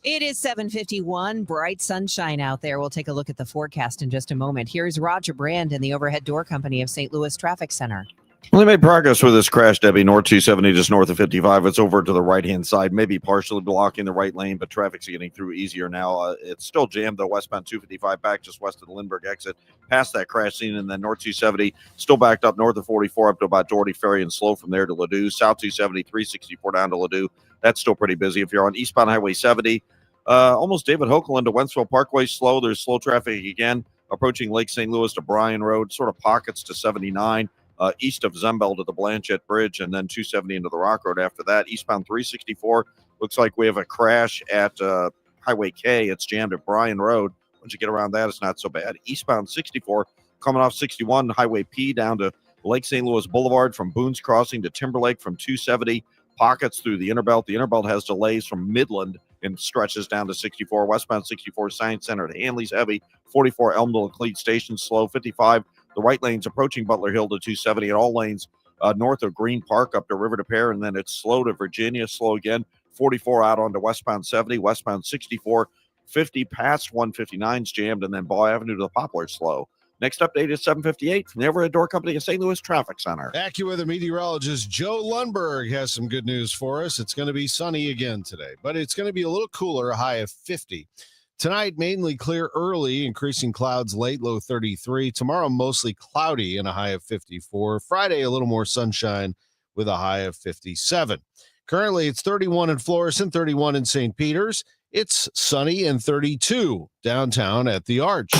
It is 7:51, bright sunshine out there. We'll take a look at the forecast in just a moment. Here's Roger Brand and the Overhead Door Company of St. Louis Traffic Center. Well, they made progress with this crash, Debbie. North 270 just north of 55. It's over to the right-hand side, maybe partially blocking the right lane, but traffic's getting through easier now. It's still jammed, though, westbound 255 back just west of the Lindbergh exit, past that crash scene, and then North 270 still backed up north of 44 up to about Doherty Ferry and slow from there to Ladue. South 270, 364 down to Ladue. That's still pretty busy. If you're on eastbound Highway 70, almost David Hokeland to Wentzville Parkway, slow. There's slow traffic again, approaching Lake St. Louis to Bryan Road, sort of pockets to 79. East of Zembel to the Blanchette Bridge, and then 270 into the Rock Road after that. Eastbound 364, looks like we have a crash at Highway K. It's jammed at Bryan Road. Once you get around that, it's not so bad. Eastbound 64, coming off 61, Highway P down to Lake St. Louis Boulevard from Boone's Crossing to Timberlake from 270. Pockets through the Innerbelt. The Innerbelt has delays from Midland and stretches down to 64. Westbound 64, Science Center to Hanley's heavy. 44, Elmdale and Cleat Station slow. 55, the right lane's approaching Butler Hill to 270, and all lanes north of Green Park up to River to Pear, and then it's slow to Virginia, slow again. 44 out onto westbound 70, westbound 64, 50 past 159's jammed, and then Ball Avenue to the Poplar slow. Next update is 7:58 from the Overhead Door Company of St. Louis Traffic Center. AccuWeather meteorologist Joe Lundberg has some good news for us. It's going to be sunny again today, but it's going to be a little cooler, a high of 50. Tonight, mainly clear early, increasing clouds late, low 33. Tomorrow, mostly cloudy and a high of 54. Friday, a little more sunshine with a high of 57. Currently, it's 31 in Florissant, 31 in St. Peters. It's sunny and 32 downtown at the Arch.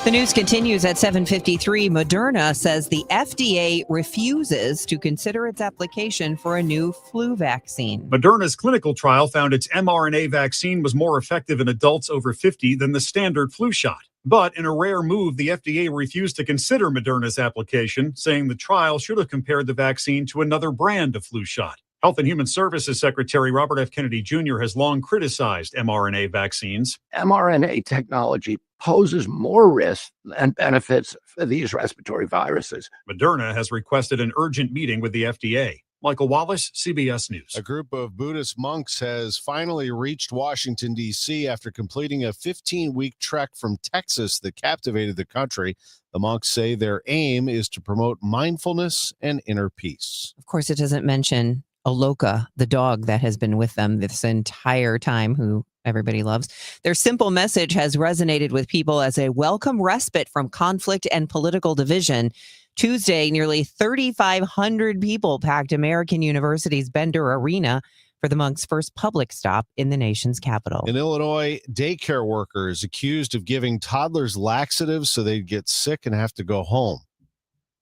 The news continues at 7:53. Moderna says the FDA refuses to consider its application for a new flu vaccine. Moderna's clinical trial found its mRNA vaccine was more effective in adults over 50 than the standard flu shot. But in a rare move, the FDA refused to consider Moderna's application, saying the trial should have compared the vaccine to another brand of flu shot. Health and Human Services Secretary Robert F. Kennedy Jr. has long criticized mRNA vaccines. mRNA technology poses more risks and benefits for these respiratory viruses. Moderna has requested an urgent meeting with the FDA. Michael Wallace, CBS News. A group of Buddhist monks has finally reached Washington, D.C. after completing a 15-week trek from Texas that captivated the country. The monks say their aim is to promote mindfulness and inner peace. Of course, it doesn't mention Aloka, the dog that has been with them this entire time, who everybody loves. Their simple message has resonated with people as a welcome respite from conflict and political division. Tuesday, nearly 3,500 people packed American University's Bender Arena for the monks' first public stop in the nation's capital. In Illinois, daycare workers accused of giving toddlers laxatives so they'd get sick and have to go home.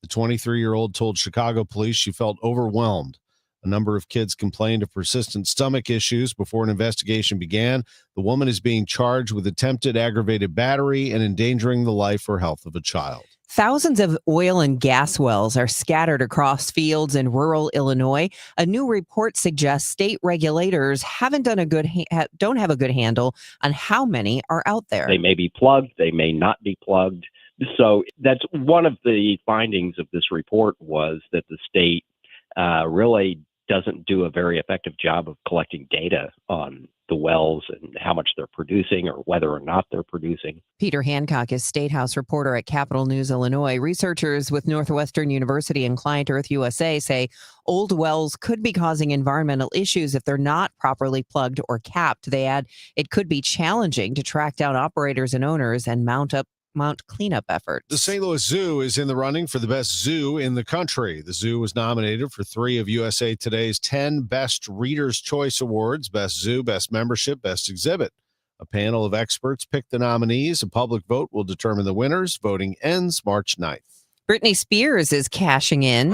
The 23-year-old told Chicago police she felt overwhelmed. A number of kids complained of persistent stomach issues before an investigation began. The woman is being charged with attempted aggravated battery and endangering the life or health of a child. Thousands of oil and gas wells are scattered across fields in rural Illinois. A new report suggests state regulators don't have a good handle on how many are out there. They may be plugged, they may not be plugged. So that's one of the findings of this report, was that the state really doesn't do a very effective job of collecting data on the wells and how much they're producing or whether or not they're producing. Peter Hancock is State House reporter at Capitol News, Illinois. Researchers with Northwestern University and Client Earth USA say old wells could be causing environmental issues if they're not properly plugged or capped. They add it could be challenging to track down operators and owners and mount cleanup efforts. The St. Louis Zoo is in the running for the best zoo in the country. The zoo was nominated for 3 of USA Today's 10 Best Reader's Choice Awards: Best Zoo, Best Membership, Best Exhibit. A panel of experts picked the nominees. A public vote will determine the winners. Voting ends March 9th. Britney Spears is cashing in.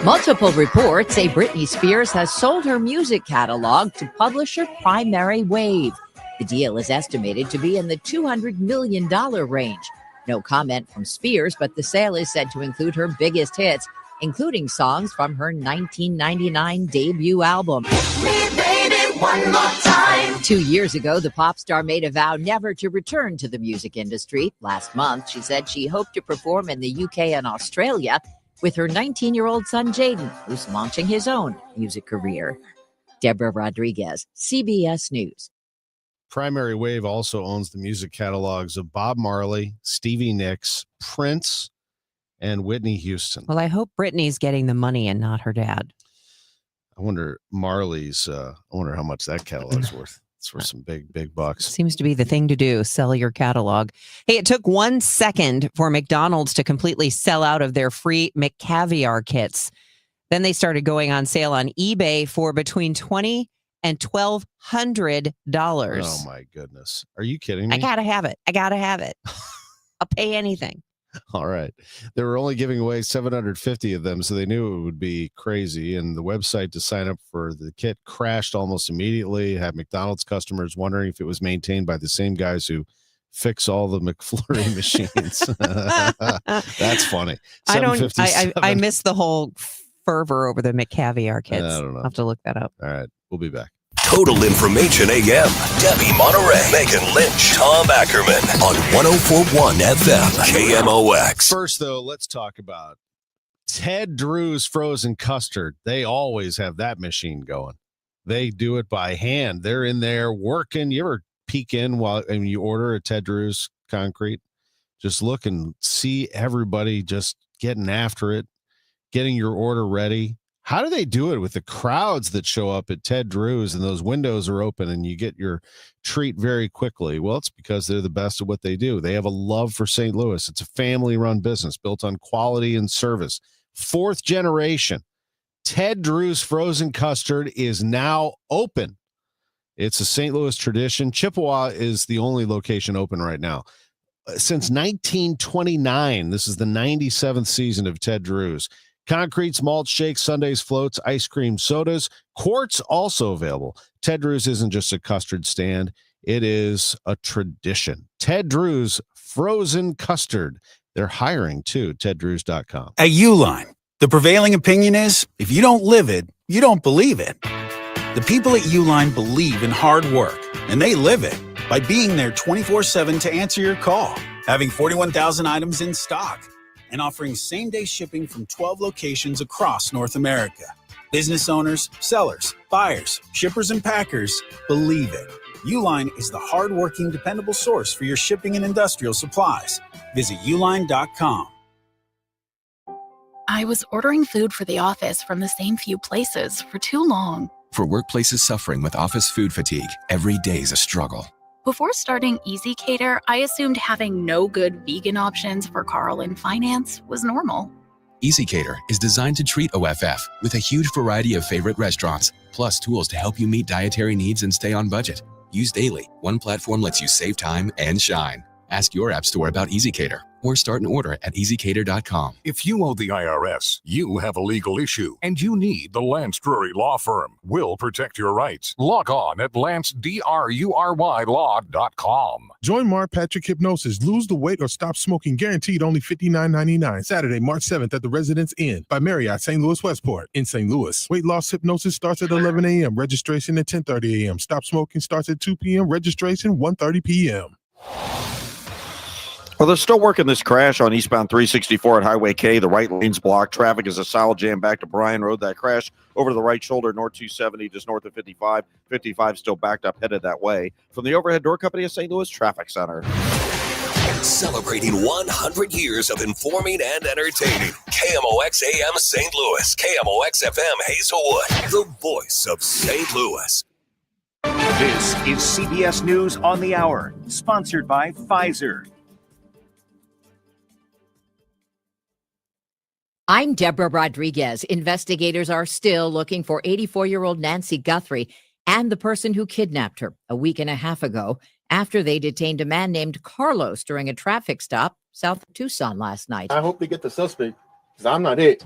Multiple reports say Britney Spears has sold her music catalog to publisher Primary Wave. The deal is estimated to be in the $200 million range. No comment from Spears, but the sale is said to include her biggest hits, including songs from her 1999 debut album. One more time. 2 years ago, the pop star made a vow never to return to the music industry. Last month, she said she hoped to perform in the UK and Australia with her 19-year-old son, Jaden, who's launching his own music career. Deborah Rodriguez, CBS News. Primary Wave also owns the music catalogs of Bob Marley, Stevie Nicks, Prince, and Whitney Houston. Well, I hope Britney's getting the money and not her dad. I wonder I wonder how much that catalog's worth. It's worth some big bucks. Seems to be the thing to do, sell your catalog. Hey, it took 1 second for McDonald's to completely sell out of their free McCaviar kits. Then they started going on sale on eBay for between $20 and $1,200. Oh my goodness. Are you kidding me? I gotta have it. I'll pay anything. All right. They were only giving away 750 of them, so they knew it would be crazy. And the website to sign up for the kit crashed almost immediately. Had McDonald's customers wondering if it was maintained by the same guys who fix all the McFlurry machines. That's funny. I missed the whole fervor over the McCaviar kits. I don't know. I'll have to look that up. All right. We'll be back. Total Information AM. Debbie Monterrey, Megan Lynch, Tom Ackerman on 104.1 FM KMOX. First, though, let's talk about Ted Drew's frozen custard. They always have that machine going. They do it by hand. They're in there working. You ever peek in while you order a Ted Drew's concrete? Just look and see everybody just getting after it, getting your order ready. How do they do it with the crowds that show up at Ted Drew's and those windows are open and you get your treat very quickly? Well, it's because they're the best at what they do. They have a love for St. Louis. It's a family-run business built on quality and service. 4th generation. Ted Drew's frozen custard is now open. It's a St. Louis tradition. Chippewa is the only location open right now. Since 1929, this is the 97th season of Ted Drew's. Concretes, malt shakes, sundaes, floats, ice cream, sodas. Quarts also available. Ted Drew's isn't just a custard stand. It is a tradition. Ted Drew's frozen custard. They're hiring too. TedDrews.com. At Uline, the prevailing opinion is if you don't live it, you don't believe it. The people at Uline believe in hard work, and they live it by being there 24/7 to answer your call, having 41,000 items in stock, and offering same-day shipping from 12 locations across North America. Business owners, sellers, buyers, shippers, and packers believe it. Uline is the hard-working, dependable source for your shipping and industrial supplies. Visit uline.com. I was ordering food for the office from the same few places for too long. For workplaces suffering with office food fatigue, every day is a struggle. Before starting Easy Cater, I assumed having no good vegan options for Carl in finance was normal. Easy Cater is designed to treat OFF with a huge variety of favorite restaurants, plus tools to help you meet dietary needs and stay on budget. Used daily, one platform lets you save time and shine. Ask your app store about Easy Cater or start an order at easycater.com. If you owe the IRS, you have a legal issue, and you need the Lance Drury Law Firm. We'll protect your rights. Log on at lancedrurylaw.com. Join Mark Patrick Hypnosis. Lose the weight or stop smoking. Guaranteed only $59.99. Saturday, March 7th at the Residence Inn by Marriott, St. Louis Westport in St. Louis. Weight loss hypnosis starts at 11 a.m. Registration at 10:30 a.m. Stop smoking starts at 2 p.m. Registration 1:30 p.m. Well, they're still working this crash on eastbound 364 at Highway K. The right lane's blocked. Traffic is a solid jam back to Bryan Road. That crash over to the right shoulder, north 270, just north of 55. 55 still backed up, headed that way. From the Overhead Door Company of St. Louis Traffic Center. Celebrating 100 years of informing and entertaining. KMOX AM St. Louis. KMOX FM Hazelwood. The voice of St. Louis. This is CBS News on the Hour, sponsored by Pfizer. I'm Deborah Rodriguez. Investigators are still looking for 84-year-old Nancy Guthrie and the person who kidnapped her a week and a half ago after they detained a man named Carlos during a traffic stop south of Tucson last night. I hope they get the suspect, because I'm not it.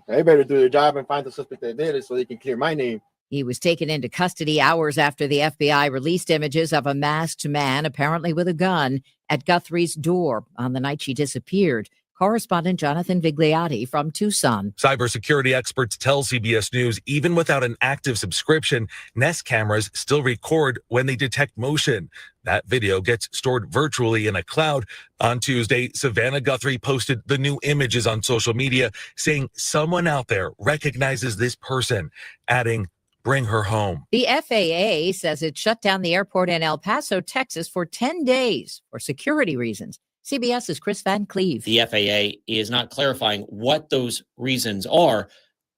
They better do their job and find the suspect that did it so they can clear my name. He was taken into custody hours after the FBI released images of a masked man, apparently with a gun, at Guthrie's door on the night she disappeared. Correspondent Jonathan Vigliotti from Tucson. Cybersecurity experts tell CBS News even without an active subscription, Nest cameras still record when they detect motion. That video gets stored virtually in a cloud. On Tuesday, Savannah Guthrie posted the new images on social media saying someone out there recognizes this person, adding, "Bring her home." The FAA says it shut down the airport in El Paso, Texas for 10 days for security reasons. CBS's Chris Van Cleve. The FAA is not clarifying what those reasons are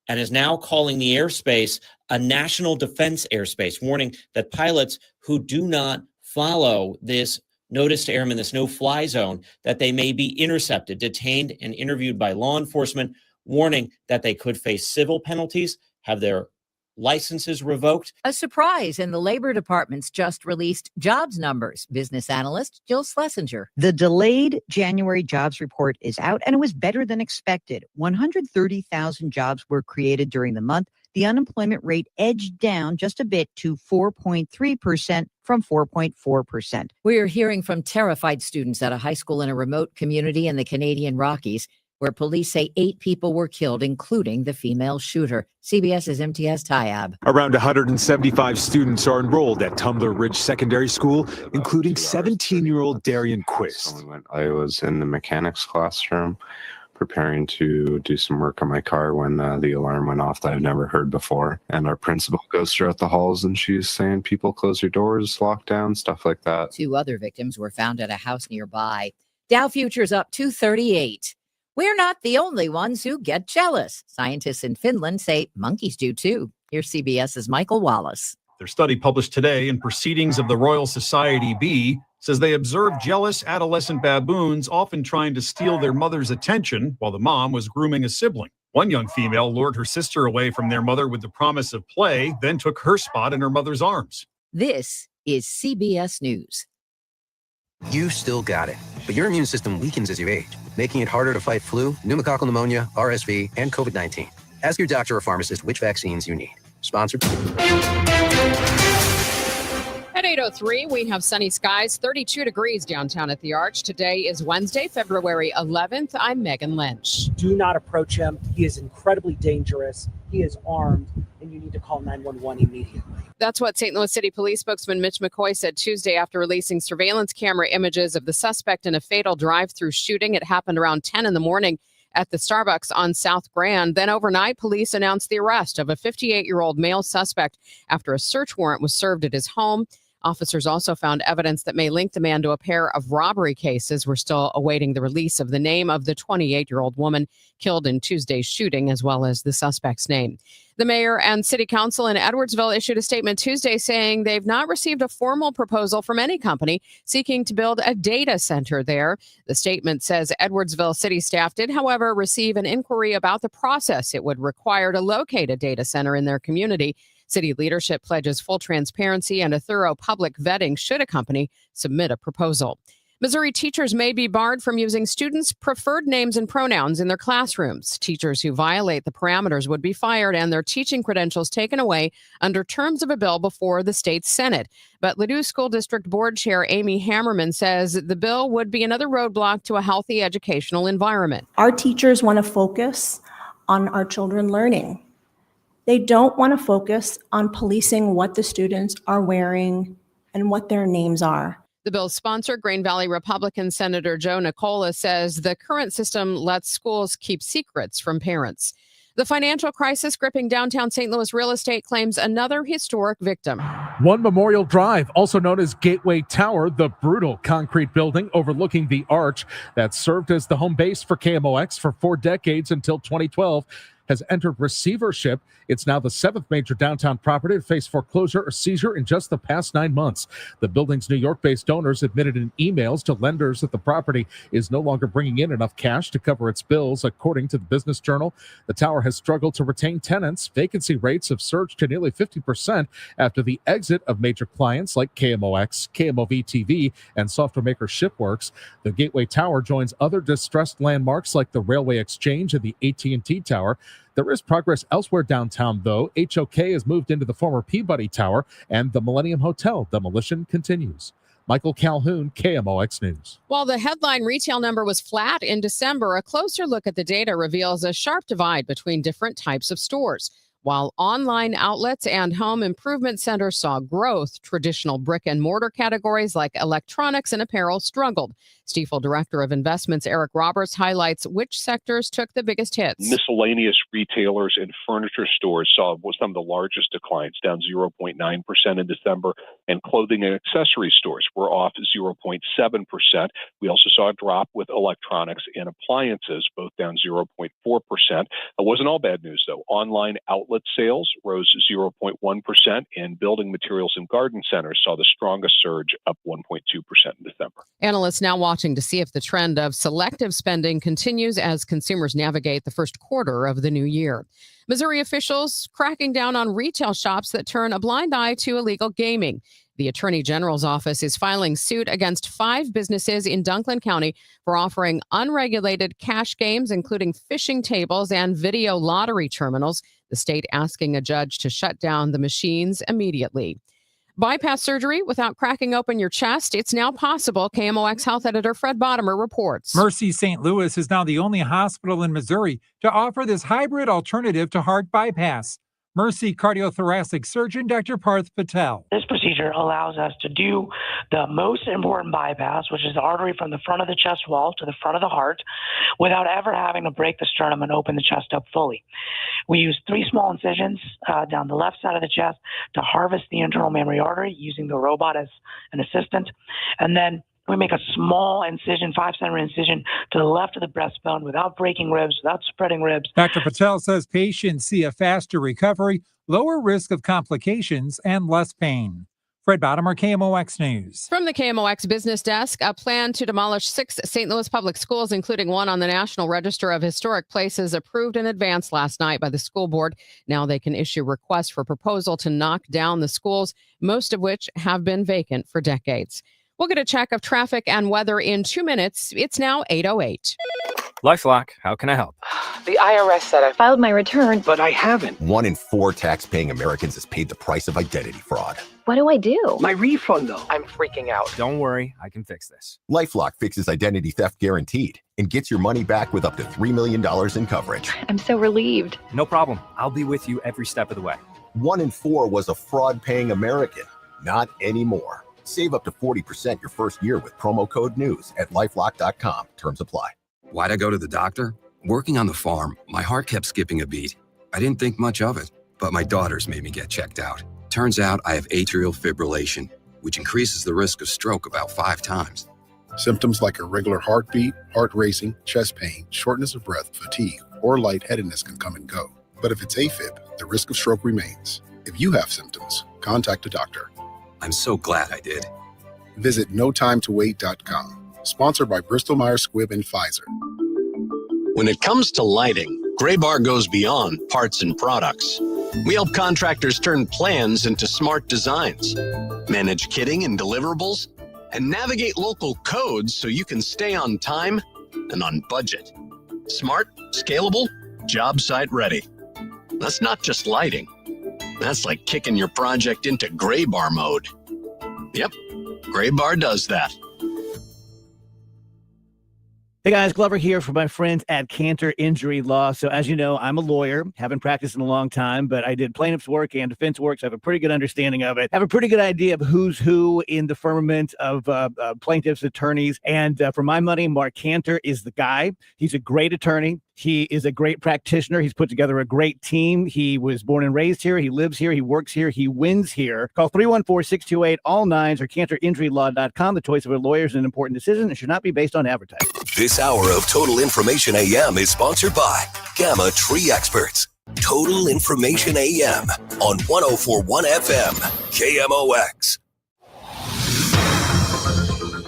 and is now calling the airspace a national defense airspace, warning that pilots who do not follow this notice to airmen, this no-fly zone, that they may be intercepted, detained, and interviewed by law enforcement, warning that they could face civil penalties, have their licenses revoked. A surprise in the Labor Department's just released jobs numbers. Business analyst Jill Schlesinger. The delayed January jobs report is out, and it was better than expected. 130,000 jobs were created during the month. The unemployment rate edged down just a bit to 4.3% from 4.4%. We're hearing from terrified students at a high school in a remote community in the Canadian Rockies, where police say 8 people were killed, including the female shooter. CBS's MTS Tayab. Around 175 students are enrolled at Tumbler Ridge Secondary School, including 17-year-old Darian Quist. I was in the mechanics classroom preparing to do some work on my car when the alarm went off that I've never heard before. And our principal goes throughout the halls and she's saying, people close your doors, lock down, stuff like that. 2 other victims were found at a house nearby. Dow futures up 238. We're not the only ones who get jealous. Scientists in Finland say monkeys do too. Here's CBS's Michael Wallace. Their study published today in Proceedings of the Royal Society B says they observed jealous adolescent baboons often trying to steal their mother's attention while the mom was grooming a sibling. One young female lured her sister away from their mother with the promise of play, then took her spot in her mother's arms. This is CBS News. You still got it, but your immune system weakens as you age, making it harder to fight flu, pneumococcal pneumonia, RSV, and COVID-19. Ask your doctor or pharmacist which vaccines you need. Sponsored. At 8:03, we have sunny skies, 32 degrees downtown at the Arch. Today is Wednesday, February 11th. I'm Megan Lynch. Do not approach him. He is incredibly dangerous. He is armed, and you need to call 911 immediately. That's what St. Louis City Police spokesman Mitch McCoy said Tuesday after releasing surveillance camera images of the suspect in a fatal drive-through shooting. It happened around 10 in the morning at the Starbucks on South Grand. Then overnight, police announced the arrest of a 58-year-old male suspect after a search warrant was served at his home. Officers also found evidence that may link the man to a pair of robbery cases. We're still awaiting the release of the name of the 28-year-old woman killed in Tuesday's shooting, as well as the suspect's name. The mayor and city council in Edwardsville issued a statement Tuesday saying they've not received a formal proposal from any company seeking to build a data center there. The statement says Edwardsville city staff did, however, receive an inquiry about the process it would require to locate a data center in their community. City leadership pledges full transparency and a thorough public vetting should a company submit a proposal. Missouri teachers may be barred from using students' preferred names and pronouns in their classrooms. Teachers who violate the parameters would be fired and their teaching credentials taken away under terms of a bill before the state Senate. But Ladue School District Board Chair Amy Hammerman says the bill would be another roadblock to a healthy educational environment. Our teachers want to focus on our children learning. They don't want to focus on policing what the students are wearing and what their names are. The bill's sponsor, Green Valley Republican Senator Joe Nicola, says the current system lets schools keep secrets from parents. The financial crisis gripping downtown St. Louis real estate claims another historic victim. One Memorial Drive, also known as Gateway Tower, the brutal concrete building overlooking the Arch that served as the home base for KMOX for 4 decades until 2012, has entered receivership. It's now the 7th major downtown property to face foreclosure or seizure in just the past 9 months. The building's New York-based owners admitted in emails to lenders that the property is no longer bringing in enough cash to cover its bills, according to the Business Journal. The tower has struggled to retain tenants. Vacancy rates have surged to nearly 50% after the exit of major clients like KMOX, KMOV-TV, and software maker Shipworks. The Gateway Tower joins other distressed landmarks like the Railway Exchange and the AT&T Tower. There is progress elsewhere downtown, though. HOK has moved into the former Peabody Tower, and the Millennium Hotel demolition continues. Michael Calhoun, KMOX News. While the headline retail number was flat in December, a closer look at the data reveals a sharp divide between different types of stores. While online outlets and home improvement centers saw growth, traditional brick and mortar categories like electronics and apparel struggled. Stiefel Director of Investments Eric Roberts highlights which sectors took the biggest hits. Miscellaneous retailers and furniture stores saw some of the largest declines, down 0.9% in December, and clothing and accessory stores were off 0.7%. We also saw a drop with electronics and appliances, both down 0.4%. It wasn't all bad news, though. Online outlet sales rose 0.1%, and building materials and garden centers saw the strongest surge, up 1.2% in December. Analysts now watching to see if the trend of selective spending continues as consumers navigate the first quarter of the new year. Missouri officials cracking down on retail shops that turn a blind eye to illegal gaming. The Attorney General's office is filing suit against 5 businesses in Dunklin County for offering unregulated cash games, including fishing tables and video lottery terminals. The state asking a judge to shut down the machines immediately. Bypass surgery without cracking open your chest. It's now possible. KMOX Health Editor Fred Bottomer reports. Mercy St. Louis is now the only hospital in Missouri to offer this hybrid alternative to heart bypass. Mercy cardiothoracic surgeon Dr. Parth Patel. This procedure allows us to do the most important bypass, which is the artery from the front of the chest wall to the front of the heart, without ever having to break the sternum and open the chest up fully. We use 3 small incisions down the left side of the chest to harvest the internal mammary artery using the robot as an assistant. And then We make a small incision, 5-centimeter incision to the left of the breastbone without breaking ribs, without spreading ribs. Dr. Patel says patients see a faster recovery, lower risk of complications, and less pain. Fred Bottomer, KMOX News. From the KMOX Business Desk, a plan to demolish 6 St. Louis public schools, including one on the National Register of Historic Places, approved in advance last night by the school board. Now they can issue requests for proposal to knock down the schools, most of which have been vacant for decades. We'll get a check of traffic and weather in 2 minutes. It's now 8:08. LifeLock, how can I help? The IRS said I filed my return, But I haven't. 1 in 4 tax-paying Americans has paid the price of identity fraud. What do I do? My refund, though. I'm freaking out. Don't worry, I can fix this. LifeLock fixes identity theft guaranteed and gets your money back with up to $3 million in coverage. I'm so relieved. No problem. I'll be with you every step of the way. 1 in 4 was a fraud-paying American. Not anymore. Save up to 40% your first year with promo code NEWS at LifeLock.com. Terms apply. Why'd I go to the doctor? Working on the farm, my heart kept skipping a beat. I didn't think much of it, but my daughters made me get checked out. Turns out I have atrial fibrillation, which increases the risk of stroke about 5 times. Symptoms like irregular heartbeat, heart racing, chest pain, shortness of breath, fatigue, or lightheadedness can come and go. But if it's AFib, the risk of stroke remains. If you have symptoms, contact a doctor. I'm so glad I did. Visit notimetowait.com. Sponsored by Bristol-Myers Squibb and Pfizer. When it comes to lighting, Graybar goes beyond parts and products. We help contractors turn plans into smart designs, manage kitting and deliverables, and navigate local codes so you can stay on time and on budget. Smart, scalable, job site ready. That's not just lighting. That's like kicking your project into Graybar mode. Yep, Graybar does that. Hey guys, Glover here for my friends at Cantor Injury Law. So as you know, I'm a lawyer, haven't practiced in a long time, but I did plaintiff's work and defense work, so I have a pretty good understanding of it. I have a pretty good idea of who's who in the firmament of plaintiffs' attorneys. And for my money, Mark Cantor is the guy. He's a great attorney. He is a great practitioner. He's put together a great team. He was born and raised here. He lives here. He works here. He wins here. Call 314-628-ALL-9s or CantorInjuryLaw.com. The choice of a lawyer is an important decision and should not be based on advertising. This hour of Total Information AM is sponsored by Gamma Tree Experts. Total Information AM on 104.1 FM, KMOX.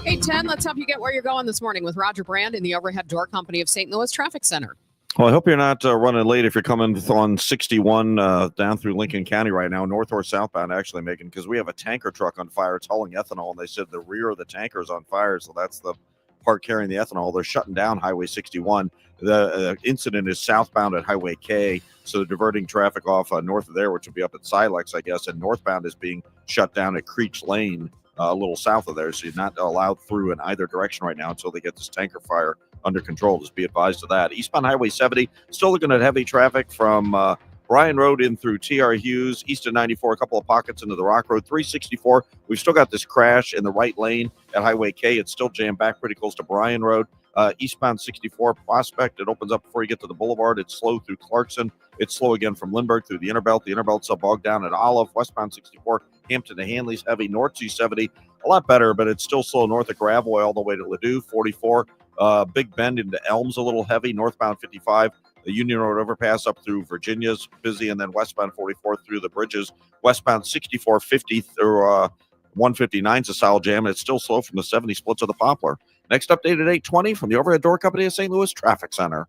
8:10, let's help you get where you're going this morning with Roger Brand in the Overhead Door Company of St. Louis Traffic Center. Well, I hope you're not running late if you're coming on 61 down through Lincoln County right now, north or southbound, actually, Megan, because we have a tanker truck on fire. It's hauling ethanol, and they said the rear of the tanker is on fire, so that's the part carrying the ethanol. They're shutting down Highway 61. The incident is southbound at Highway K, so they're diverting traffic off north of there, which would be up at Silex, I guess, and northbound is being shut down at Creech Lane, a little south of there, so you're not allowed through in either direction right now until they get this tanker fire under control. Just be advised of that. Eastbound Highway 70, still looking at heavy traffic from Bryan Road in through T.R. Hughes, east of 94, a couple of pockets into the Rock Road. 364, we've still got this crash in the right lane at Highway K. It's still jammed back pretty close to Bryan Road. Eastbound 64 Prospect, it opens up before you get to the boulevard. It's slow through Clarkson. It's slow again from Lindbergh through the Interbelt. The Interbelt's bogged down at Olive. Westbound 64, Hampton to Hanley's heavy. North 270, a lot better, but it's still slow north of Gravois all the way to Ladue. 44, Big Bend into Elms a little heavy. Northbound 55, the Union Road overpass up through Virginia's busy, and then westbound 44 through the bridges. Westbound 64, 50 through 159's a solid jam, and it's still slow from the 70 splits of the Poplar. Next update at 8:20 from the Overhead Door Company of St. Louis Traffic Center.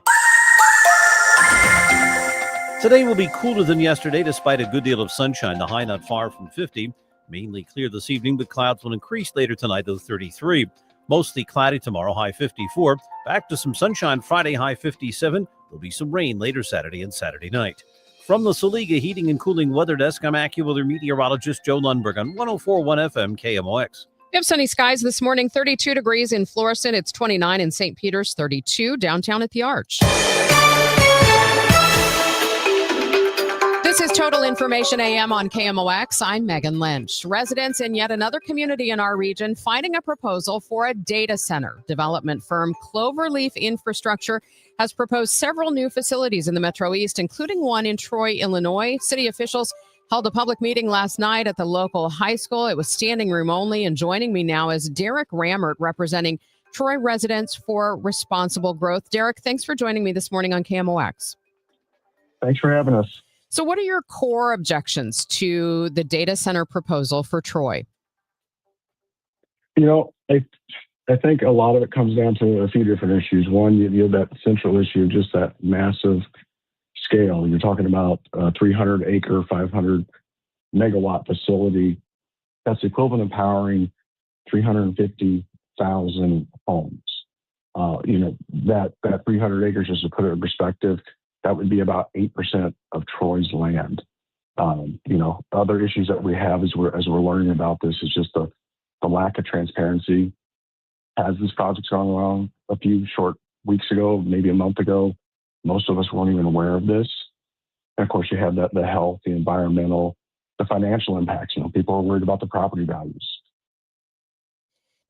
Today will be cooler than yesterday despite a good deal of sunshine. The high not far from 50. Mainly clear this evening, but clouds will increase later tonight to 33. Mostly cloudy tomorrow, high 54. Back to some sunshine Friday, high 57. There'll be some rain later Saturday and Saturday night. From the Saliga Heating and Cooling Weather Desk, I'm AccuWeather meteorologist Joe Lundberg on 104.1 FM KMOX. We have sunny skies this morning, 32 degrees in Florissant. It's 29 in St. Peter's, 32 downtown at the Arch. This is Total Information AM on KMOX. I'm Megan Lynch. Residents in yet another community in our region fighting a proposal for a data center. Development firm Cloverleaf Infrastructure has proposed several new facilities in the Metro East, including one in Troy, Illinois. City officials held a public meeting last night at the local high school. It was standing room only, and joining me now is Derek Rammert, representing Troy Residents for Responsible Growth. Derek, thanks for joining me this morning on KMOX. Thanks for having us. So what are your core objections to the data center proposal for Troy? You know, I think a lot of it comes down to a few different issues. One, you have that central issue, just that massive scale. You're talking about a 300-acre, 500-megawatt facility that's equivalent of powering 350,000 homes. That 300 acres, just to put it in perspective, that would be about 8% of Troy's land. Other issues that we have as we're learning about this is just the lack of transparency. As this project's gone along a few short weeks ago, maybe a month ago, most of us weren't even aware of this. And of course, you have the health, the environmental, the financial impacts. People are worried about the property values.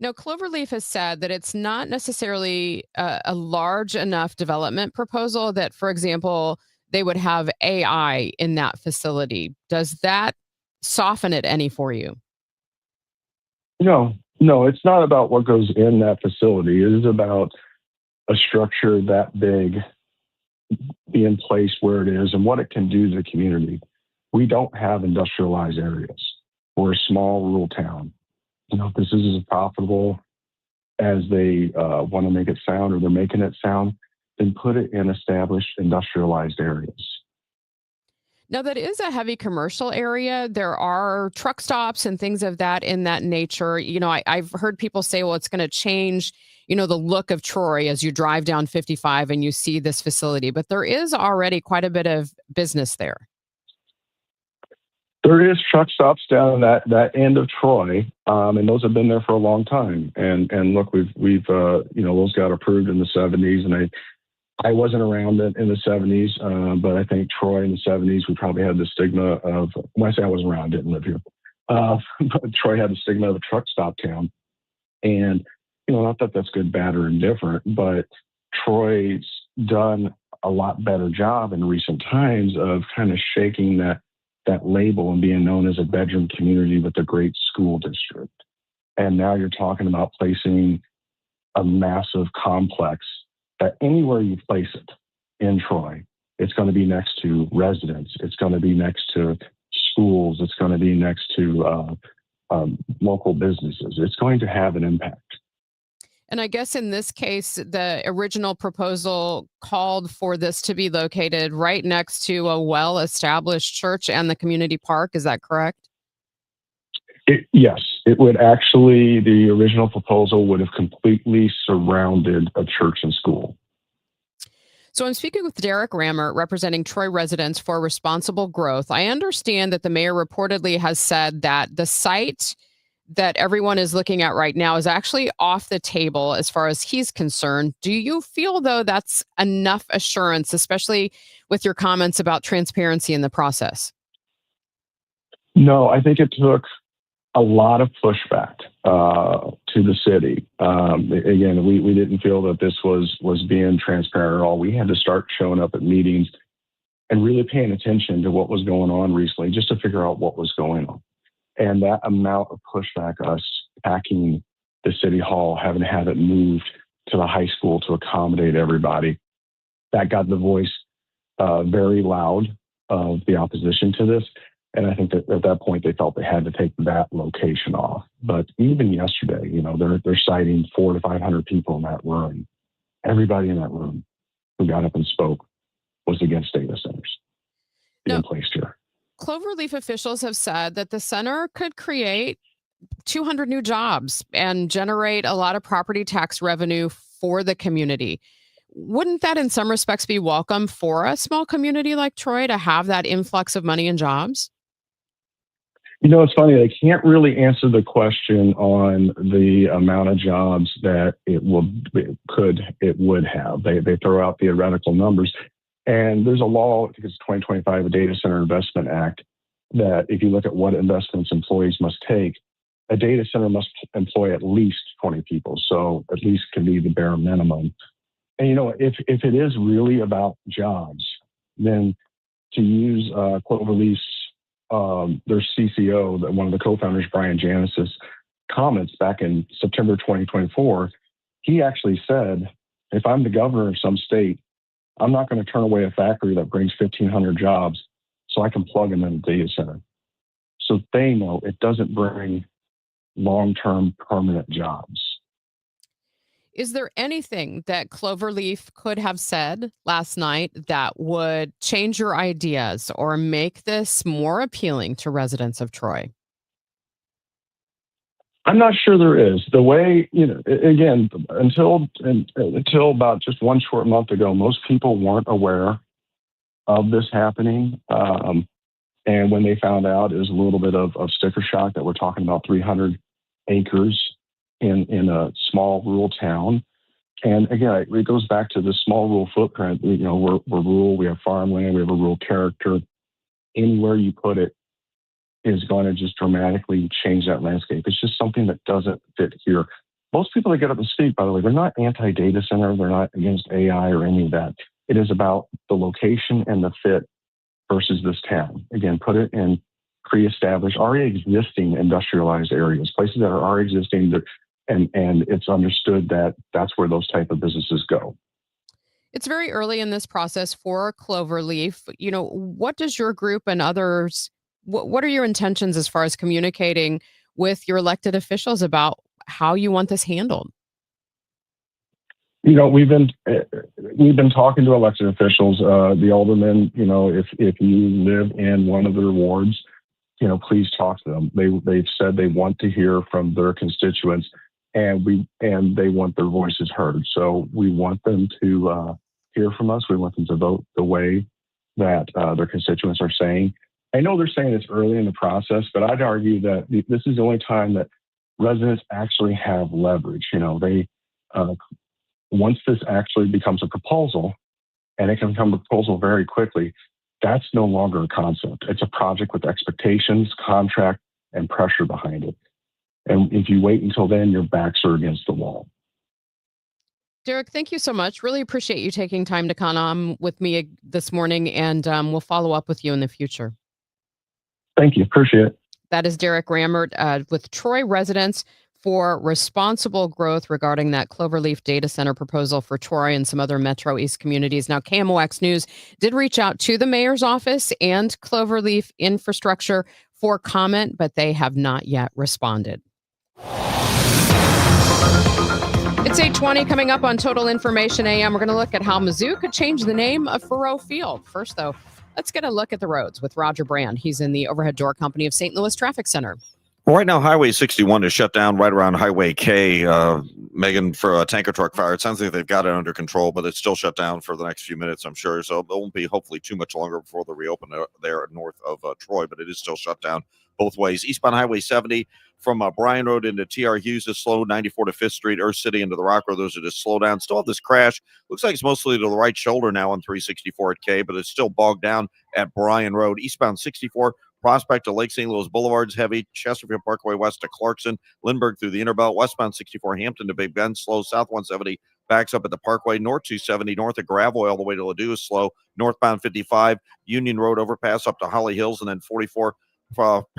Now, Cloverleaf has said that it's not necessarily a large enough development proposal that, for example, they would have AI in that facility. Does that soften it any for you? No, it's not about what goes in that facility. It is about a structure that big being placed where it is and what it can do to the community. We don't have industrialized areas. We're a small rural town. If this is as profitable as they want to make it sound, or they're making it sound, then put it in established industrialized areas. Now, that is a heavy commercial area. There are truck stops and things of that in that nature. I've heard people say, well, it's going to change, the look of Troy as you drive down 55 and you see this facility. But there is already quite a bit of business there. There is truck stops down that end of Troy, and those have been there for a long time. And look, we've those got approved in the 70s, and I wasn't around it in the 70s, but I think Troy in the 70s, we probably had the stigma of, when I say I wasn't around, I didn't live here, but Troy had the stigma of a truck stop town. And, not that that's good, bad, or indifferent, but Troy's done a lot better job in recent times of kind of shaking that label and being known as a bedroom community with a great school district. And now you're talking about placing a massive complex that anywhere you place it in Troy, it's going to be next to residents. It's going to be next to schools. It's going to be next to local businesses. It's going to have an impact. And I guess in this case, the original proposal called for this to be located right next to a well-established church and the community park. Is that correct? Yes, it would actually, the original proposal would have completely surrounded a church and school. So I'm speaking with Derek Rammert, representing Troy Residents for Responsible Growth. I understand that the mayor reportedly has said that the site that everyone is looking at right now is actually off the table as far as he's concerned. Do you feel, though, that's enough assurance, especially with your comments about transparency in the process? No, I think it took a lot of pushback to the city. Again, we didn't feel that this was being transparent at all. We had to start showing up at meetings and really paying attention to what was going on recently, just to figure out what was going on. And that amount of pushback, us packing the city hall, having to have it moved to the high school to accommodate everybody, that got the voice very loud of the opposition to this. And I think that at that point, they felt they had to take that location off. But even yesterday, they're citing 400 to 500 people in that room. Everybody in that room who got up and spoke was against data centers being placed here. Cloverleaf officials have said that the center could create 200 new jobs and generate a lot of property tax revenue for the community. Wouldn't that in some respects be welcome for a small community like Troy to have that influx of money and jobs? It's funny. They can't really answer the question on the amount of jobs that it would have. They throw out theoretical numbers. And there's a law, I think it's 2025, the Data Center Investment Act, that if you look at what investments employees must take, a data center must employ at least 20 people. So at least can be the bare minimum. And if it is really about jobs, then to use Cloverleaf's their CCO, one of the co-founders, Brian Janis's comments back in September 2024, he actually said, if I'm the governor of some state, I'm not going to turn away a factory that brings 1,500 jobs so I can plug them in a data center. So they know it doesn't bring long-term permanent jobs. Is there anything that Cloverleaf could have said last night that would change your ideas or make this more appealing to residents of Troy? I'm not sure there is. The way, again, until about just one short month ago, most people weren't aware of this happening. And when they found out, it was a little bit of sticker shock that we're talking about 300 acres in a small rural town. And again, it goes back to the small rural footprint. We're rural, we have farmland, we have a rural character. Anywhere you put it is going to just dramatically change that landscape. It's just something that doesn't fit here. Most people that get up and speak, by the way, they're not anti-data center, they're not against AI or any of that. It is about the location and the fit versus this town. Again, put it in pre-established, already existing industrialized areas, places that are already existing, and it's understood that that's where those type of businesses go. It's very early in this process for Cloverleaf. What does your group and others, what are your intentions as far as communicating with your elected officials about how you want this handled? We've been talking to elected officials, the aldermen. If you live in one of their wards, please talk to them. They've said they want to hear from their constituents, and they want their voices heard. So we want them to hear from us. We want them to vote the way that their constituents are saying. I know they're saying it's early in the process, but I'd argue that this is the only time that residents actually have leverage. Once this actually becomes a proposal, and it can become a proposal very quickly, that's no longer a concept. It's a project with expectations, contract, and pressure behind it. And if you wait until then, your backs are against the wall. Derek, thank you so much. Really appreciate you taking time to come on with me this morning, and we'll follow up with you in the future. Thank you. Appreciate it. That is Derek Rammert with Troy Residents for Responsible Growth regarding that Cloverleaf data center proposal for Troy and some other Metro East communities. Now, KMOX News did reach out to the mayor's office and Cloverleaf Infrastructure for comment, but they have not yet responded. It's 8:20 coming up on Total Information AM. We're going to look at how Mizzou could change the name of Faurot Field. First, though, let's get a look at the roads with Roger Brand. He's in the Overhead Door Company of St. Louis Traffic Center. Right now, Highway 61 is shut down right around Highway K, Megan, for a tanker truck fire. It sounds like they've got it under control, but it's still shut down for the next few minutes, I'm sure. So it won't be hopefully too much longer before they reopen there north of Troy, but it is still shut down both ways. Eastbound Highway 70 from Bryan Road into TR Hughes is slow, 94 to 5th Street, Earth City into the Rock Road. Those are just slow down. Still have this crash. Looks like it's mostly to the right shoulder now on 364 at K, but it's still bogged down at Bryan Road. Eastbound 64 Prospect to Lake St. Louis Boulevard's heavy. Chesterfield Parkway west to Clarkson. Lindbergh through the Interbelt. Westbound 64 Hampton to Big Bend. Slow. South 170 backs up at the Parkway. North 270 north of Gravois all the way to Ladue is slow. Northbound 55 Union Road overpass up to Holly Hills, and then 44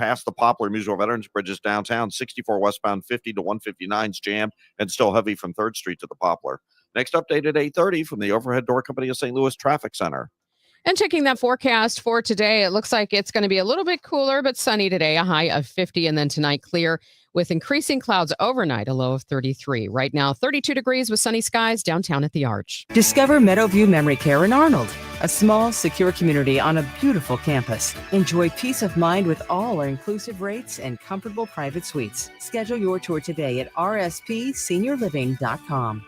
past the Poplar Musical Veterans Bridges downtown. 64 westbound 50 to 159's jam and still heavy from 3rd Street to the Poplar. Next update at 8:30 from the Overhead Door Company of St. Louis Traffic Center. And checking that forecast for today, it looks like it's going to be a little bit cooler, but sunny today, a high of 50, and then tonight clear with increasing clouds overnight, a low of 33. Right now, 32 degrees with sunny skies downtown at the Arch. Discover Meadowview Memory Care in Arnold, a small, secure community on a beautiful campus. Enjoy peace of mind with all our inclusive rates and comfortable private suites. Schedule your tour today at rspseniorliving.com.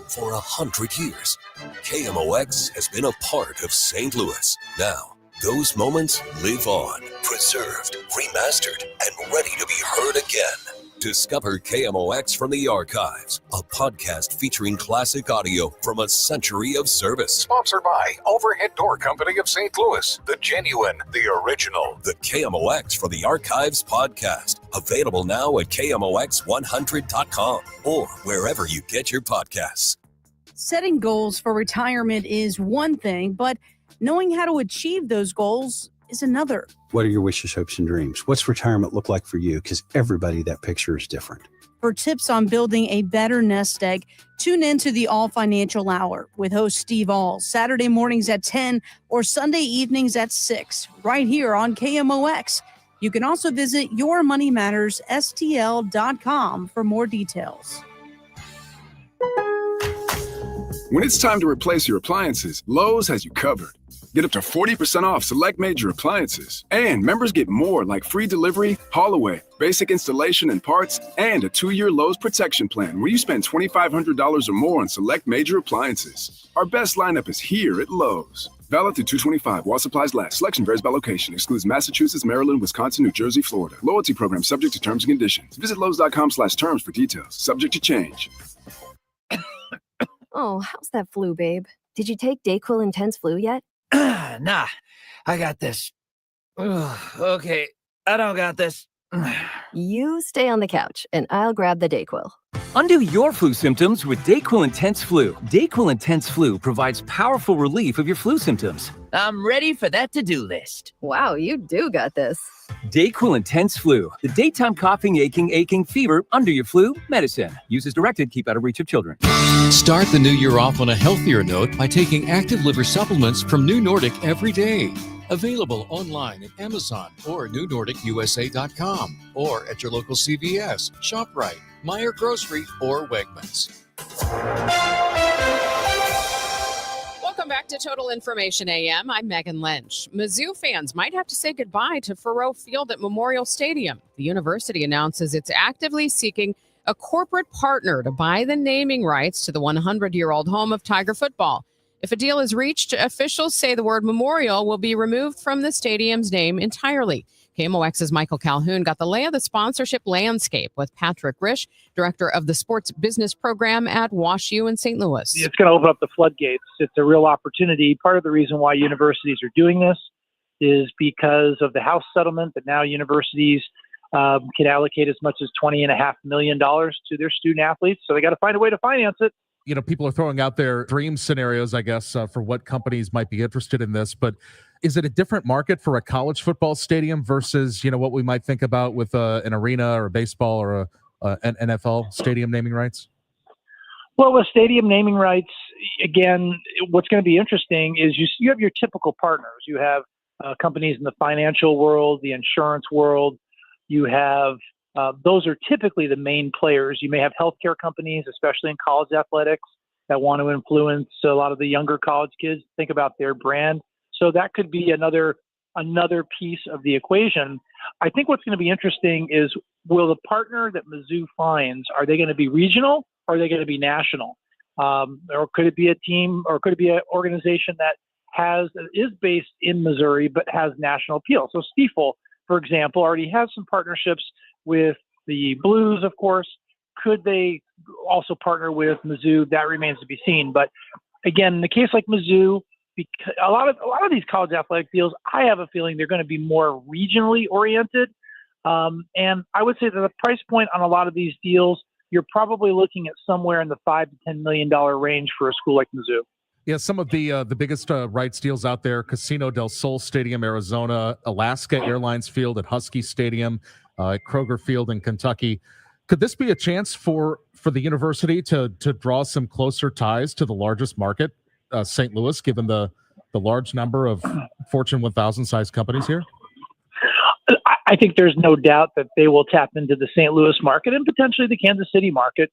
For 100 years, KMOX has been a part of St. Louis. Now, those moments live on, preserved, remastered, and ready to be heard again. Discover KMOX from the Archives, a podcast featuring classic audio from a century of service. Sponsored by Overhead Door Company of St. Louis, the genuine, the original. The KMOX from the Archives podcast, available now at KMOX100.com or wherever you get your podcasts. Setting goals for retirement is one thing, but knowing how to achieve those goals is another. What are your wishes, hopes, and dreams? What's retirement look like for you? Because everybody, that picture is different. For tips on building a better nest egg, tune in to the All Financial Hour with host Steve All, Saturday mornings at 10 or Sunday evenings at 6, right here on KMOX. You can also visit yourmoneymattersstl.com for more details. When it's time to replace your appliances, Lowe's has you covered. Get up to 40% off select major appliances. And members get more like free delivery, haul away, basic installation and parts, and a 2-year Lowe's protection plan where you spend $2,500 or more on select major appliances. Our best lineup is here at Lowe's. Valid through 2/25 while supplies last. Selection varies by location. Excludes Massachusetts, Maryland, Wisconsin, New Jersey, Florida. Loyalty program subject to terms and conditions. Visit Lowe's.com/terms for details. Subject to change. Oh, how's that flu, babe? Did you take Dayquil Intense Flu yet? Nah, I got this. Ugh, okay, I don't got this. You stay on the couch, and I'll grab the Dayquil. Undo your flu symptoms with Dayquil Intense Flu. Dayquil Intense Flu provides powerful relief of your flu symptoms. I'm ready for that to-do list. Wow, you do got this. Dayquil Intense Flu, the daytime coughing, aching, fever, under your flu medicine. Use as directed, keep out of reach of children. Start the new year off on a healthier note by taking active liver supplements from New Nordic every day. Available online at Amazon or newnordicusa.com or at your local CVS, ShopRite, Meijer Grocery, or Wegmans. Welcome back to Total Information AM. I'm Megan Lynch. Mizzou fans might have to say goodbye to Faurot Field at Memorial Stadium. The university announces it's actively seeking a corporate partner to buy the naming rights to the 100-year-old home of Tiger football. If a deal is reached, officials say the word Memorial will be removed from the stadium's name entirely. KMOX's Michael Calhoun got the lay of the sponsorship landscape with Patrick Risch, director of the sports business program at WashU in St. Louis. It's going to open up the floodgates. It's a real opportunity. Part of the reason why universities are doing this is because of the House settlement that now universities can allocate as much as $20.5 million to their student athletes. So they got to find a way to finance it. You know, people are throwing out their dream scenarios, I guess, for what companies might be interested in this. But is it a different market for a college football stadium versus, you know, what we might think about with an arena or a baseball or an NFL stadium naming rights? Well, with stadium naming rights, again, what's going to be interesting is you have your typical partners. You have companies in the financial world, the insurance world. You have those are typically the main players. You may have healthcare companies, especially in college athletics, that want to influence a lot of the younger college kids, think about their brand. So that could be another piece of the equation. I think what's going to be interesting is, will the partner that Mizzou finds, are they going to be regional or are they going to be national? Or could it be a team, or could it be an organization that is based in Missouri but has national appeal? So Stiefel, for example, already has some partnerships with the Blues, of course. Could they also partner with Mizzou? That remains to be seen. But again, in a case like Mizzou, because a lot of these college athletic deals, I have a feeling they're going to be more regionally oriented. And I would say that the price point on a lot of these deals, you're probably looking at somewhere in the $5 to $10 million range for a school like Mizzou. Yeah, some of the biggest rights deals out there: Casino del Sol Stadium, Arizona; Alaska Airlines Field at Husky Stadium, at Kroger Field in Kentucky. Could this be a chance for the university to draw some closer ties to the largest market, St. Louis, given the large number of Fortune 1000 size companies here? I think there's no doubt that they will tap into the St. Louis market and potentially the Kansas City market.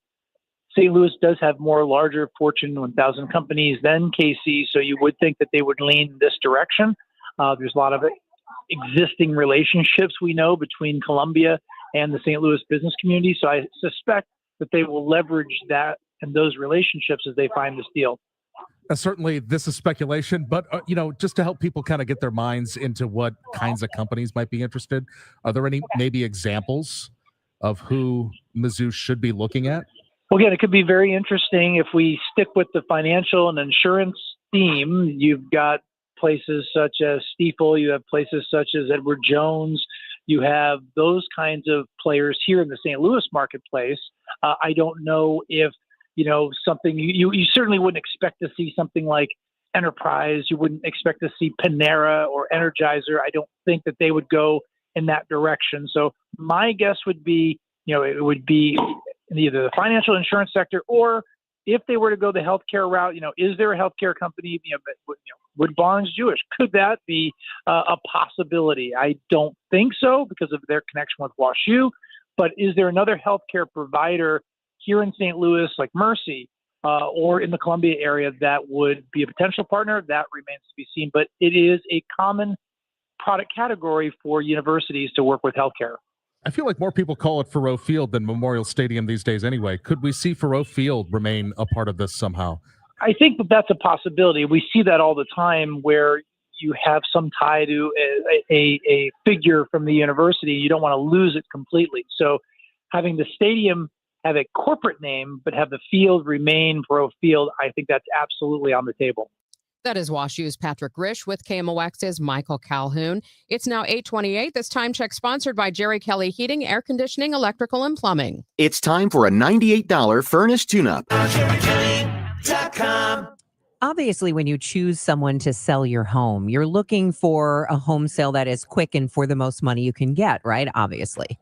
St. Louis does have more larger Fortune 1000 companies than KC, so you would think that they would lean this direction. There's a lot of existing relationships we know between Columbia and the St. Louis business community, so I suspect that they will leverage that and those relationships as they find this deal. Certainly, this is speculation, but just to help people kind of get their minds into what kinds of companies might be interested, are there any maybe examples of who Mizzou should be looking at? Well, again, it could be very interesting if we stick with the financial and insurance theme. You've got places such as Stiefel, you have places such as Edward Jones, you have those kinds of players here in the St. Louis marketplace. I don't know if, something you certainly wouldn't expect to see something like enterprise. You wouldn't expect to see Panera or Energizer. I don't think that they would go in that direction. So my guess would be, it would be in either the financial insurance sector, or if they were to go the healthcare route, is there a healthcare company? Would Barnes Jewish? Could that be a possibility? I don't think so because of their connection with WashU. But is there another healthcare provider here in St. Louis, like Mercy, or in the Columbia area, that would be a potential partner? That remains to be seen. But it is a common product category for universities to work with healthcare. I feel like more people call it Faurot Field than Memorial Stadium these days anyway. Could we see Faurot Field remain a part of this somehow? I think that that's a possibility. We see that all the time where you have some tie to a figure from the university. You don't want to lose it completely. So having the stadium have a corporate name but have the field remain Faurot Field, I think that's absolutely on the table. That is WashU's Patrick Risch with KMOX's Michael Calhoun. It's now 8:28. This time check sponsored by Jerry Kelly Heating, Air Conditioning, Electrical, and Plumbing. It's time for a $98 furnace tune-up. Obviously, when you choose someone to sell your home, you're looking for a home sale that is quick and for the most money you can get, right? Obviously.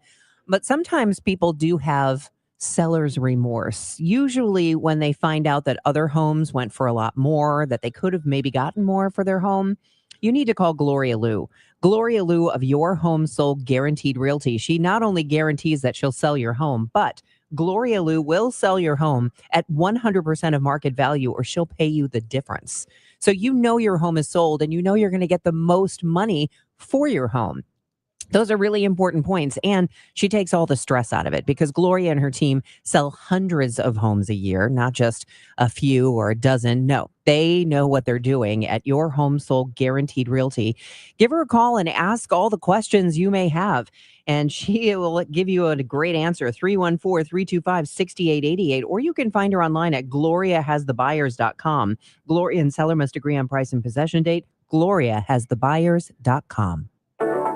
But sometimes people do have seller's remorse. Usually when they find out that other homes went for a lot more, that they could have maybe gotten more for their home, you need to call Gloria Liu. Gloria Liu of Your Home Sold Guaranteed Realty. She not only guarantees that she'll sell your home, but Gloria Liu will sell your home at 100% of market value, or she'll pay you the difference. So you know your home is sold and you know you're going to get the most money for your home. Those are really important points. And she takes all the stress out of it because Gloria and her team sell hundreds of homes a year, not just a few or a dozen. No, they know what they're doing at Your Home Sold Guaranteed Realty. Give her a call and ask all the questions you may have, and she will give you a great answer. 314-325-6888, or you can find her online at gloriahasthebuyers.com. Gloria and seller must agree on price and possession date. gloriahasthebuyers.com.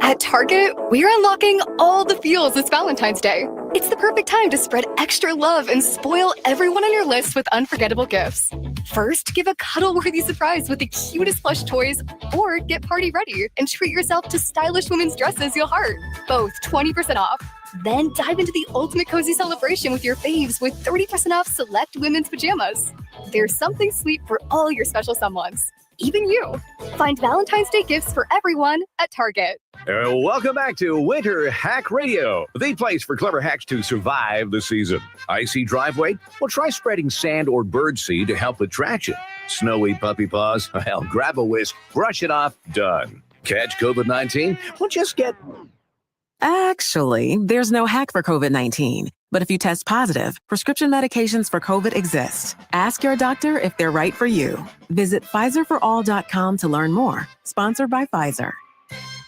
At Target, we're unlocking all the feels this Valentine's Day. It's the perfect time to spread extra love and spoil everyone on your list with unforgettable gifts. First, give a cuddle-worthy surprise with the cutest plush toys, or get party ready and treat yourself to stylish women's dresses you'll heart, both 20% off. Then dive into the ultimate cozy celebration with your faves with 30% off select women's pajamas. There's something sweet for all your special someones, even you. Find Valentine's Day gifts for everyone at Target. Welcome back to Winter Hack Radio, the place for clever hacks to survive the season. Icy driveway? Well, try spreading sand or birdseed to help with traction. Snowy puppy paws? Well, grab a whisk, brush it off, done. Catch COVID-19? Well, just get... Actually, there's no hack for COVID-19. But if you test positive, prescription medications for COVID exist. Ask your doctor if they're right for you. Visit PfizerForAll.com to learn more. Sponsored by Pfizer.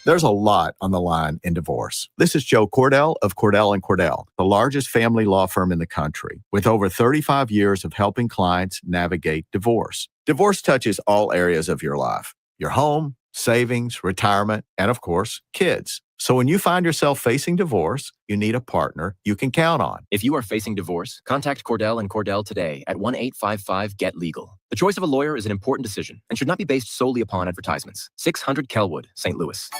There's a lot on the line in divorce. This is Joe Cordell of Cordell & Cordell, the largest family law firm in the country, with over 35 years of helping clients navigate divorce. Divorce touches all areas of your life: your home, savings, retirement, and of course, kids. So when you find yourself facing divorce, you need a partner you can count on. If you are facing divorce, contact Cordell & Cordell today at 1-855-GET-LEGAL. The choice of a lawyer is an important decision and should not be based solely upon advertisements. 600 Kelwood, St. Louis.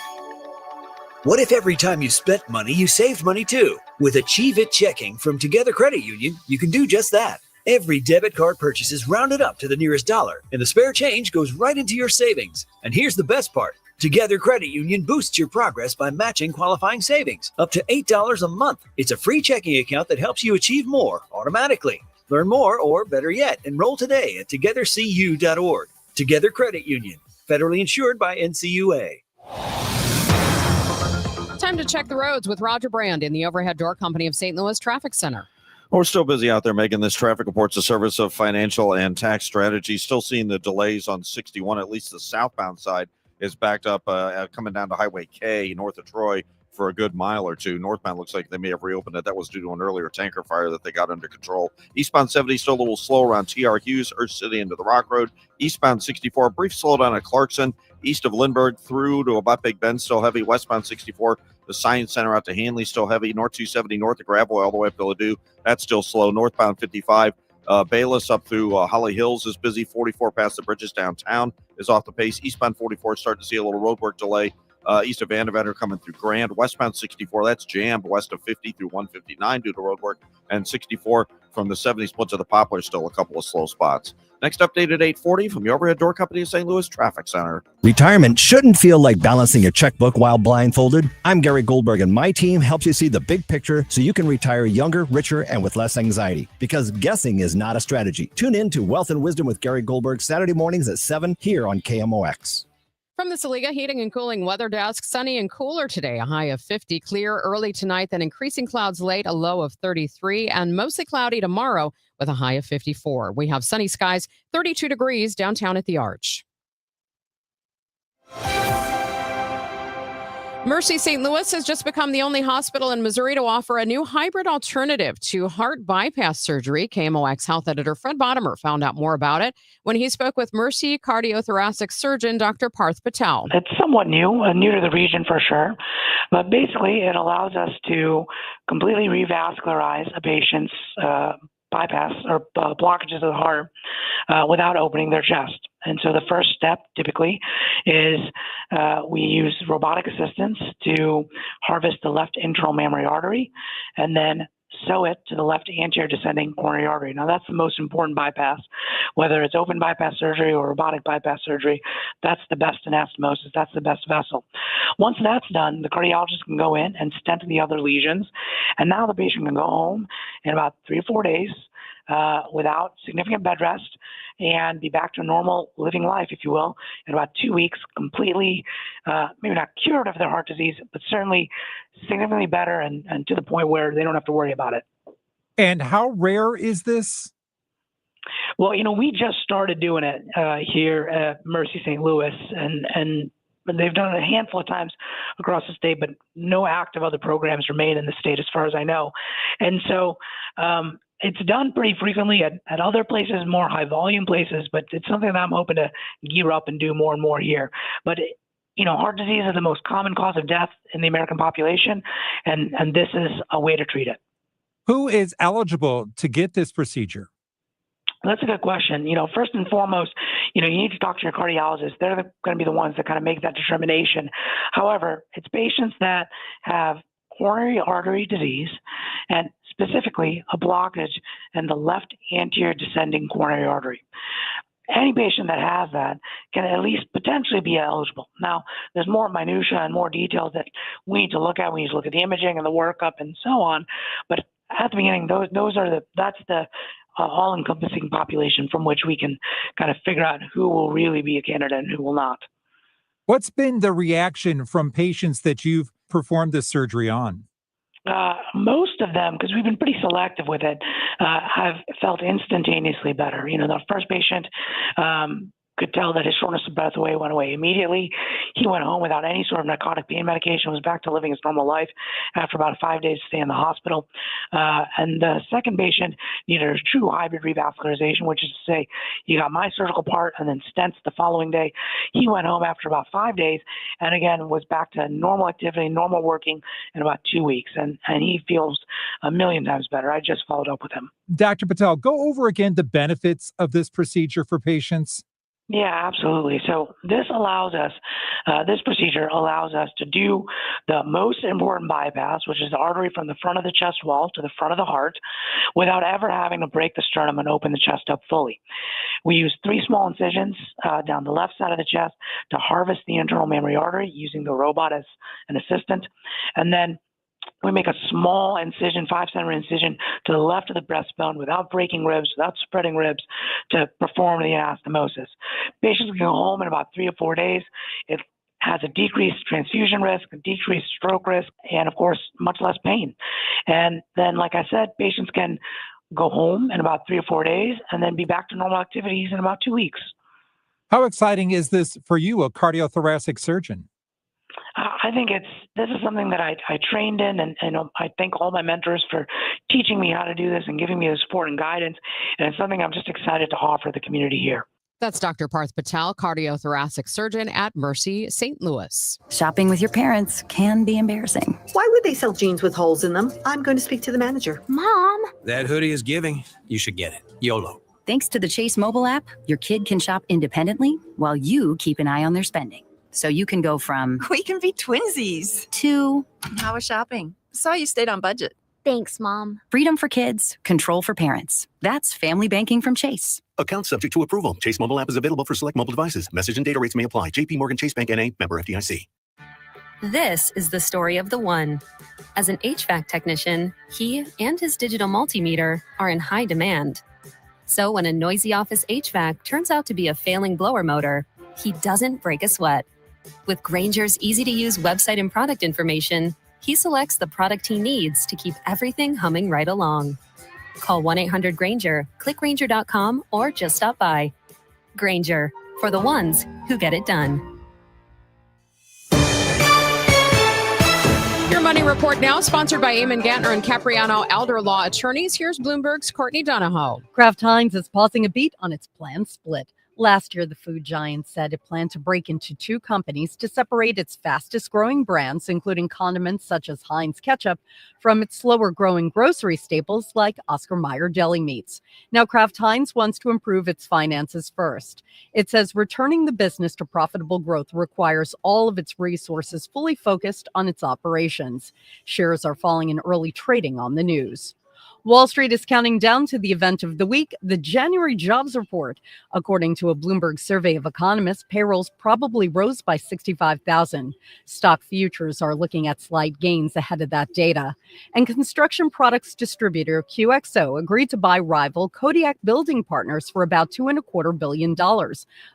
What if every time you spent money, you saved money too? With Achieve It Checking from Together Credit Union, you can do just that. Every debit card purchase is rounded up to the nearest dollar, and the spare change goes right into your savings. And here's the best part. Together Credit Union boosts your progress by matching qualifying savings up to $8 a month. It's a free checking account that helps you achieve more automatically. Learn more, or better yet, enroll today at togethercu.org. Together Credit Union, federally insured by NCUA. Time to check the roads with Roger Brand in the Overhead Door Company of St. Louis Traffic Center. We're still busy out there making this traffic report's a service of financial and tax strategy. Still seeing the delays on 61, at least the southbound side is backed up coming down to Highway K north of Troy for a good mile or two. Northbound looks like they may have reopened it. That was due to an earlier tanker fire that they got under control. Eastbound 70 still a little slow around T.R. Hughes, Earth City into the Rock Road. Eastbound 64, brief slowdown at Clarkson, east of Lindbergh through to about Big Bend, still heavy. Westbound 64, the Science Center out to Hanley, still heavy. North 270 north of Gravois all the way up to Ladue. That's still slow. Northbound 55, Bayless up through Holly Hills is busy. 44 past the bridges downtown is off the pace. Eastbound 44 starting to see a little roadwork delay. East of Vandervetter coming through Grand. Westbound 64, that's jammed west of 50 through 159 due to roadwork. And 64 from the 70 split to the Poplar, still a couple of slow spots. Next update at 8:40 from the Overhead Door Company of St. Louis Traffic Center. Retirement shouldn't feel like balancing a checkbook while blindfolded. I'm Gary Goldberg, and my team helps you see the big picture so you can retire younger, richer, and with less anxiety. Because guessing is not a strategy. Tune in to Wealth and Wisdom with Gary Goldberg Saturday mornings at 7 here on KMOX. From the Saliga Heating and Cooling Weather Desk, sunny and cooler today, a high of 50. Clear early tonight, then increasing clouds late, a low of 33, and mostly cloudy tomorrow with a high of 54. We have sunny skies, 32 degrees downtown at the Arch. Mercy St. Louis has just become the only hospital in Missouri to offer a new hybrid alternative to heart bypass surgery. KMOX health editor Fred Bottomer found out more about it when he spoke with Mercy cardiothoracic surgeon Dr. Parth Patel. It's somewhat new to the region for sure, but basically it allows us to completely revascularize a patient's bypass or blockages of the heart without opening their chest. And so the first step typically is we use robotic assistance to harvest the left internal mammary artery and then sew it to the left anterior descending coronary artery. Now that's the most important bypass, whether it's open bypass surgery or robotic bypass surgery. That's the best anastomosis. That's the best vessel. Once that's done, the cardiologist can go in and stent the other lesions. And now the patient can go home in about 3 or 4 days without significant bed rest and be back to a normal living life, if you will, in about 2 weeks, completely, maybe not cured of their heart disease, but certainly significantly better and to the point where they don't have to worry about it. And how rare is this? Well, we just started doing it here at Mercy St. Louis, and they've done it a handful of times across the state, but no active other programs remain in the state as far as I know. And so it's done pretty frequently at other places, more high volume places, but it's something that I'm hoping to gear up and do more and more here. But heart disease is the most common cause of death in the American population, and this is a way to treat it. Who is eligible to get this procedure? That's a good question. First and foremost, you need to talk to your cardiologist. They're going to be the ones that kind of make that determination. However, it's patients that have coronary artery disease and specifically a blockage in the left anterior descending coronary artery. Any patient that has that can at least potentially be eligible. Now, there's more minutia and more details that we need to look at. We need to look at the imaging and the workup and so on. But at the beginning, that's the all-encompassing population from which we can kind of figure out who will really be a candidate and who will not. What's been the reaction from patients that you've performed this surgery on? Most of them, because we've been pretty selective with it, have felt instantaneously better. The first patient could tell that his shortness of breath went away immediately. He went home without any sort of narcotic pain medication, was back to living his normal life after about 5 days stay in the hospital. And the second patient needed a true hybrid revascularization, which is to say he got my surgical part and then stents the following day. He went home after about 5 days and again was back to normal activity, normal working in about 2 weeks. And he feels a million times better. I just followed up with him. Dr. Patel, go over again the benefits of this procedure for patients. Yeah, absolutely. So this procedure allows us to do the most important bypass, which is the artery from the front of the chest wall to the front of the heart, without ever having to break the sternum and open the chest up fully. We use 3 small incisions down the left side of the chest to harvest the internal mammary artery using the robot as an assistant. And then we make a small incision, 5-centimeter incision to the left of the breastbone without breaking ribs, without spreading ribs, to perform the anastomosis. Patients can go home in about 3 or 4 days. It has a decreased transfusion risk, a decreased stroke risk, and of course, much less pain. And then, like I said, patients can go home in about 3 or 4 days and then be back to normal activities in about 2 weeks. How exciting is this for you, a cardiothoracic surgeon? I think this is something that I trained in, and I thank all my mentors for teaching me how to do this and giving me the support and guidance. And it's something I'm just excited to offer the community here. That's Dr. Parth Patel, cardiothoracic surgeon at Mercy St. Louis. Shopping with your parents can be embarrassing. Why would they sell jeans with holes in them? I'm going to speak to the manager. Mom! That hoodie is giving. You should get it. YOLO. Thanks to the Chase mobile app, your kid can shop independently while you keep an eye on their spending. So you can go from, We can be twinsies. to How was shopping? Saw you stayed on budget. thanks, Mom. Freedom for kids, control for parents. That's family banking from Chase. Account subject to approval. Chase mobile app is available for select mobile devices. Message and data rates may apply. JP Morgan Chase Bank N.A. member FDIC. This is the story of the One. As an HVAC technician, he and his digital multimeter are in high demand. So when a noisy office HVAC turns out to be a failing blower motor, he doesn't break a sweat. With Grainger's easy-to-use website and product information, he selects the product he needs to keep everything humming right along. Call 1-800-GRAINGER, click Grainger.com, or just stop by. Grainger, for the ones who get it done. Your Money Report now, sponsored by Eamon Gantner and Capriano Elder Law Attorneys. Here's Bloomberg's Courtney Donahoe. Kraft Heinz is pausing a beat on its planned split. Last year, the food giant said it planned to break into two companies to separate its fastest growing brands, including condiments such as Heinz ketchup, from its slower growing grocery staples like Oscar Mayer deli meats. Now, Kraft Heinz wants to improve its finances first. It says returning the business to profitable growth requires all of its resources fully focused on its operations. Shares are falling in early trading on the news. Wall Street is counting down to the event of the week, the January jobs report. According to a Bloomberg survey of economists, payrolls probably rose by 65,000. Stock futures are looking at slight gains ahead of that data. And construction products distributor QXO agreed to buy rival Kodiak Building Partners for about $2.25 billion.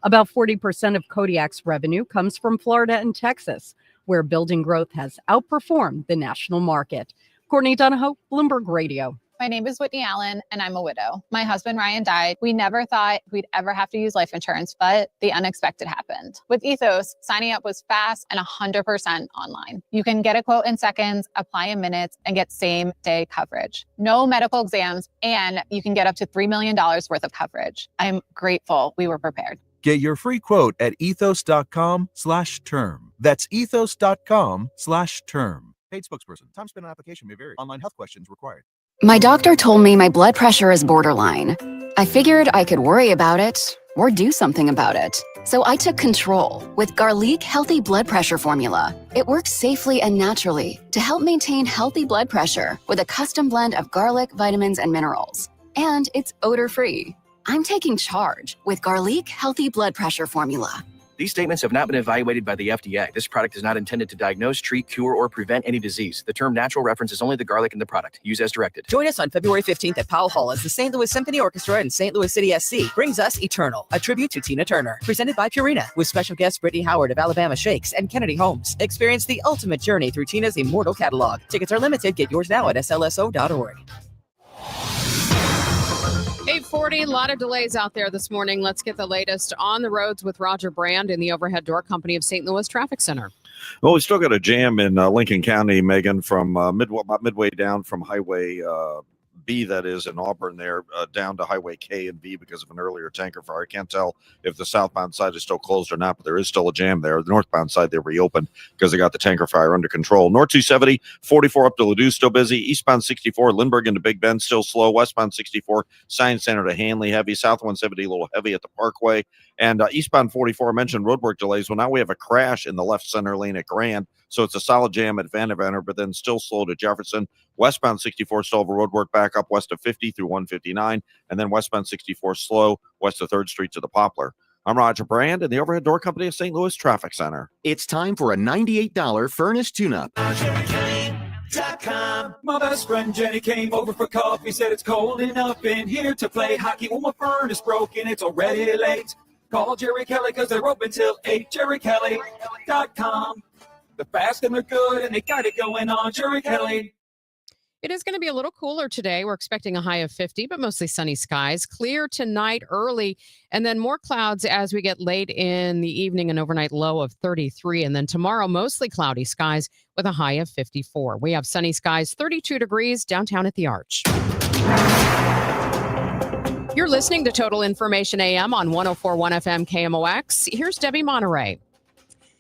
About 40% of Kodiak's revenue comes from Florida and Texas, where building growth has outperformed the national market. Courtney Donahoe, Bloomberg Radio. My name is Whitney Allen, and I'm a widow. My husband, Ryan, died. We never thought we'd ever have to use life insurance, but the unexpected happened. With Ethos, signing up was fast and 100% online. You can get a quote in seconds, apply in minutes, and get same-day coverage. No medical exams, and you can get up to $3 million worth of coverage. I'm grateful we were prepared. Get your free quote at ethos.com/term. That's ethos.com/term. Paid spokesperson. Time spent on application may vary. Online health questions required. My doctor told me my blood pressure is borderline. I figured I could worry about it or do something about it. So I took control with Garlic Healthy Blood Pressure Formula. It works safely and naturally to help maintain healthy blood pressure with a custom blend of garlic, vitamins, and minerals. And it's odor-free. I'm taking charge with Garlic Healthy Blood Pressure Formula. These statements have not been evaluated by the FDA. This product is not intended to diagnose, treat, cure, or prevent any disease. The term natural references only the garlic in the product. Use as directed. Join us on February 15th at Powell Hall as the St. Louis Symphony Orchestra and St. Louis City SC brings us Eternal, a tribute to Tina Turner, presented by Purina, with special guest Brittany Howard of Alabama Shakes and Kennedy Holmes. Experience the ultimate journey through Tina's immortal catalog. Tickets are limited. Get yours now at slso.org. 8:40, a lot of delays out there this morning. Let's get the latest on the roads with Roger Brand in the Overhead Door Company of St. Louis Traffic Center. Well, we still got a jam in Lincoln County, Megan, from midway down from Highway B, that is, in Auburn there, down to Highway K and V because of an earlier tanker fire. I can't tell if the southbound side is still closed or not, but there is still a jam there. The northbound side, they reopened because they got the tanker fire under control. North 270, 44 up to Ladue, still busy. Eastbound 64, Lindbergh into Big Bend, still slow. Westbound 64, Science Center to Hanley, heavy. South 170, a little heavy at the Parkway. And eastbound 44, I mentioned roadwork delays. Well, now we have a crash in the left center lane at Grand. So it's a solid jam at Vandervanter, but then still slow to Jefferson. Westbound 64 still have a roadwork back up west of 50 through 159. And then westbound 64 slow west of 3rd Street to the Poplar. I'm Roger Brand in the Overhead Door Company of St. Louis Traffic Center. It's time for a $98 furnace tune-up. My best friend Jenny came over for coffee, said it's cold enough in here to play hockey. Well, my furnace broken, it's already late. Call Jerry Kelly because they're open till 8. JerryKelly.com. They're fast and they're good and they got it going on. Jerry Kelly. It is going to be a little cooler today. We're expecting a high of 50, but mostly sunny skies. Clear tonight early, and then more clouds as we get late in the evening, an overnight low of 33. And then tomorrow, mostly cloudy skies with a high of 54. We have sunny skies, 32 degrees downtown at the Arch. You're listening to Total Information AM on 104.1 FM KMOX. Here's Debbie Monterrey.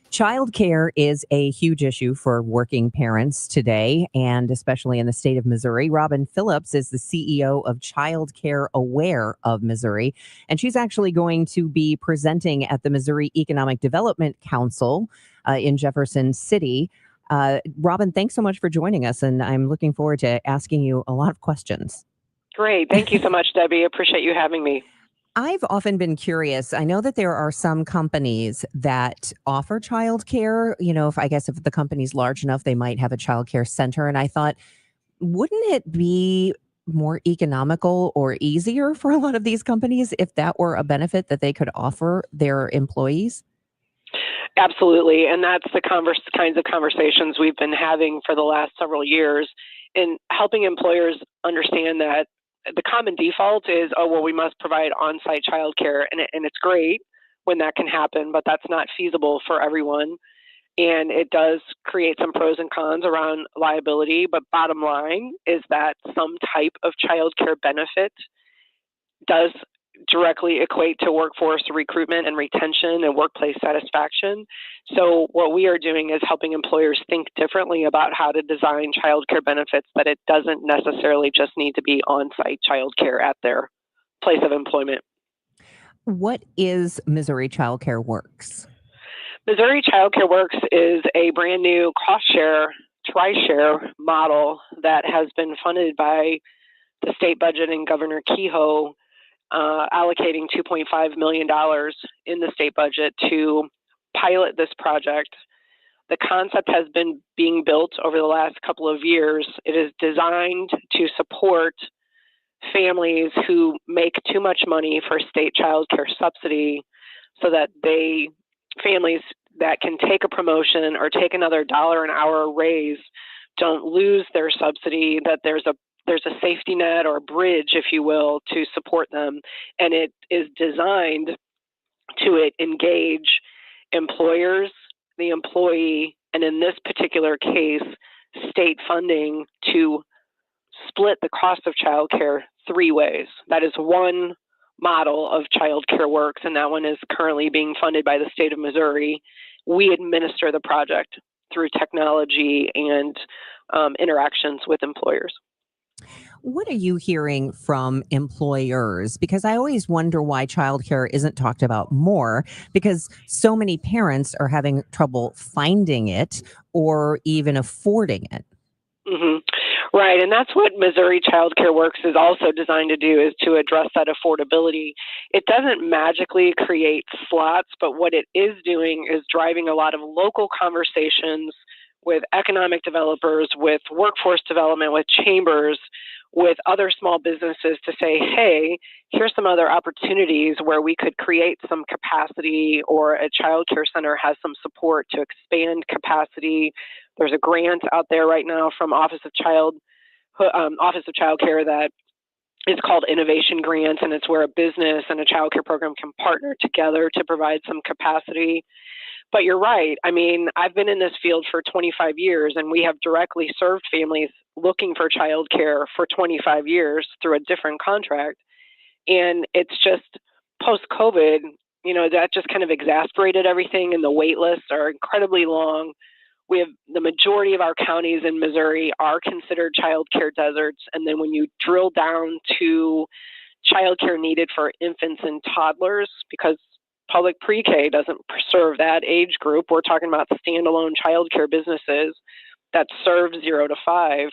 Childcare is a huge issue for working parents today, and especially in the state of Missouri. Robin Phillips is the CEO of Childcare Aware of Missouri, and she's actually going to be presenting at the Missouri Economic Development Council in Jefferson City. Robin, thanks so much for joining us, and I'm looking forward to asking you a lot of questions. Great. Thank you so much, Debbie. Appreciate you having me. I've often been curious. I know that there are some companies that offer childcare. If the company's large enough, they might have a childcare center. And I thought, wouldn't it be more economical or easier for a lot of these companies if that were a benefit that they could offer their employees? Absolutely. And that's the kinds of conversations we've been having for the last several years in helping employers understand that the common default is, we must provide on-site childcare, and it's great when that can happen, but that's not feasible for everyone. And it does create some pros and cons around liability, but bottom line is that some type of childcare benefit does directly equate to workforce recruitment and retention and workplace satisfaction. So what we are doing is helping employers think differently about how to design childcare benefits, that it doesn't necessarily just need to be on-site childcare at their place of employment. What is Missouri Childcare Works? Missouri Childcare Works is a brand new cost share, tri-share model that has been funded by the state budget and Governor Kehoe, allocating $2.5 million in the state budget to pilot this project. The concept has been being built over the last couple of years. It is designed to support families who make too much money for state child care subsidy, so that families that can take a promotion or take another $1 an hour raise don't lose their subsidy, that there's a safety net or bridge, if you will, to support them. And it is designed to engage employers, the employee, and in this particular case, state funding to split the cost of childcare 3 ways. That is one model of Childcare Works, and that one is currently being funded by the state of Missouri. We administer the project through technology and interactions with employers. What are you hearing from employers? Because I always wonder why childcare isn't talked about more, because so many parents are having trouble finding it or even affording it. Mm-hmm. Right, and that's what Missouri Childcare Works is also designed to do, is to address that affordability. It doesn't magically create slots, but what it is doing is driving a lot of local conversations with economic developers, with workforce development, with chambers, with other small businesses to say, hey, here's some other opportunities where we could create some capacity, or a child care center has some support to expand capacity. There's a grant out there right now from Office of Child Care that is called Innovation Grants, and it's where a business and a child care program can partner together to provide some capacity. But you're right. I mean, I've been in this field for 25 years, and we have directly served families looking for childcare for 25 years through a different contract. And it's just post-COVID, that just kind of exasperated everything, and the wait lists are incredibly long. We have the majority of our counties in Missouri are considered childcare deserts. And then when you drill down to childcare needed for infants and toddlers, because public pre-K doesn't serve that age group. We're talking about standalone childcare businesses that serve 0 to 5.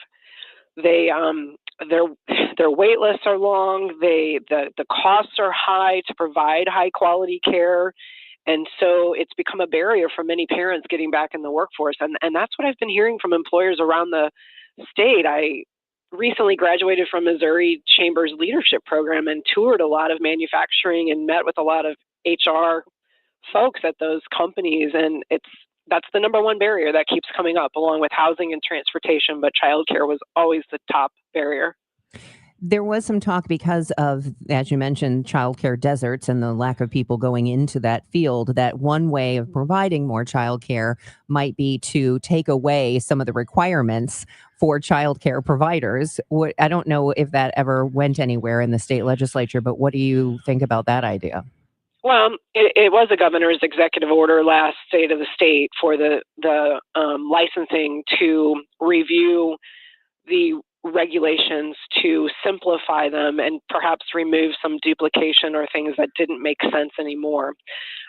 Their wait lists are long. The costs are high to provide high quality care, and so it's become a barrier for many parents getting back in the workforce. And that's what I've been hearing from employers around the state. I recently graduated from Missouri Chamber's leadership program and toured a lot of manufacturing and met with a lot of HR folks at those companies, and that's the number one barrier that keeps coming up, along with housing and transportation, but childcare was always the top barrier. There was some talk because of, as you mentioned, childcare deserts and the lack of people going into that field, that one way of providing more childcare might be to take away some of the requirements for childcare providers. I don't know if that ever went anywhere in the state legislature, but what do you think about that idea? Well, it was a governor's executive order last state of the state for the licensing to review the regulations to simplify them and perhaps remove some duplication or things that didn't make sense anymore.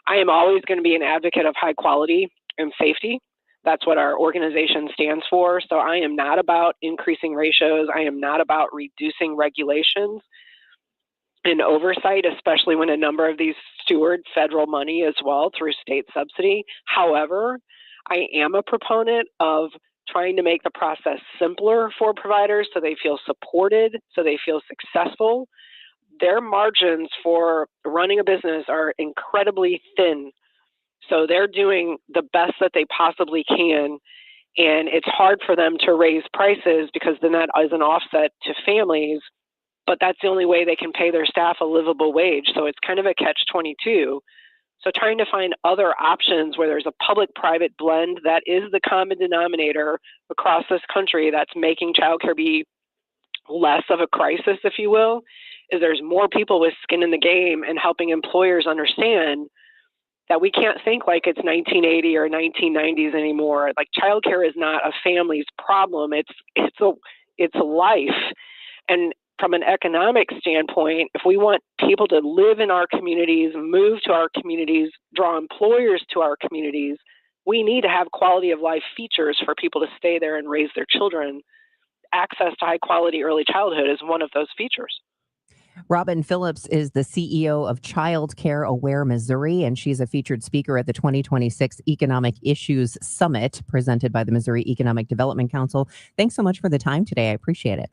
I am always going to be an advocate of high quality and safety. That's what our organization stands for. So I am not about increasing ratios. I am not about reducing regulations and oversight, especially when a number of these steward federal money as well through state subsidy. However, I am a proponent of trying to make the process simpler for providers so they feel supported, so they feel successful. Their margins for running a business are incredibly thin. So they're doing the best that they possibly can. And it's hard for them to raise prices because then that is an offset to families, but that's the only way they can pay their staff a livable wage. So it's kind of a catch-22. So trying to find other options where there's a public-private blend that is the common denominator across this country that's making childcare be less of a crisis, if you will, is there's more people with skin in the game and helping employers understand that we can't think like it's 1980 or 1990s anymore. Like childcare is not a family's problem. It's a life. And from an economic standpoint, if we want people to live in our communities, move to our communities, draw employers to our communities, we need to have quality of life features for people to stay there and raise their children. Access to high quality early childhood is one of those features. Robin Phillips is the CEO of Child Care Aware Missouri, and she's a featured speaker at the 2026 Economic Issues Summit presented by the Missouri Economic Development Council. Thanks so much for the time today. I appreciate it.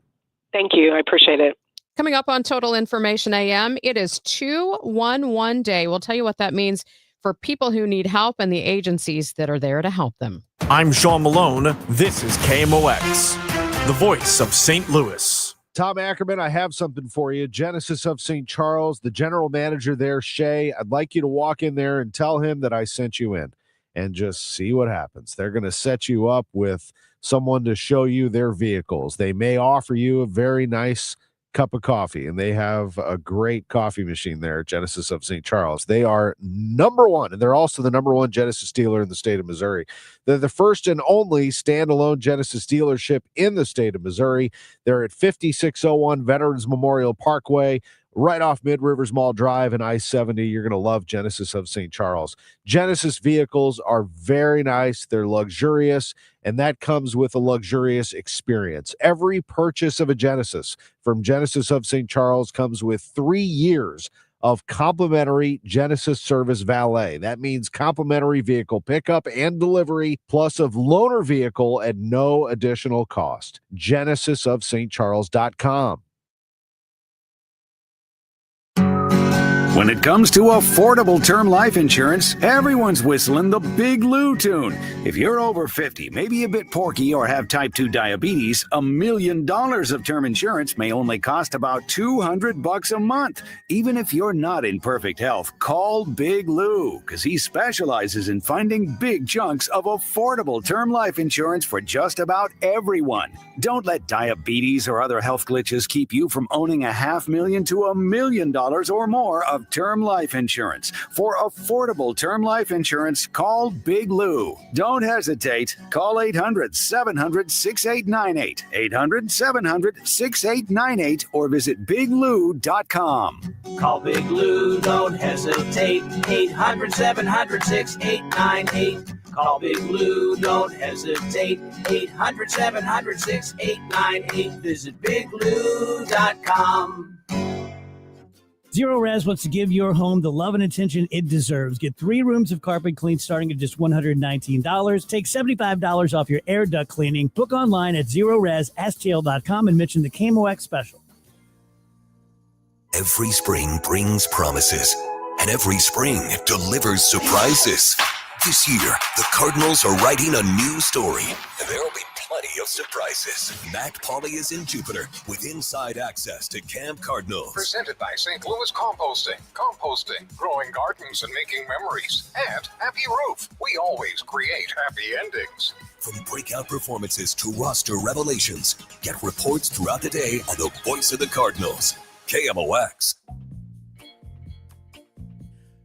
Thank you. I appreciate it. Coming up on Total Information AM, it is 211 Day. We'll tell you what that means for people who need help and the agencies that are there to help them. I'm Sean Malone. This is KMOX, the voice of St. Louis. Tom Ackerman, I have something for you. Genesis of St. Charles, the general manager there, Shay, I'd like you to walk in there and tell him that I sent you in and just see what happens. They're going to set you up with someone to show you their vehicles. They may offer you a very nice cup of coffee, and they have a great coffee machine there at Genesis of St. Charles. They are number one, and they're also the number one Genesis dealer in the state of Missouri. They're the first and only standalone Genesis dealership in the state of Missouri. They're at 5601 Veterans Memorial Parkway, right off Mid-Rivers Mall Drive and I-70. You're going to love Genesis of St. Charles. Genesis vehicles are very nice. They're luxurious, and that comes with a luxurious experience. Every purchase of a Genesis from Genesis of St. Charles comes with 3 years of complimentary Genesis service valet. That means complimentary vehicle pickup and delivery, plus a loaner vehicle at no additional cost. GenesisofStCharles.com. When it comes to affordable term life insurance, everyone's whistling the Big Lou tune. If you're over 50, maybe a bit porky, or have type 2 diabetes, $1 million of term insurance may only cost about $200 a month. Even if you're not in perfect health, call Big Lou, because he specializes in finding big chunks of affordable term life insurance for just about everyone. Don't let diabetes or other health glitches keep you from owning $500,000 to $1 million or more of term life insurance. For affordable term life insurance, call Big Lou. Don't hesitate. Call 800-700-6898, 800-700-6898, or visit biglou.com. Call Big Lou, don't hesitate. 800-700-6898. Call Big Lou, don't hesitate. 800-700-6898. Visit biglou.com. Zero Res wants to give your home the love and attention it deserves. Get 3 rooms of carpet clean starting at just $119. Take $75 off your air duct cleaning. Book online at ZeroResSTL.com and mention the KMOX special. Every spring brings promises, and every spring delivers surprises. This year, the Cardinals are writing a new story, and there will be plenty plenty of surprises. Mac Polly is in Jupiter with inside access to Camp Cardinals. Presented by St. Louis Composting. Composting, growing gardens and making memories. And Happy Roof. We always create happy endings. From breakout performances to roster revelations, get reports throughout the day on the voice of the Cardinals, KMOX.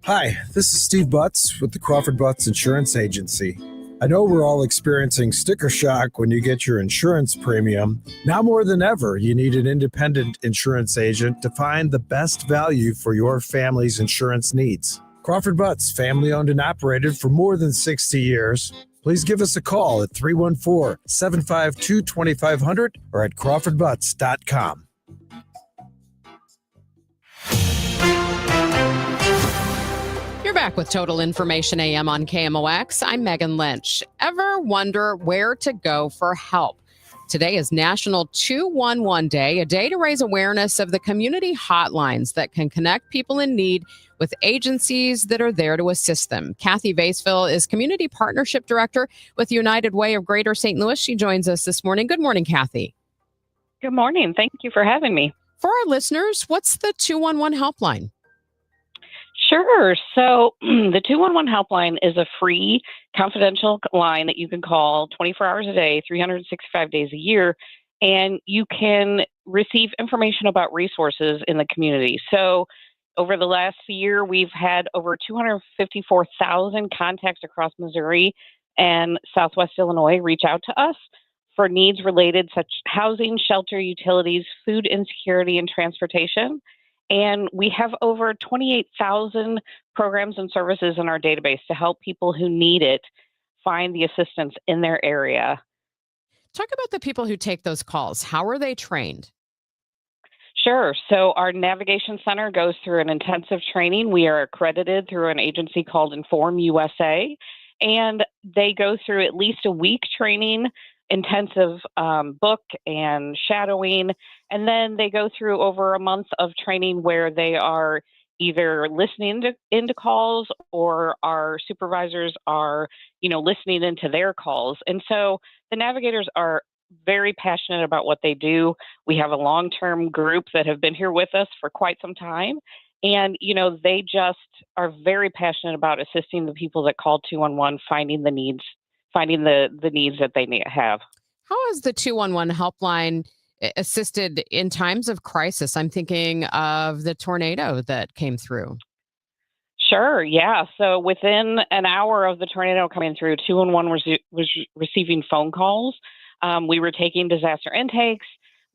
Hi, this is Steve Butts with the Crawford Butts Insurance Agency. I know we're all experiencing sticker shock when you get your insurance premium. Now more than ever, you need an independent insurance agent to find the best value for your family's insurance needs. Crawford Butts, family owned and operated for more than 60 years. Please give us a call at 314-752-2500 or at crawfordbutts.com. You're back with Total Information AM on KMOX. I'm Megan Lynch. Ever wonder where to go for help? Today is National 211 Day, a day to raise awareness of the community hotlines that can connect people in need with agencies that are there to assist them. Kathy Vaseville is Community Partnership Director with United Way of Greater St. Louis. She joins us this morning. Good morning, Kathy. Good morning. Thank you for having me. For our listeners, what's the 211 helpline? Sure. So the 211 helpline is a free confidential line that you can call 24 hours a day, 365 days a year, and you can receive information about resources in the community. So over the last year, we've had over 254,000 contacts across Missouri and Southwest Illinois reach out to us for needs related such housing, shelter, utilities, food insecurity, and transportation. And we have over 28,000 programs and services in our database to help people who need it find the assistance in their area. Talk about the people who take those calls. How are they trained? Sure. So our navigation center goes through an intensive training. We are accredited through an agency called Inform USA, and they go through at least a week training, intensive book and shadowing, and then they go through over a month of training where they are either listening into calls or our supervisors are, listening into their calls. And so the navigators are very passionate about what they do. We have a long-term group that have been here with us for quite some time. And, they just are very passionate about assisting the people that call 211, finding the needs that they have. How has the 211 helpline assisted in times of crisis? I'm thinking of the tornado that came through. Sure, yeah. So within an hour of the tornado coming through, 211 was receiving phone calls. We were taking disaster intakes.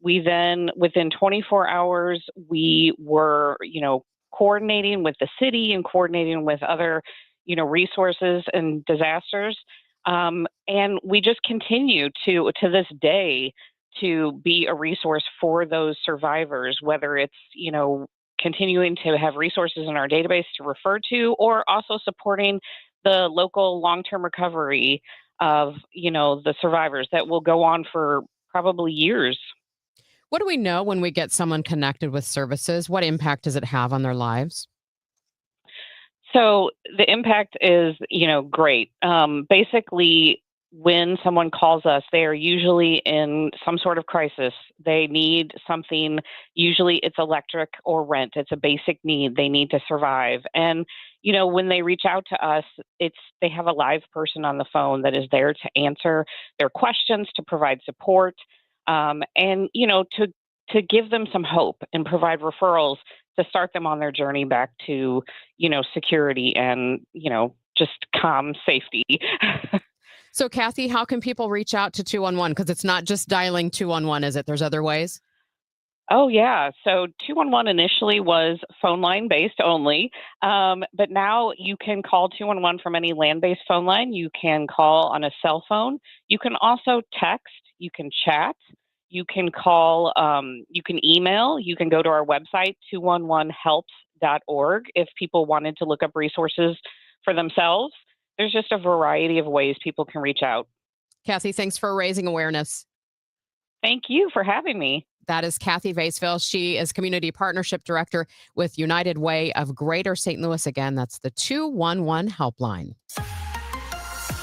We then, within 24 hours, we were, coordinating with the city and coordinating with other, resources and disasters. And we just continue to this day to be a resource for those survivors, whether it's, continuing to have resources in our database to refer to, or also supporting the local long-term recovery of, the survivors that will go on for probably years. What do we know when we get someone connected with services? What impact does it have on their lives? So the impact is, great. Basically, when someone calls us, they are usually in some sort of crisis. They need something. Usually it's electric or rent. It's a basic need. They need to survive. And, when they reach out to us, they have a live person on the phone that is there to answer their questions, to provide support, and, to give them some hope and provide referrals to start them on their journey back to, security and, just calm safety. So, Kathy, how can people reach out to 211? Because it's not just dialing 211, is it? There's other ways? Oh, yeah. So 211 initially was phone line based only, but now you can call 211 from any land-based phone line. You can call on a cell phone. You can also text. You can chat. You can call. You can email. You can go to our website, 211helps.org, if people wanted to look up resources for themselves. There's just a variety of ways people can reach out. Kathy, thanks for raising awareness. Thank you for having me. That is Kathy Vaseville. She is Community Partnership Director with United Way of Greater St. Louis. Again, that's the 211 helpline.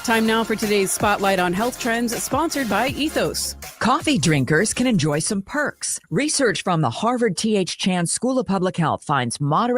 Time now for today's Spotlight on Health Trends, sponsored by Ethos. Coffee drinkers can enjoy some perks. Research from the Harvard T.H. Chan School of Public Health finds moderate